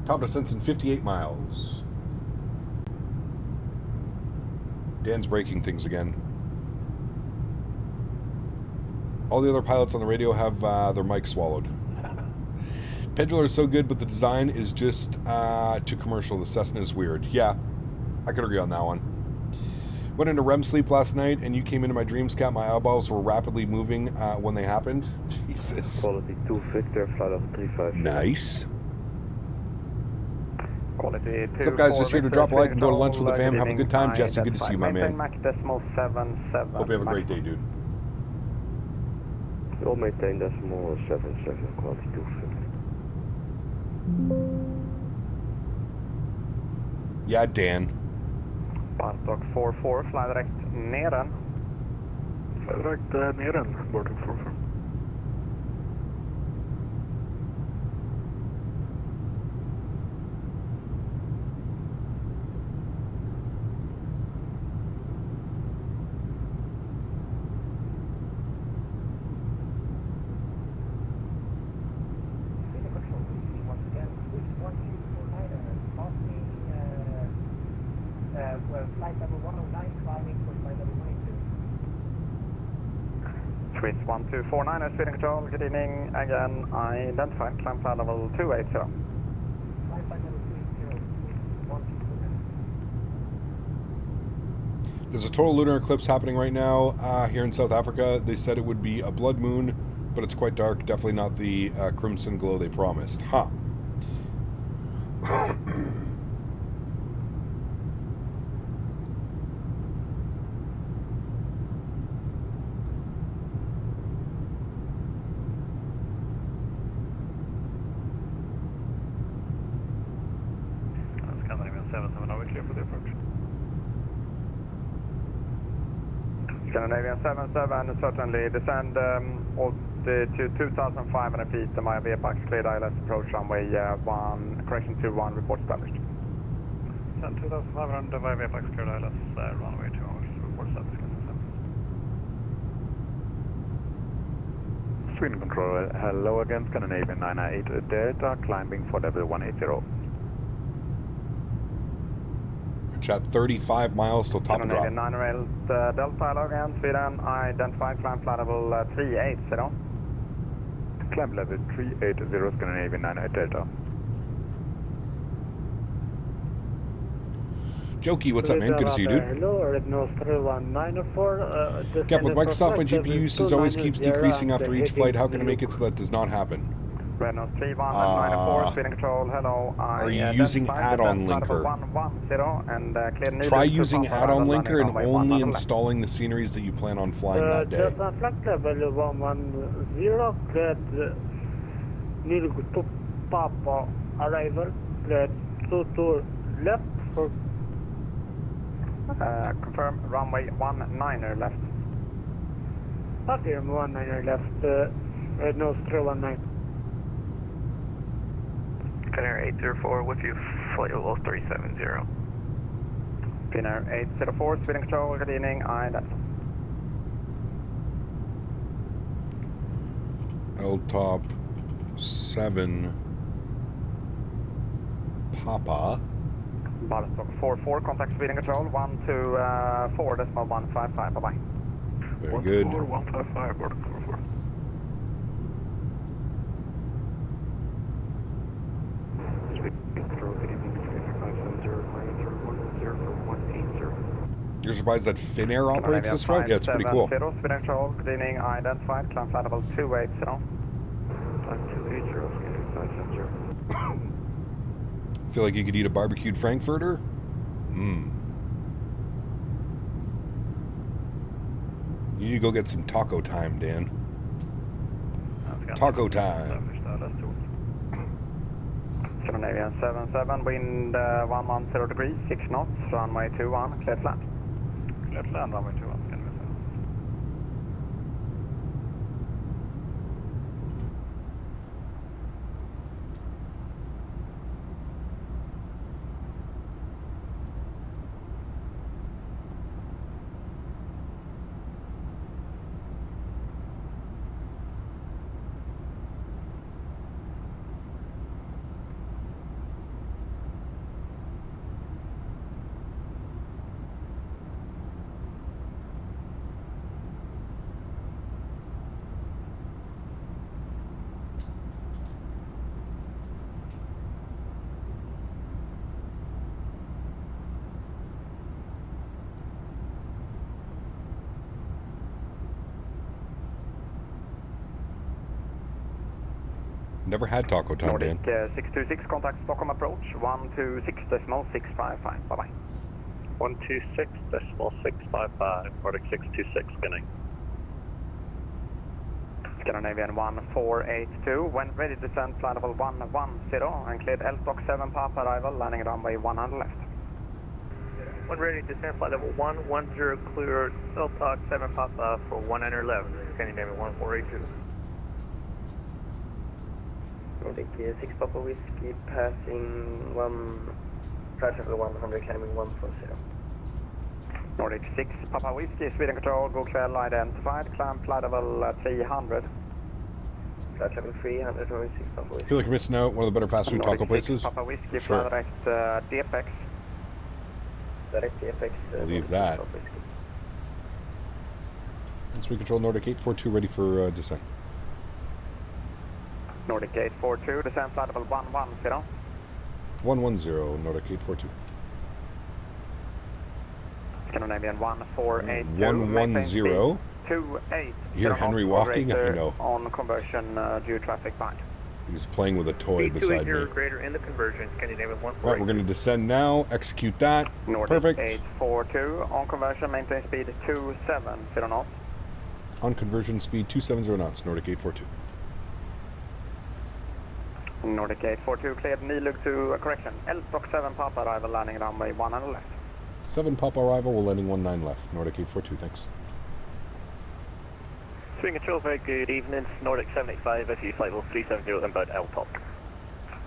Top descents in 58 miles. Dan's breaking things again. All the other pilots on the radio have their mic swallowed. Pendulum is so good, but the design is just too commercial. The Cessna is weird. Yeah, I could agree on that one. Went into REM sleep last night, and you came into my dreams, Cat. My eyeballs were rapidly moving when they happened. Jesus. Quality 2 Victor, flight level 35. Nice. Quality 2. What's up, guys? Just here to drop a like and go to lunch with the fam. Have a good time. Jesse, good to see you, my man. MAX8 Hope you have a great day, dude. We'll maintain decimal 77, quality 2 Victor. Yeah, Dan. Bartok 44, fly direct Neren. Fly direct Neren, Bartok 44. Swiss 1249, speeding control, good evening, again, identified, climb flight level 280. There's a total lunar eclipse happening right now here in South Africa. They said it would be a blood moon, but it's quite dark. Definitely not the crimson glow they promised. Huh. Scandinavian 77, certainly descend to 2,500 feet, my VFX cleared ILS approach runway 1, correction 21, report established. 2,500 via VFX cleared ILS, runway 2, report established. Sweden control, hello again, Scandinavian 998 Delta, climbing for level 180. At 35 miles till top of drop. 9 Delta, hello again, Sweden, identified, climb flight level 380. Climb level 380, Scandinavian 98 Delta. Jokey, what's up, man? Good to see you, dude. Hello, Red Nose 3194. Yep, with Microsoft, my GPU usage always keeps decreasing after each flight. How can I make it so that does not happen? Red Nose 3194, speeding control, hello. Are you using add-on linker? Try using add-on linker and only installing the sceneries that you plan on flying that day. Flight level 110, cleared Nil to Papa, arrival, cleared to left for... confirm runway 19er left. Affirm 19er left, Red Nose 319. Finnair 804 with you, flight level 370. Finnair 804, speeding control, good evening, L-top 7 Papa. Bartok 44, contact speeding control, 124.155, bye-bye. Very good. 155, Bartok 44. You're surprised that Finnair operates this route? Yeah, it's pretty cool. Speeding control, good evening, identified, climb flight level 280. Feel like you could eat a barbecued Frankfurter? Mmm. You need to go get some taco time, Dan. Taco time. Scandinavian 77, wind 110 degrees, 6 knots, runway 21, cleared land. Cleared land, runway 21, Scandinavian 7. Never had taco time, Dan. Nordic 626, contact Stockholm approach, 126.655. Bye-bye. 126.655, Nordic 626, spinning. Scandinavian 1482, when ready to descend, flight level 110, and cleared LStock 7 Papa arrival, landing runway 100 left. When ready to descend, flight level 110, clear LStock 7 Papa for 100 left, Scandinavian 1482. Nordic 6 Papa Whiskey, passing flight level 100, climbing 140. Nordic 6 Papa Whiskey, Sweden Control, go clear identified, climb flight level 300. Flight level 300, Nordic 6 Papa I Whiskey. feel like you're missing out. One of the better fast food taco places. Papa Whiskey, Sure. fly direct DFX. Direct DFX. Believe that. Sweden Control, Nordic 842, ready for descent. Nordic 842, descent flight level 110. 110, Nordic 842. Scandinavian 1482. 110. 28. You hear Henry walking? I know. On conversion due traffic bind. He's playing with a toy beside me. 280 greater in the conversion, Scandinavian 1482. Alright, we're going to descend now. Execute that. Nordic Perfect. 842, on conversion, maintain speed 270 knots. On conversion speed 270 knots, Nordic 842. Nordic 842, cleared Nilug to correction. LStock 7 Papa arrival, landing runway 100 left. 7 Papa arrival, we're landing 19 left. Nordic 842, thanks. Swing Control, very good evening. Nordic 785, FU flight level 370 inbound LTOP.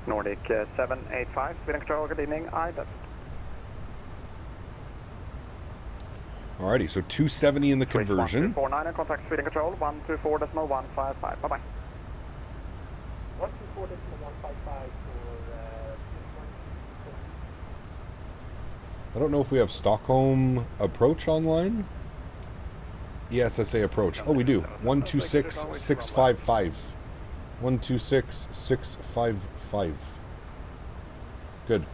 Nordic 785, Sweden Control, good evening. EyeDoc. Alrighty, so 270 in the conversion. 1249 and contact Sweden Control, 124.155. Bye-bye. 124.155 I don't know if we have Stockholm approach online. ESSA approach. Oh, we do. 126655. 126655. Good.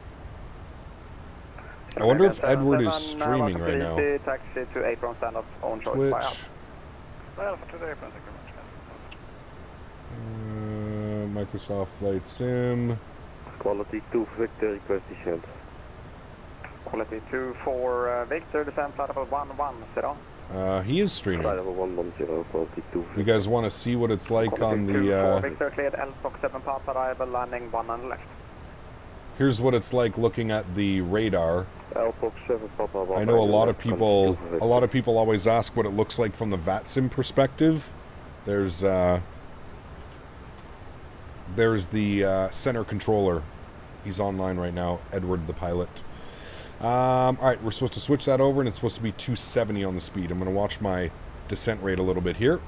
I wonder if Edward is streaming right now. Taxi to apron stand up on choice. Twitch. Well, for today, thank you very much. Microsoft Flight Sim. Quality 2 Victor, request descent. Quality 2 for Victor, descent flight level 110. He is streaming. Flight level 110, quality 2. You guys want to see what it's like on Quality 2 for the... Victor, cleared LStock 7 Papa arrival, landing 100 left. Here's what it's like looking at the radar. LStock 7 Papa. I know a lot of people always ask what it looks like from the VATSIM perspective. There's the center controller. He's online right now, Edward the pilot. Alright, we're supposed to switch that over, and it's supposed to be 270 on the speed. I'm going to watch my descent rate a little bit here.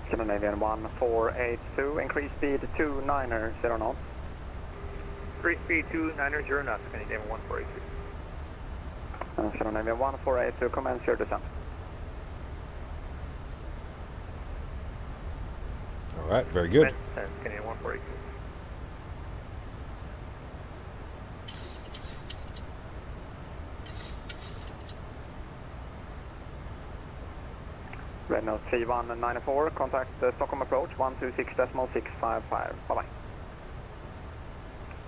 Scandinavian 1482, increase speed 290 knots. Increase speed 290 knots, Scandinavian 1482. Scandinavian 1482, commence your descent. Alright, very good. Scandinavian 1482. Red Nose 3194, contact Stockholm approach 126.655. Bye-bye.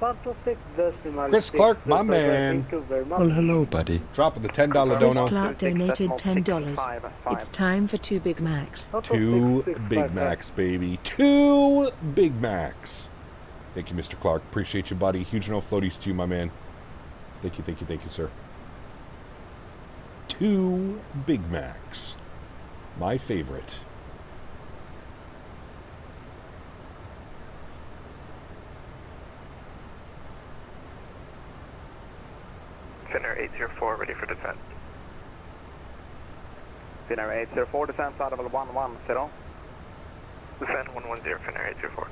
126.6. Chris Clark, my man. Well, hello, buddy. Dropping the $10 Chris dono. Clark donated $10. It's time for 2 Big Macs. 2 Big Macs, baby. 2 Big Macs. Thank you, Mr. Clark. Appreciate you, buddy. Huge no floaties to you, my man. Thank you, sir. 2 Big Macs. My favorite. Finnair 804, ready for descent. Finnair 804, descent flight level 110. Descent 110, Finnair 804.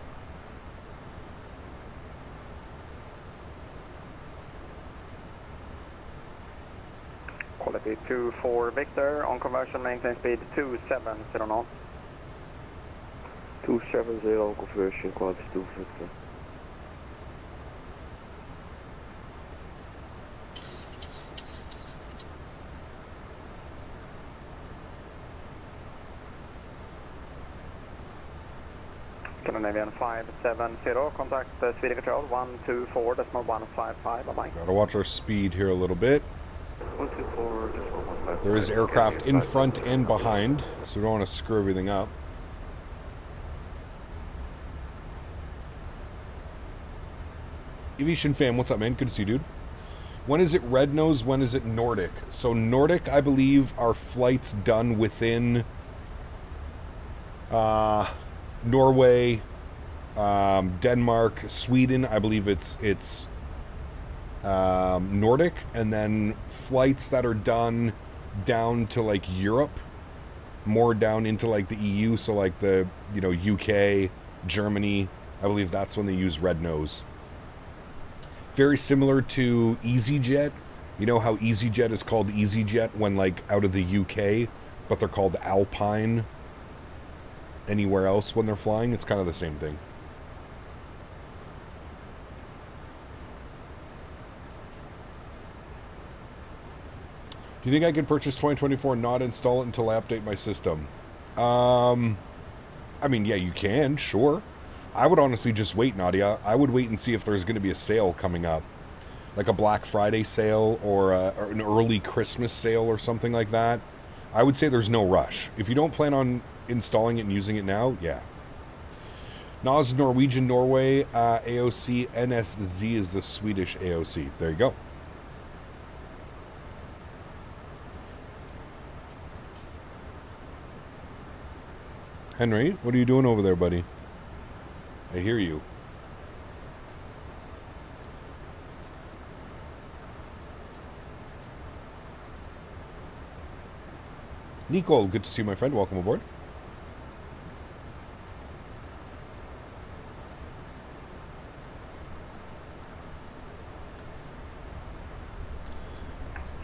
Quality 2 for Victor, on conversion maintain speed 270 knots. 270 on conversion, quality 2 Victor. Scandinavian 570, contact Swedish Control 124.155, bye-bye. Gotta watch our speed here a little bit. 124.155. There is aircraft in front and behind, so we don't want to screw everything up. Aviation Fam, what's up, man? Good to see you, dude. When is it Red Nose? When is it Nordic? So Nordic, I believe, are flights done within Norway, Denmark, Sweden. I believe it's Nordic, and then flights that are done down to like Europe, more down into like the EU, so like the UK, Germany. I believe that's when they use Red Nose. Very similar to EasyJet. You know how EasyJet is called EasyJet when like out of the UK, but they're called Alpine anywhere else when they're flying? It's kind of the same thing. Do you think I could purchase 2024 and not install it until I update my system? I mean, yeah, you can, sure. I would honestly just wait, Nadya. I would wait and see if there's going to be a sale coming up. Like a Black Friday sale or an early Christmas sale or something like that. I would say there's no rush. If you don't plan on installing it and using it now, yeah. NAS Norwegian, Norway, AOC, NSZ is the Swedish AOC. There you go. Henry, what are you doing over there, buddy? I hear you. Nicole, good to see you, my friend. Welcome aboard.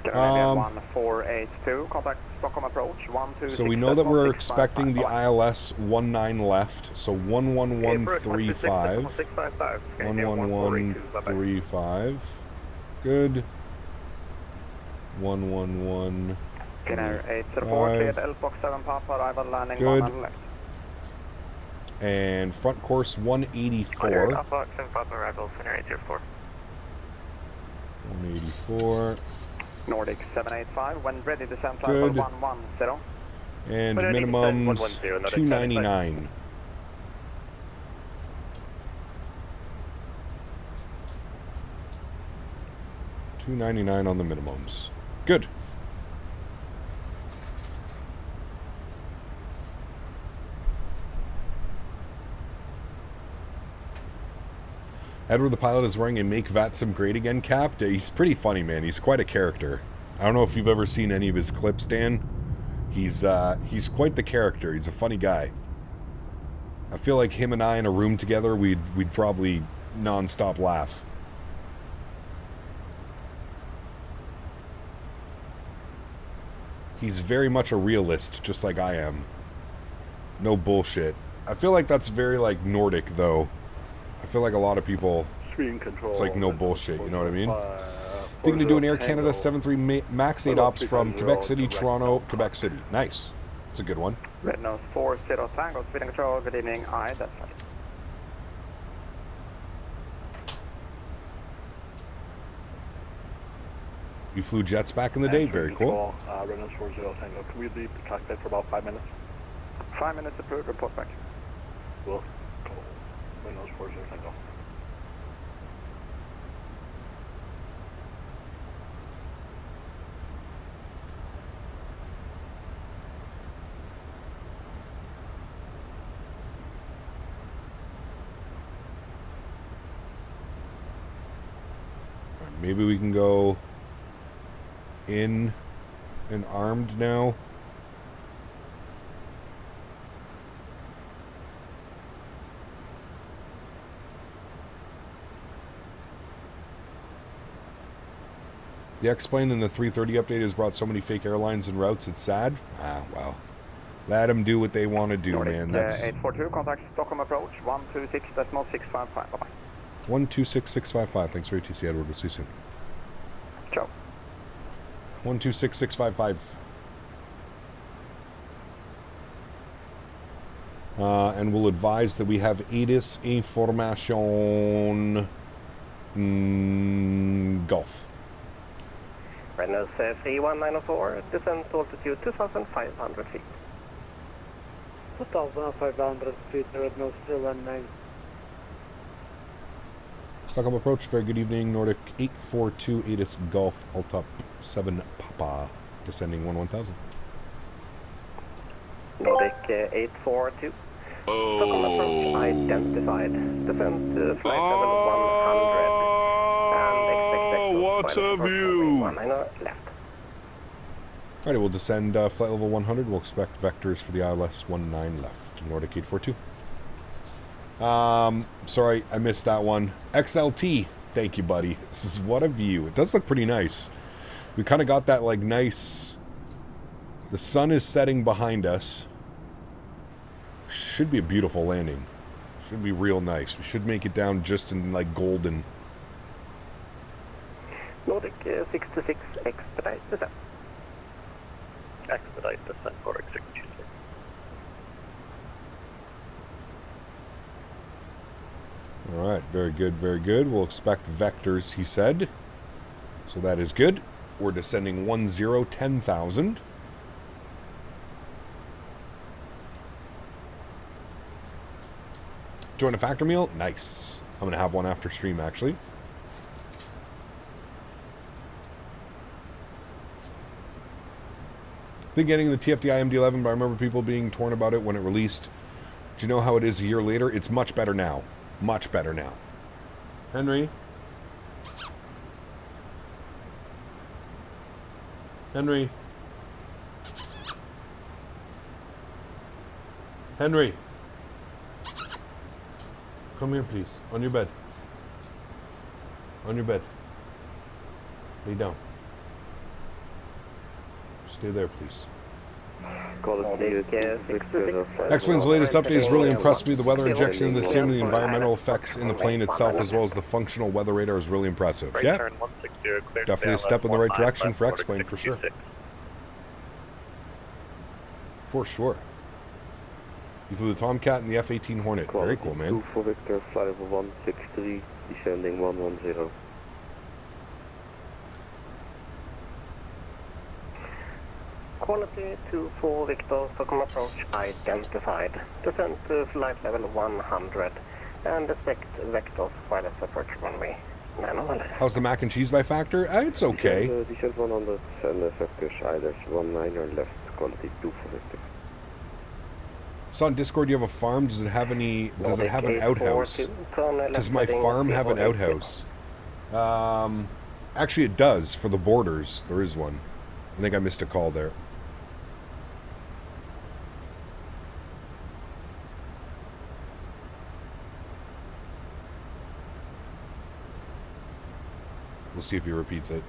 Scandinavian 1482, contact Stockholm approach 126. So we know that we're expecting the ILS 19 left, so 11135. 11135. Good. 111. Skinner 804, cleared L-Box 7 Papa, arrival landing good. 1 left. And front course 184. L-Box 7 Papa, arrival Skinner 804. 184. Nordic 785, when ready to send good. flight 110. And minimums 299. $299 on the minimums. Good. Edward the pilot is wearing a Make VATSIM Great Again cap. He's pretty funny, man. He's quite a character. I don't know if you've ever seen any of his clips, Dan. He's quite the character. He's a funny guy. I feel like him and I in a room together, we'd probably non-stop laugh. He's very much a realist, just like I am. No bullshit. I feel like that's very like Nordic, though. I feel like a lot of people, it's like no bullshit, you know what I mean? Thinking to do an Air Canada 73 MAX8 ops from Quebec City, Toronto, Quebec City. Nice. It's a good one. Red Nose 40 Tango, Sweden Control, good evening, that's right. You flew jets back in the day, very cool. Red Nose 40 Tango, can we leave the cockpit for about 5 minutes? 5 minutes approved, report back. We'll go. Red Nose 40 Tango. Maybe we can go in and armed now. The X-Plane in the 330 update has brought so many fake airlines and routes, it's sad. Ah, well. Let them do what they want to do, Nordic, man. That's 842, contact Stockholm approach, 126.655, bye-bye. 126655. Thanks for your TC, Edward. We'll see you soon. Ciao. 126655. And we'll advise that we have ATIS information Gulf. Reynolds 31904, descent altitude 2,500 feet. 2,500 feet, Reynolds 319. Stockholm approach, very good evening. Nordic 842, ATIS Gulf, Altop 7 Papa, descending 1000. Nordic 842. Stockholm approach identified. Descent flight level 100. And expect what a view! 190 left. Alright, we'll descend flight level 100. We'll expect vectors for the ILS-19 left. Nordic 842. Sorry, I missed that one. XLT, thank you, buddy. This is what a view. It does look pretty nice. We kind of got that, like, nice... The sun is setting behind us. Should be a beautiful landing. Should be real nice. We should make it down just in, like, golden. Nordic 66, expedite descent. Expedite descent, Nordic 66. Alright, very good, very good. We'll expect vectors, he said. So that is good. We're descending 10,000. Join a factor meal? Nice. I'm going to have one after stream, actually. Been getting the TFDI MD-11, but I remember people being torn about it when it released. Do you know how it is a year later? It's much better now. Much better now. Henry? Henry? Henry? Come here, please. On your bed. On your bed. Lay down. Stay there, please. X-Wing's latest update has really impressed me. The weather injection and the same the environmental effects in the plane itself, as well as the functional weather radar, is really impressive. Yeah, definitely a step in the right direction for X-Plane, for sure. For sure. You flew the Tomcat and the F-18 Hornet. Very cool, man. 2 for Victor, flight level 163, descending 110. Quality 24 Victor, Stockholm approach identified. Descent to flight level 100 and expect vectors wireless approach runway 9. How's the mac and cheese by factor? It's okay. Descent 100 and vectors ILS-19 are left. Quality 2 for Victor. So on Discord, you have a farm. Does it have any? Does it have an outhouse? Does my farm have an outhouse? Actually, it does. For the borders, there is one. I think I missed a call there. We'll see if he repeats it.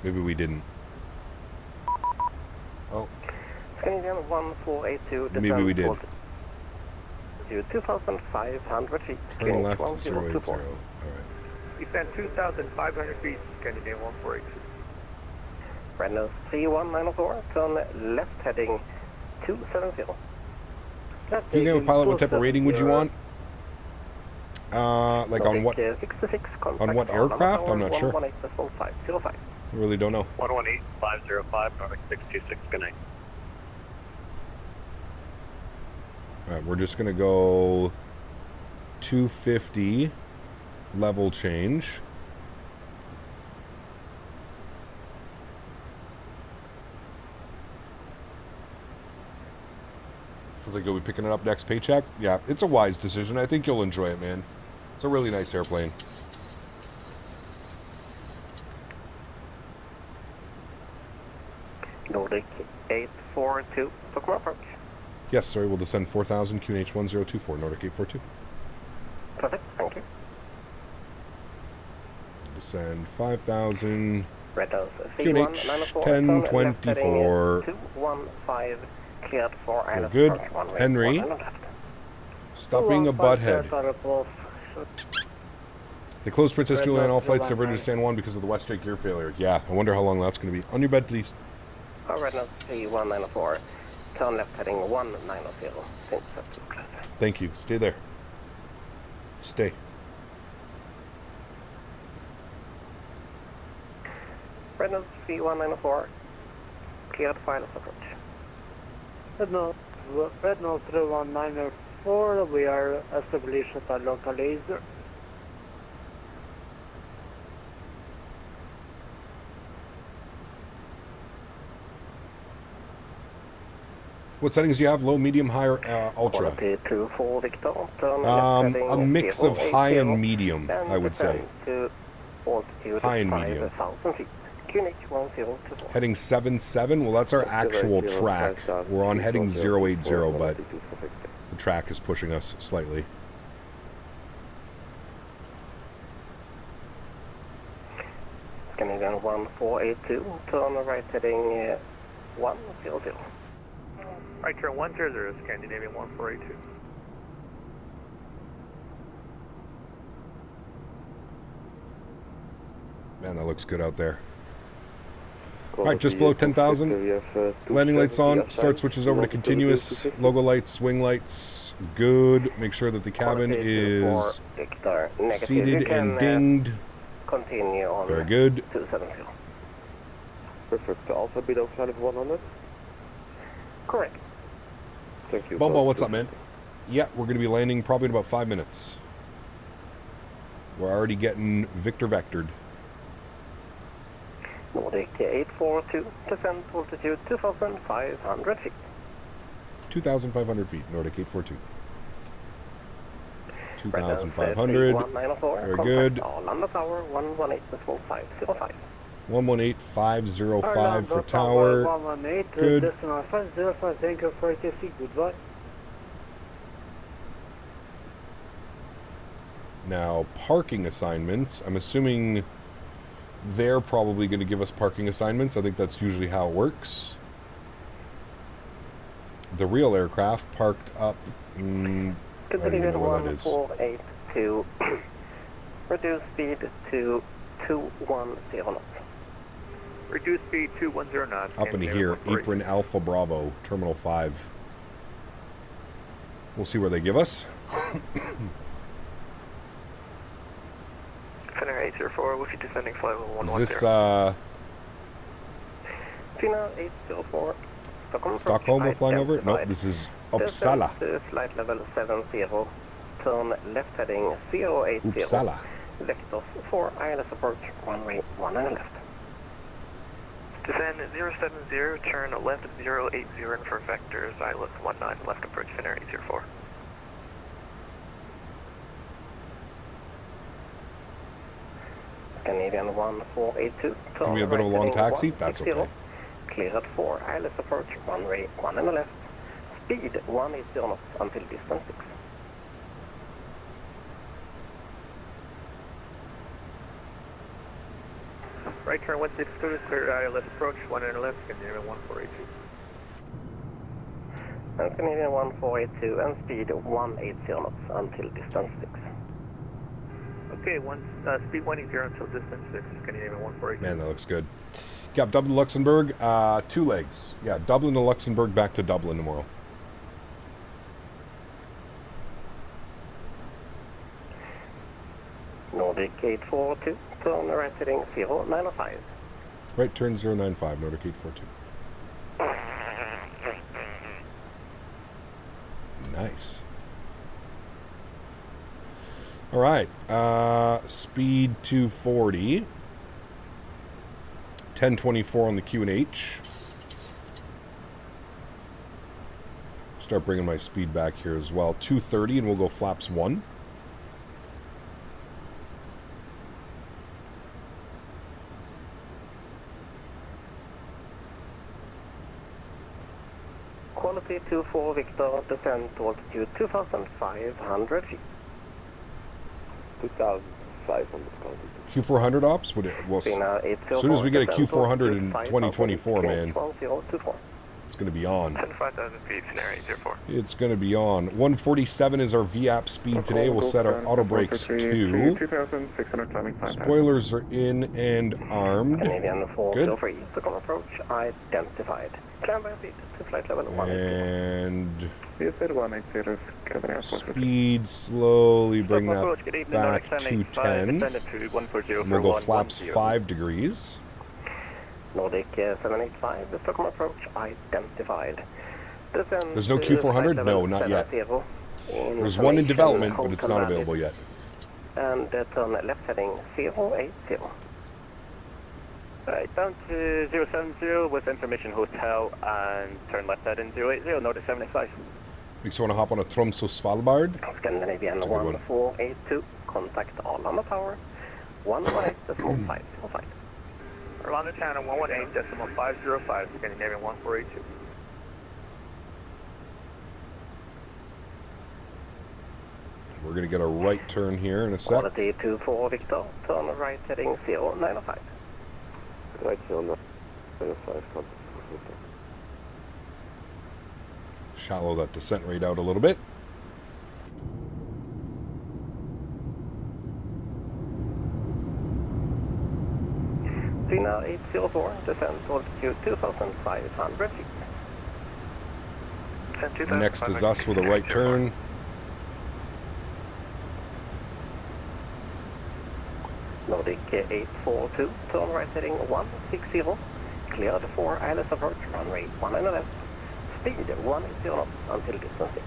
Maybe we didn't. Oh. Canadian 1482. Maybe we did. 2,500 feet. Turn left, 080. Alright. Descend 2,500 feet, Canadian 1482. Reynolds 31904, turn left heading 270. Can you give a pilot what type of rating would you want? Like on what? 66, on what aircraft? I'm not sure. 118.505. I really don't know. 118.505, Nordic 626, good night. Alright, we're just going to go 250 level change. Sounds like you'll be picking it up next paycheck. Yeah, it's a wise decision. I think you'll enjoy it, man. It's a really nice airplane. Nordic 842, Stockholm approach. Yes, sorry, we'll descend 4,000, QNH 1024, Nordic 842. Perfect, thank you. Descend 5,000, QNH 1024. 215, cleared for Very good. Henry, stop being a butthead. They closed Princess Juliana all flights diverted to San Juan because of the WestJet gear failure. Yeah, I wonder how long that's going to be. On your bed, please. Red Nose 3194. Turn left heading 190. Thank you. Stay there. Stay. Red Nose 3194. Cleared wireless approach. Red Nose 3194. We are established at Lacasse. What settings do you have? Low, medium, high, or ultra? A mix of high and medium, I would say. High and medium. Heading 77? Well, that's our actual track. We're on heading 080, but the track is pushing us slightly. Canadian 1482, turn right heading 100. Right turn 100, Scandinavian 1482. Man, that looks good out there. Alright, just below 10,000. Landing lights on. Start switches over to continuous. Logo lights, wing lights. Good. Make sure that the cabin is seated and dinged. Continue on. Very good. 270. Perfect. Also below flight 100. Correct. Thank you. Bumbo, what's up, man? Yeah, we're going to be landing probably in about 5 minutes. We're already getting Victor vectored. Nordic 842, descent altitude 2,500 feet. 2,500 feet, Nordic 842. 2,500. Very good. Arlanda Tower 118.505. 118.505 for tower. 118, Good. decimal 505, thank you for ATC, goodbye. Now, parking assignments. I'm assuming they're probably going to give us parking assignments. I think that's usually how it works. The real aircraft parked up. I don't even know where that is. 1482. Reduce speed to 210 knots. Reduce speed 210 knots. Up into here, Apron Alpha Bravo, Terminal 5. We'll see where they give us. Honorary 804, with you descending flight level 110. Is this, Fina 804. Stockholm we're flying over? Nope, this is Uppsala. Flight level 70. Turn left heading 080. Uppsala. Vectors for ILS approach, runway 1 and left. Descend 070, turn left 080 and for vectors, ILS 19, left approach, Finnair 804. Canadian 1482, turn Can we have a bit of a long taxi? That's okay. Cleared for ILS approach, runway 1 and left. Speed 180 knots until distance 6. Right turn 162, clear ILS approach, 1 and left, Canadian 1482. And Canadian 1482 and speed 180 knots until distance 6. Okay, speed 180 until distance 6, Canadian 1482. Man, that looks good. Got Dublin to Luxembourg, 2 legs. Yeah, Dublin to Luxembourg, back to Dublin tomorrow. Nordic 842, turn right heading 095. Right turn 095, Nordic 842. Nice. All right, speed 240. 1024 on the Q&H. Start bringing my speed back here as well. 230 and we'll go flaps 1. Quality 24 Victor, descent to altitude 2,500 feet. 2,500 Q400 ops? Would it, well, as soon as we get a Q400 in 2024, man. It's going to be on. 5,000 feet, scenario 04. It's going to be on. 147 is our VAP speed today. We'll set our auto brakes to 2,600 climbing time. Spoilers are in and armed. Canadian 4, Good. feel free. Stockholm approach identified. Climb by speed to flight level 180. And CSL180, speed, slowly bring that back to 10. And we'll go flaps 5 degrees. Nordic 785, the Stockholm approach identified. There's no Q400? No, not yet. There's one in development, but it's not available yet. And turn left heading 080. Right, down to 070 with information hotel and turn left heading 080, Nordic 785. Makes you want to hop on a Tromsø Svalbard. Scandinavian 1482, contact Arlanda Tower 118.505. Arlanda Tower 118.505, Scandinavian 1482. We're going to get a right turn here in a sec. Quality 24 Victor, turn right heading 095. Right 095, contact. Shallow that descent rate out a little bit. Cena 804, descent altitude 2,500 feet. Next is us with a right turn. Nordic 842, turn right heading 160, cleared for ILS approach, runway 19 left, speed 180 knots until distance 6.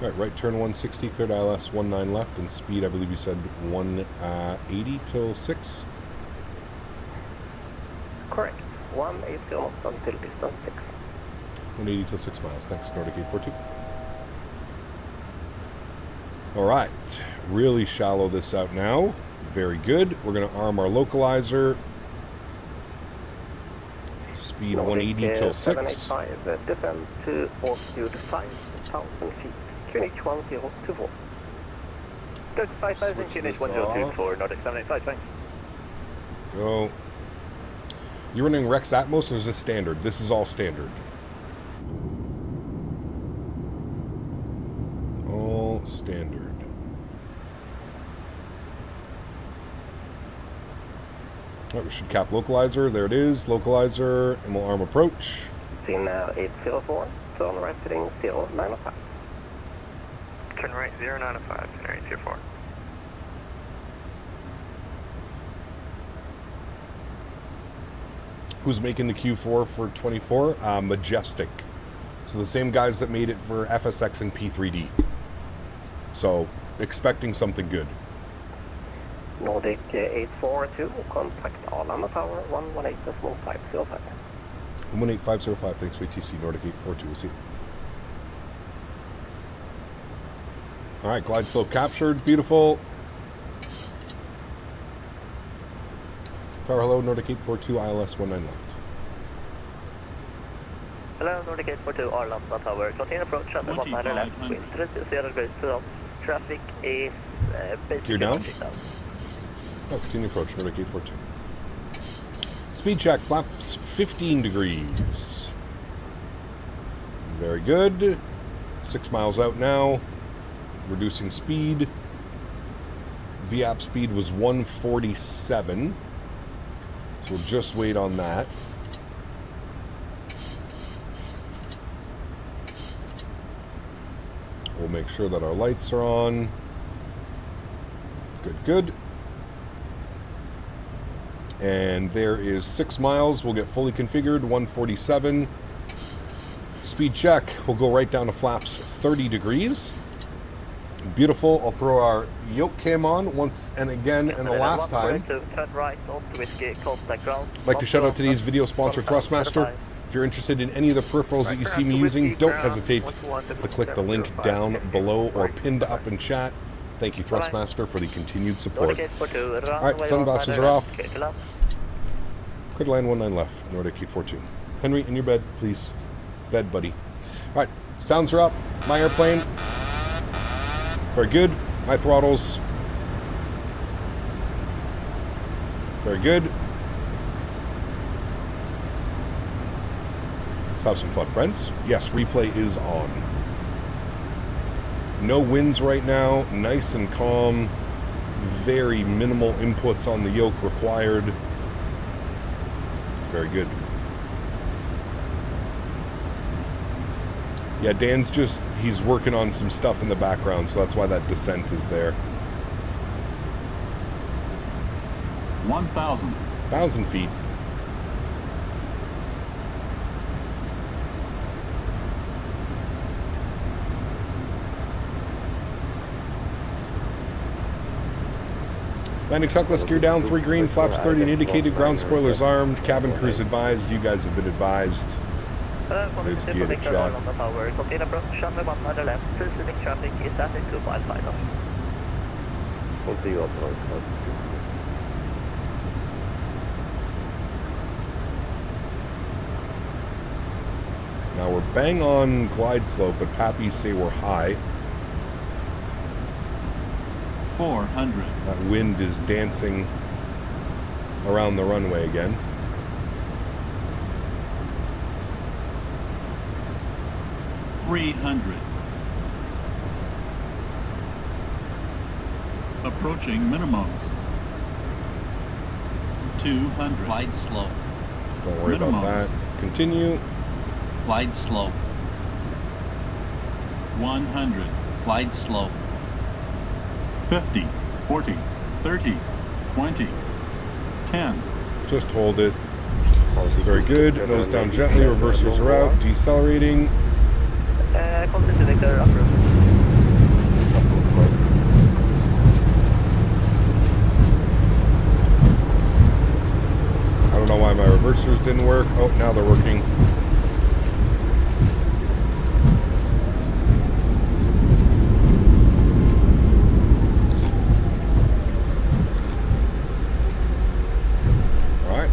Alright, right turn 160, cleared ILS 19 left, and speed, I believe you said 180 till 6? Correct, 180 knots until distance 6. 180 till 6 miles, thanks, Nordic 842. Alright, really shallow this out now. Very good. We're going to arm our localizer. Speed 180 till 6. 785, descend to altitude 5,000 feet. QNH 1024. 5,000, QNH 1024, Nordic 785, thanks. Go. You're running Rex Atmos, or is this standard? This is all standard. All standard. Alright, we should cap localizer. There it is, localizer, and we'll arm approach. Cena 804, turn right heading 095. Turn right 095, scenario 24. Who's making the Q4 for 24? Majestic. So the same guys that made it for FSX and P3D. So, expecting something good. Nordic 842, contact Arlanda Tower 118.505. 118.505, thanks for ATC, Nordic 842, we'll see. Alright, glide slope captured, beautiful. Power hello, Nordic 842, ILS 19 left. Hello, Nordic 842, Arlanda Tower, continue approach at 19 left, wind 30 degrees to us. Traffic is gear down. Oh, continue approach, Nordic 842. Speed check, flaps 15 degrees. Very good. 6 miles out now. Reducing speed. VAP speed was 147. So we'll just wait on that. We'll make sure that our lights are on. Good, good. And there is 6 miles. We'll get fully configured, 147. Speed check. We'll go right down to flaps 30 degrees. Beautiful. I'll throw our yoke cam on once and again and the last time. I'd like to shout out today's video sponsor, Thrustmaster. If you're interested in any of the peripherals that you see me using, don't hesitate to click the link down below or pinned up in chat. Thank you, Thrustmaster, for the continued support. Alright, sunglasses are off. Could land 19 left, Nordic 842. Henry, in your bed, please. Bed, buddy. Alright, sounds are up. My airplane. Very good. My throttles. Very good. have some fun, friends. Yes, replay is on. No winds right now. Nice and calm. Very minimal inputs on the yoke required. It's very good. Yeah, Dan's just, he's working on some stuff in the background, so that's why that descent is there. 1,000. 1,000 feet. Landing checklist, gear down, 3 green, flaps 30 and indicated, ground spoilers armed, cabin crews advised, you guys have been advised. Let's get it, shot. Continue approach, runway 1 on the left, preceding traffic is at a 2 mile final. Continue approach. Now we're bang on glide slope, but Pappies say we're high. 400. That wind is dancing around the runway again. $300. Approaching minimums. 200. Glide slope. Don't worry about that. Continue. Glide slope. 100. Glide slope. 50, 40, 30, 20, 10. Just hold it. Very good. Nose down gently. Reversers are out. Decelerating. Continue vector approach. I don't know why my reversers didn't work. Oh, now they're working.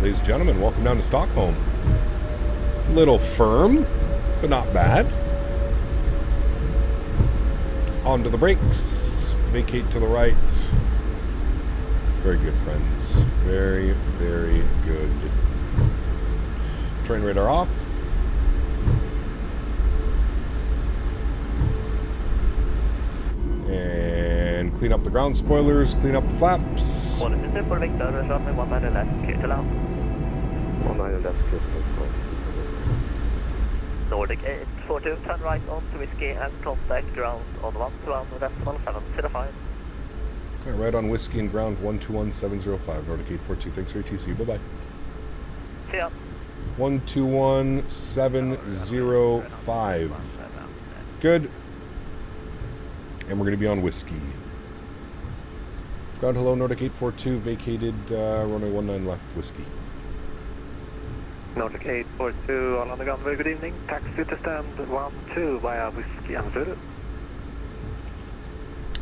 Ladies and gentlemen, welcome down to Stockholm. Little firm, but not bad. Onto the brakes. Vacate to the right. Very good, friends. Very, very good. Train radar off. And clean up the ground spoilers, clean up the flaps. Nordic 842, turn right onto whiskey and contact ground on 121.1705. Okay, right on whiskey and ground 121.705. Nordic 842, thanks for your TC. Bye bye. See ya. 121.705. Good. And we're going to be on whiskey. Ground hello, Nordic 842, vacated runway 19 left, whiskey. Nordic 842, all on the ground, very good evening. Taxi to stand 12 via whiskey and Zulu.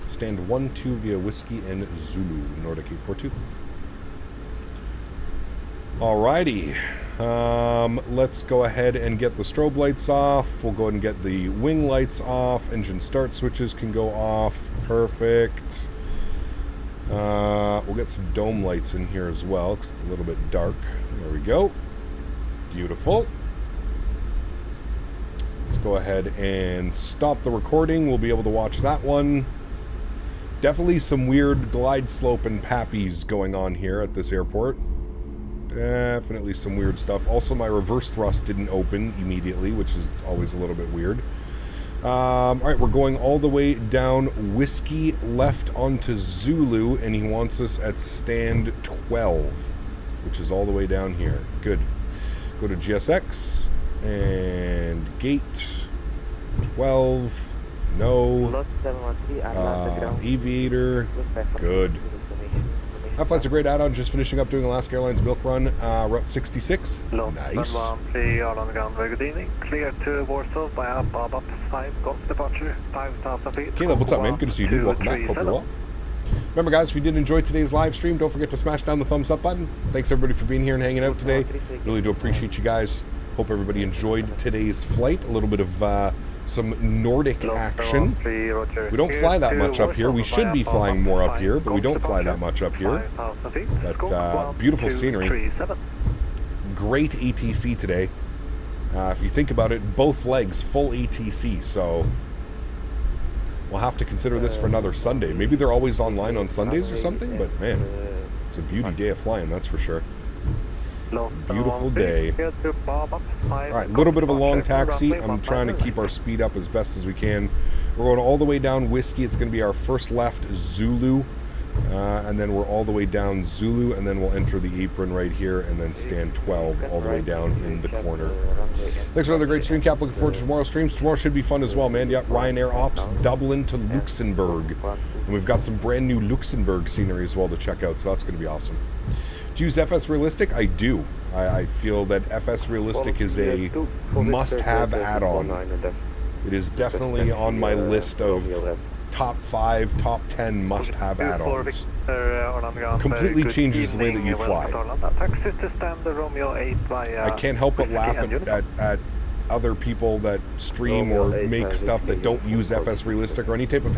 Stand 12 via whiskey and Zulu, Nordic 842. Alrighty. Let's go ahead and get the strobe lights off. We'll go ahead and get the wing lights off. Engine start switches can go off. Perfect. We'll get some dome lights in here as well because it's a little bit dark. There we go. Beautiful. Let's go ahead and stop the recording. We'll be able to watch that one. Definitely some weird glide slope and pappies going on here at this airport. Definitely some weird stuff. Also, my reverse thrust didn't open immediately, which is always a little bit weird. Alright, we're going all the way down whiskey left onto Zulu, and he wants us at stand 12, which is all the way down here. Good. Go to GSX and gate 12. No. Aviator. Good. iFly's a great add-on. Just finishing up doing Alaska Airlines milk run. Route 66. Nice. all on the ground, very good evening. Clear to Warsaw via Bob up 5 Golf departure, 5,000 feet. Caleb, what's up, man? Good to see you, dude. Welcome back. Hope you're well. Remember, guys, if you did enjoy today's live stream, don't forget to smash down the thumbs up button. Thanks, everybody, for being here and hanging out today. Really do appreciate you guys. Hope everybody enjoyed today's flight. A little bit of some Nordic action. We don't fly that much up here. We should be flying more up here, but we don't fly that much up here. But beautiful scenery. Great ATC today. If you think about it, both legs full ATC, so we'll have to consider this for another Sunday. Maybe they're always online on Sundays or something, but man, it's a beauty day of flying, that's for sure. Beautiful day. Alright, a little bit of a long taxi. I'm trying to keep our speed up as best as we can. We're going all the way down Whiskey. It's going to be our first left Zulu. And then we're all the way down Zulu, and then we'll enter the apron right here, and then stand 12 all the way down in the corner. Thanks for another great stream, Cap. Looking forward to tomorrow's streams. Tomorrow should be fun as well, man. Yep, Ryanair Ops Dublin to Luxembourg. And we've got some brand new Luxembourg scenery as well to check out, so that's going to be awesome. Do you use FS Realistic? I do. I feel that FS Realistic is a must-have add-on. It is definitely on my list of top 5, top 10 must-have add-ons. Completely changes the way that you fly. I can't help but laugh at other people that stream or make stuff that don't use FS Realistic or any type of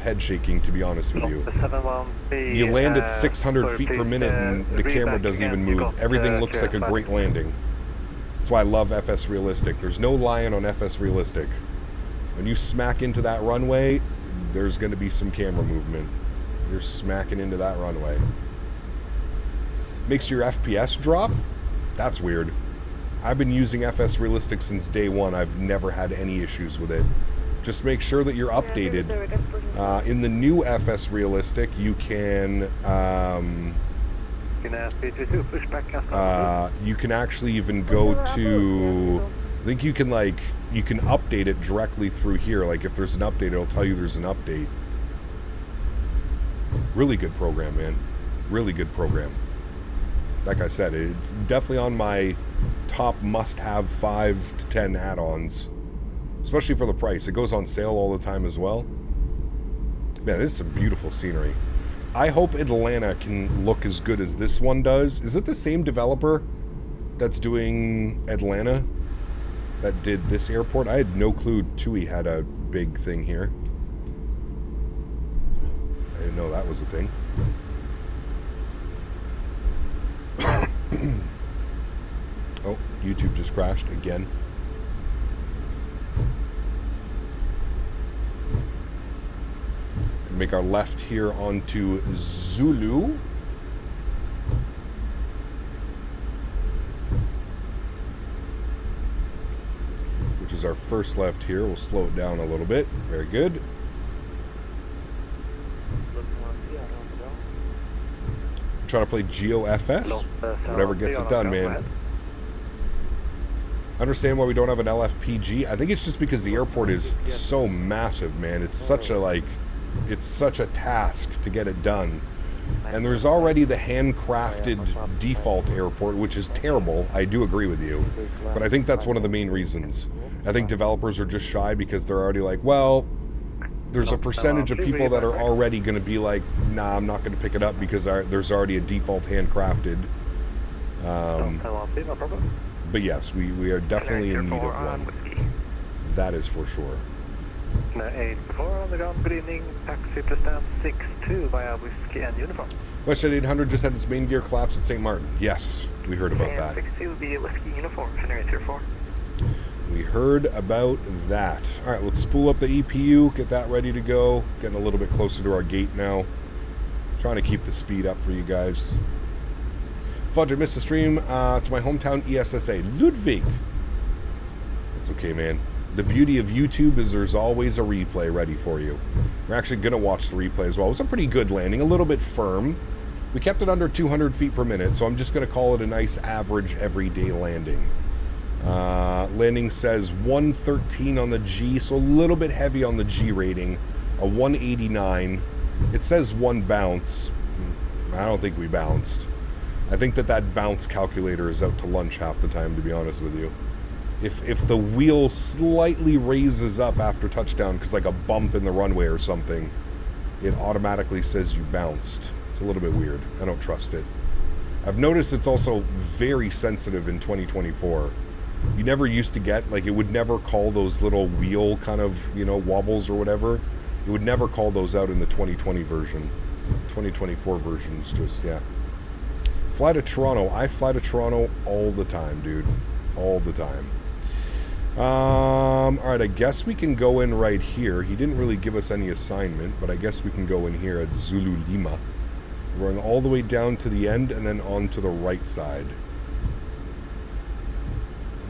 head shaking, to be honest with you. You land at 600 feet per minute and the camera doesn't even move. Everything looks like a great landing. That's why I love FS Realistic. There's no lying on FS Realistic. When you smack into that runway, there's going to be some camera movement. You're smacking into that runway. Makes your FPS drop? That's weird. I've been using FS Realistic since day one. I've never had any issues with it. Just make sure that you're updated. In the new FS Realistic, you can actually even go to, I think you can update it directly through here. Like if there's an update, it'll tell you there's an update. Really good program, man. Really good program. Like I said, it's definitely on my top must-have 5 to 10 add-ons, especially for the price. It goes on sale all the time as well. Man, this is some beautiful scenery. I hope Atlanta can look as good as this one does. Is it the same developer that's doing Atlanta that did this airport? I had no clue TUI had a big thing here. I didn't know that was a thing. Oh, YouTube just crashed again. Make our left here onto Zulu. Which is our first left here. We'll slow it down a little bit. Very good. Trying to play GeoFS. Whatever gets it done, man. Understand why we don't have an LFPG? I think it's just because the airport is so massive, man. It's such a task to get it done. And there's already the handcrafted default airport, which is terrible. I do agree with you. But I think that's one of the main reasons. I think developers are just shy because they're already like, well, there's a percentage of people that are already going to be like, nah, I'm not going to pick it up because there's already a default handcrafted. But yes, we are definitely in need of one. That is for sure. 84 on the ground, good evening, taxi to stand 62 via Whiskey and Uniform. WestJet 800 just had its main gear collapse at St. Martin. Yes, we heard about that. 62 via Whiskey Uniform, Honorary Tier 4. We heard about that. Alright, let's spool up the EPU, get that ready to go. Getting a little bit closer to our gate now. Trying to keep the speed up for you guys. Fudge, I missed the stream to my hometown ESSA, Ludwig. It's okay, man. The beauty of YouTube is there's always a replay ready for you. We're actually going to watch the replay as well. It was a pretty good landing, a little bit firm. We kept it under 200 feet per minute, so I'm just going to call it a nice average everyday landing. Landing says 113 on the G, so a little bit heavy on the G rating. A 189. It says 1 bounce. I don't think we bounced. I think that bounce calculator is out to lunch half the time, to be honest with you. If the wheel slightly raises up after touchdown, because like a bump in the runway or something, it automatically says you bounced. It's a little bit weird. I don't trust it. I've noticed it's also very sensitive in 2024. You never used to get, like, it would never call those little wheel kind of, you know, wobbles or whatever. It would never call those out in the 2020 version. 2024 version's just, yeah. Fly to Toronto. I fly to Toronto all the time, dude. all the time. Alright, I guess we can go in right here. He didn't really give us any assignment, but I guess we can go in here at Zulu Lima. We're going all the way down to the end and then on to the right side.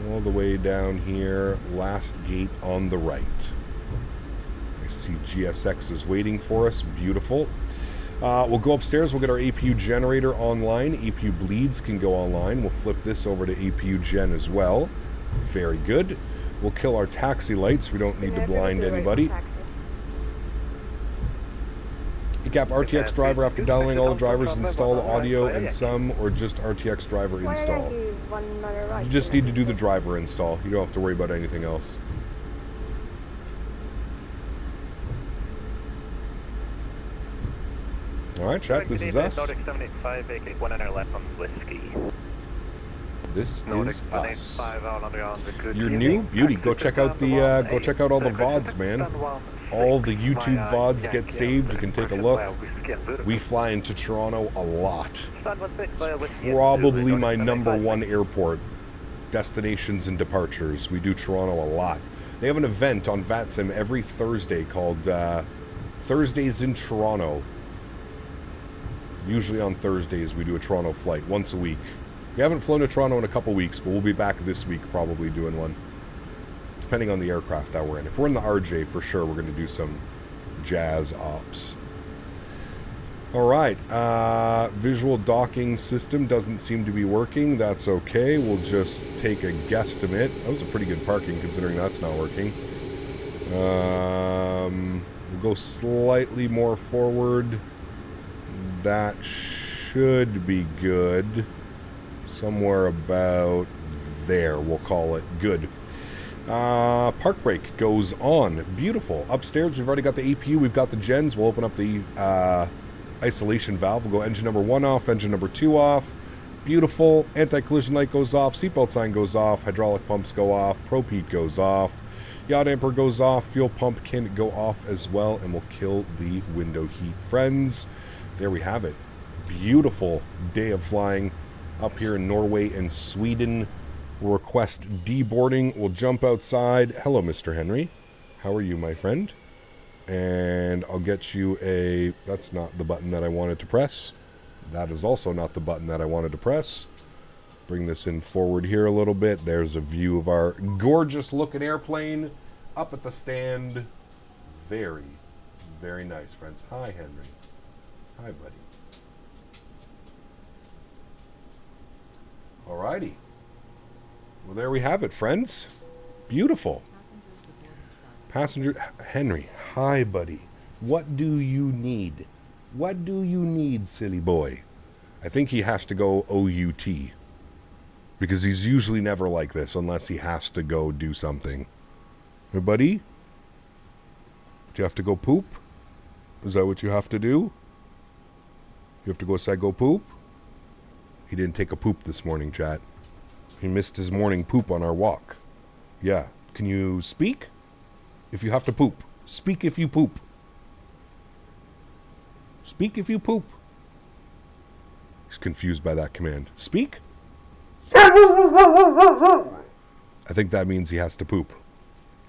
All the way down here, last gate on the right. I see GSX is waiting for us. Beautiful. We'll go upstairs. We'll get our APU generator online. APU bleeds can go online. We'll flip this over to APU gen as well. Very good. We'll kill our taxi lights. We don't need to blind anybody. Cap RTX driver, after downloading all the drivers, install the audio and some, or just RTX driver install. You just need to do the driver install. You don't have to worry about anything else. Alright, chat, this is us. This is us. You're new? Beauty. Go check out the all the VODs, man. All the YouTube VODs get saved. You can take a look. We fly into Toronto a lot. It's probably my #1 airport. Destinations and departures. We do Toronto a lot. They have an event on VATSIM every Thursday called Thursdays in Toronto. Usually on Thursdays we do a Toronto flight once a week. We haven't flown to Toronto in a couple weeks, but we'll be back this week probably doing one. Depending on the aircraft that we're in. If we're in the RJ, for sure, we're going to do some jazz ops. Alright, visual docking system doesn't seem to be working. That's okay. We'll just take a guesstimate. That was a pretty good parking considering that's not working. We'll go slightly more forward. That should be good. Somewhere about there, we'll call it. Good. Park brake goes on. Beautiful. Upstairs, we've already got the APU. We've got the gens. We'll open up the isolation valve. We'll go engine number 1 off, engine number 2 off. Beautiful. Anti-collision light goes off. Seatbelt sign goes off. Hydraulic pumps go off. Prop heat goes off. Yaw damper goes off. Fuel pump can go off as well. And we'll kill the window heat. Friends, there we have it. Beautiful day of flying up here in Norway and Sweden. We'll request deboarding. We'll jump outside. Hello, Mr. Henry. How are you, my friend? And I'll get you a... That's not the button that I wanted to press. That is also not the button that I wanted to press. Bring this in forward here a little bit. There's a view of our gorgeous-looking airplane up at the stand. Very, very nice, friends. Hi, Henry. Hi, buddy. Alrighty. Well, there we have it, friends. Beautiful. Passenger Henry. Hi, buddy. What do you need? What do you need, silly boy? I think he has to go OUT. Because he's usually never like this unless he has to go do something. Hey, buddy? Do you have to go poop? Is that what you have to do? You have to go say go poop? He didn't take a poop this morning, chat. He missed his morning poop on our walk. Yeah. Can you speak? If you have to poop. Speak if you poop. Speak if you poop. He's confused by that command. Speak? I think that means he has to poop.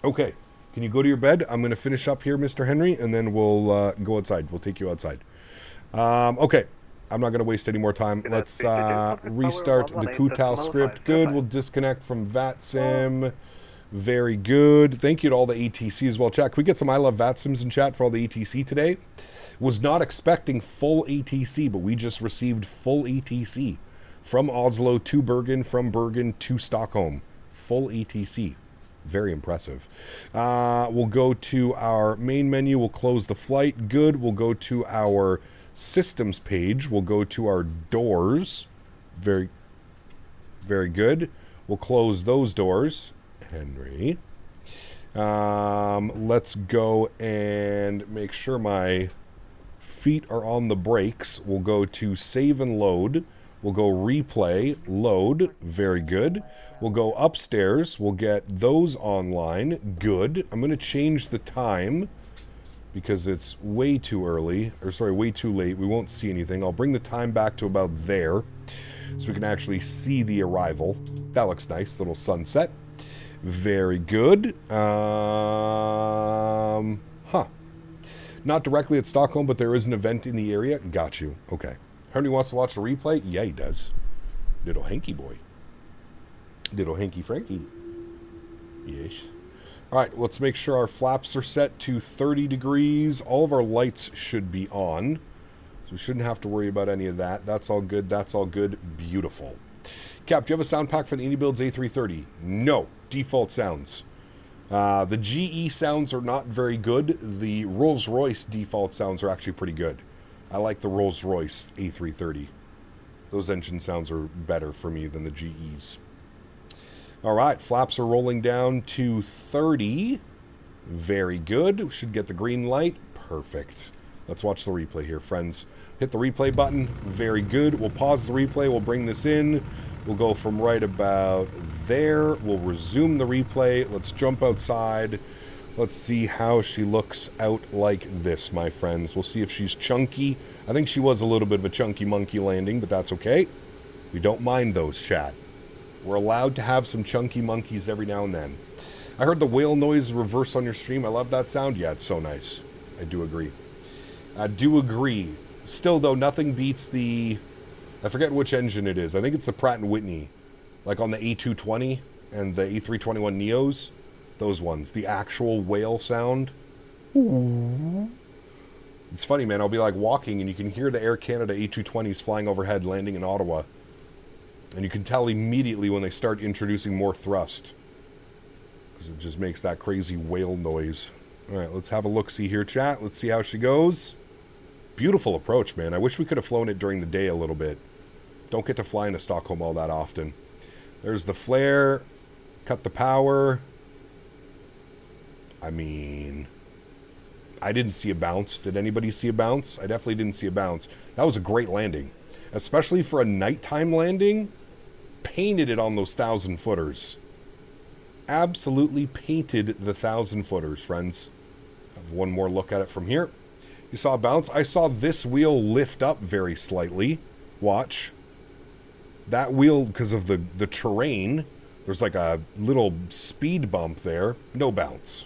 Okay. Can you go to your bed? I'm going to finish up here, Mr. Henry, and then we'll go outside. We'll take you outside. Okay. I'm not going to waste any more time. Let's restart the Kutau script. Good. We'll disconnect from VATSIM. Very good. Thank you to all the ATC as well. Chat, can we get some I Love VATSIMs in chat for all the ATC today? Was not expecting full ATC, but we just received full ATC. From Oslo to Bergen, from Bergen to Stockholm. Full ATC. Very impressive. We'll go to our main menu. We'll close the flight. Good. We'll go to our systems page. We'll go to our doors. Very, very good. We'll close those doors. Henry. Let's go and make sure my feet are on the brakes. We'll go to save and load. We'll go replay, load. Very good. We'll go upstairs. We'll get those online. Good. I'm going to change the time because it's way too early, or sorry, way too late. We won't see anything. I'll bring the time back to about there so we can actually see the arrival. That looks nice. Little sunset. Very good. Not directly at Stockholm, but there is an event in the area. Got you. Okay. Henry wants to watch the replay? Yeah, he does. Little hanky boy. Little hanky Frankie. Yes. All right, let's make sure our flaps are set to 30 degrees. All of our lights should be on. So we shouldn't have to worry about any of that. That's all good. That's all good. Beautiful. Cap, do you have a sound pack for the Indy Builds A330? No. Default sounds. The GE sounds are not very good. The Rolls-Royce default sounds are actually pretty good. I like the Rolls-Royce A330. Those engine sounds are better for me than the GEs. All right, flaps are rolling down to 30. Very good. We should get the green light. Perfect. Let's watch the replay here, friends. Hit the replay button. Very good. We'll pause the replay. We'll bring this in. We'll go from right about there. We'll resume the replay. Let's jump outside. Let's see how she looks out like this, my friends. We'll see if she's chunky. I think she was a little bit of a chunky monkey landing, but that's okay. We don't mind those, chat. We're allowed to have some chunky monkeys every now and then. I heard the whale noise reverse on your stream. I love that sound. Yeah, it's so nice. I do agree. I do agree. Still, though, nothing beats the... I forget which engine it is. I think it's the Pratt & Whitney. Like on the A220 and the A321 Neos. Those ones. The actual whale sound. Ooh. It's funny, man. I'll be like walking and you can hear the Air Canada A220s flying overhead landing in Ottawa. And you can tell immediately when they start introducing more thrust. Because it just makes that crazy whale noise. Alright, let's have a look-see here, chat. Let's see how she goes. Beautiful approach, man. I wish we could have flown it during the day a little bit. Don't get to fly into Stockholm all that often. There's the flare. Cut the power. I mean... I didn't see a bounce. Did anybody see a bounce? I definitely didn't see a bounce. That was a great landing. Especially for a nighttime landing. Painted it on those 1,000-footers. Absolutely painted the 1,000-footers, friends. Have one more look at it from here. You saw a bounce? I saw this wheel lift up very slightly. Watch. That wheel, because of the terrain, there's like a little speed bump there. No bounce.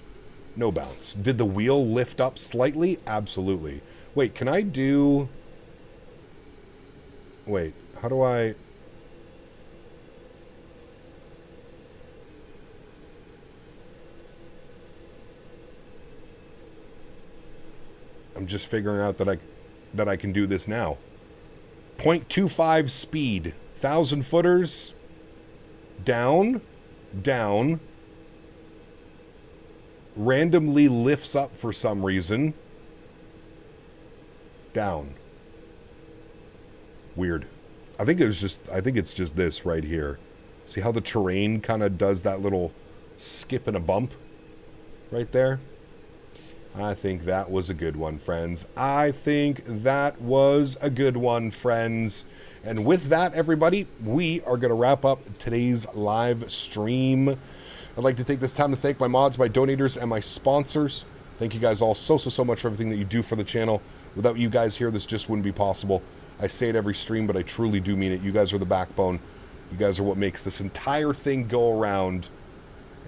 No bounce. Did the wheel lift up slightly? Absolutely. Wait, can I do... Wait, how do I... I'm just figuring out that I can do this now. 0.25 speed. 1,000-footers. Down. Down. Randomly lifts up for some reason. Down. Weird. I think it's just this right here. See how the terrain kind of does that little skip and a bump right there? I think that was a good one, friends. I think that was a good one, friends. And with that, everybody, we are going to wrap up today's live stream. I'd like to take this time to thank my mods, my donators, and my sponsors. Thank you guys all so much for everything that you do for the channel. Without you guys here, this just wouldn't be possible. I say it every stream, but I truly do mean it. You guys are the backbone. You guys are what makes this entire thing go around.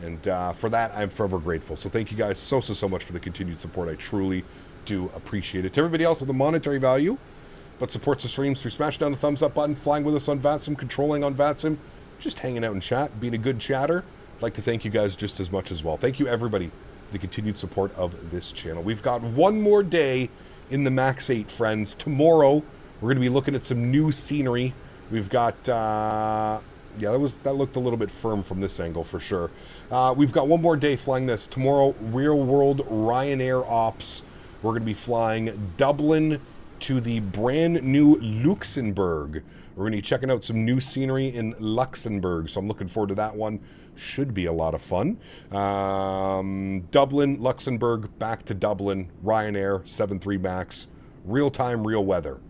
And for that, I'm forever grateful. So thank you guys so much for the continued support. I truly do appreciate it. To everybody else with a monetary value, but supports the streams through smashing down the thumbs up button, flying with us on VATSIM, controlling on VATSIM, just hanging out in chat, being a good chatter, I'd like to thank you guys just as much as well. Thank you, everybody, for the continued support of this channel. We've got one more day in the MAX8, friends. Tomorrow, we're going to be looking at some new scenery. We've got... yeah, that looked a little bit firm from this angle for sure. We've got one more day flying this. Tomorrow, real world Ryanair ops. We're going to be flying Dublin to the brand new Luxembourg. We're going to be checking out some new scenery in Luxembourg. So I'm looking forward to that one. Should be a lot of fun. Dublin, Luxembourg, back to Dublin. Ryanair, 737 MAX. Real time, real weather.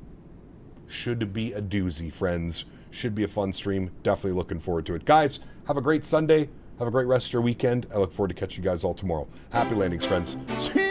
Should be a doozy, friends. Should be a fun stream. Definitely looking forward to it. Guys, have a great Sunday. Have a great rest of your weekend. I look forward to catching you guys all tomorrow. Happy landings, friends. See you.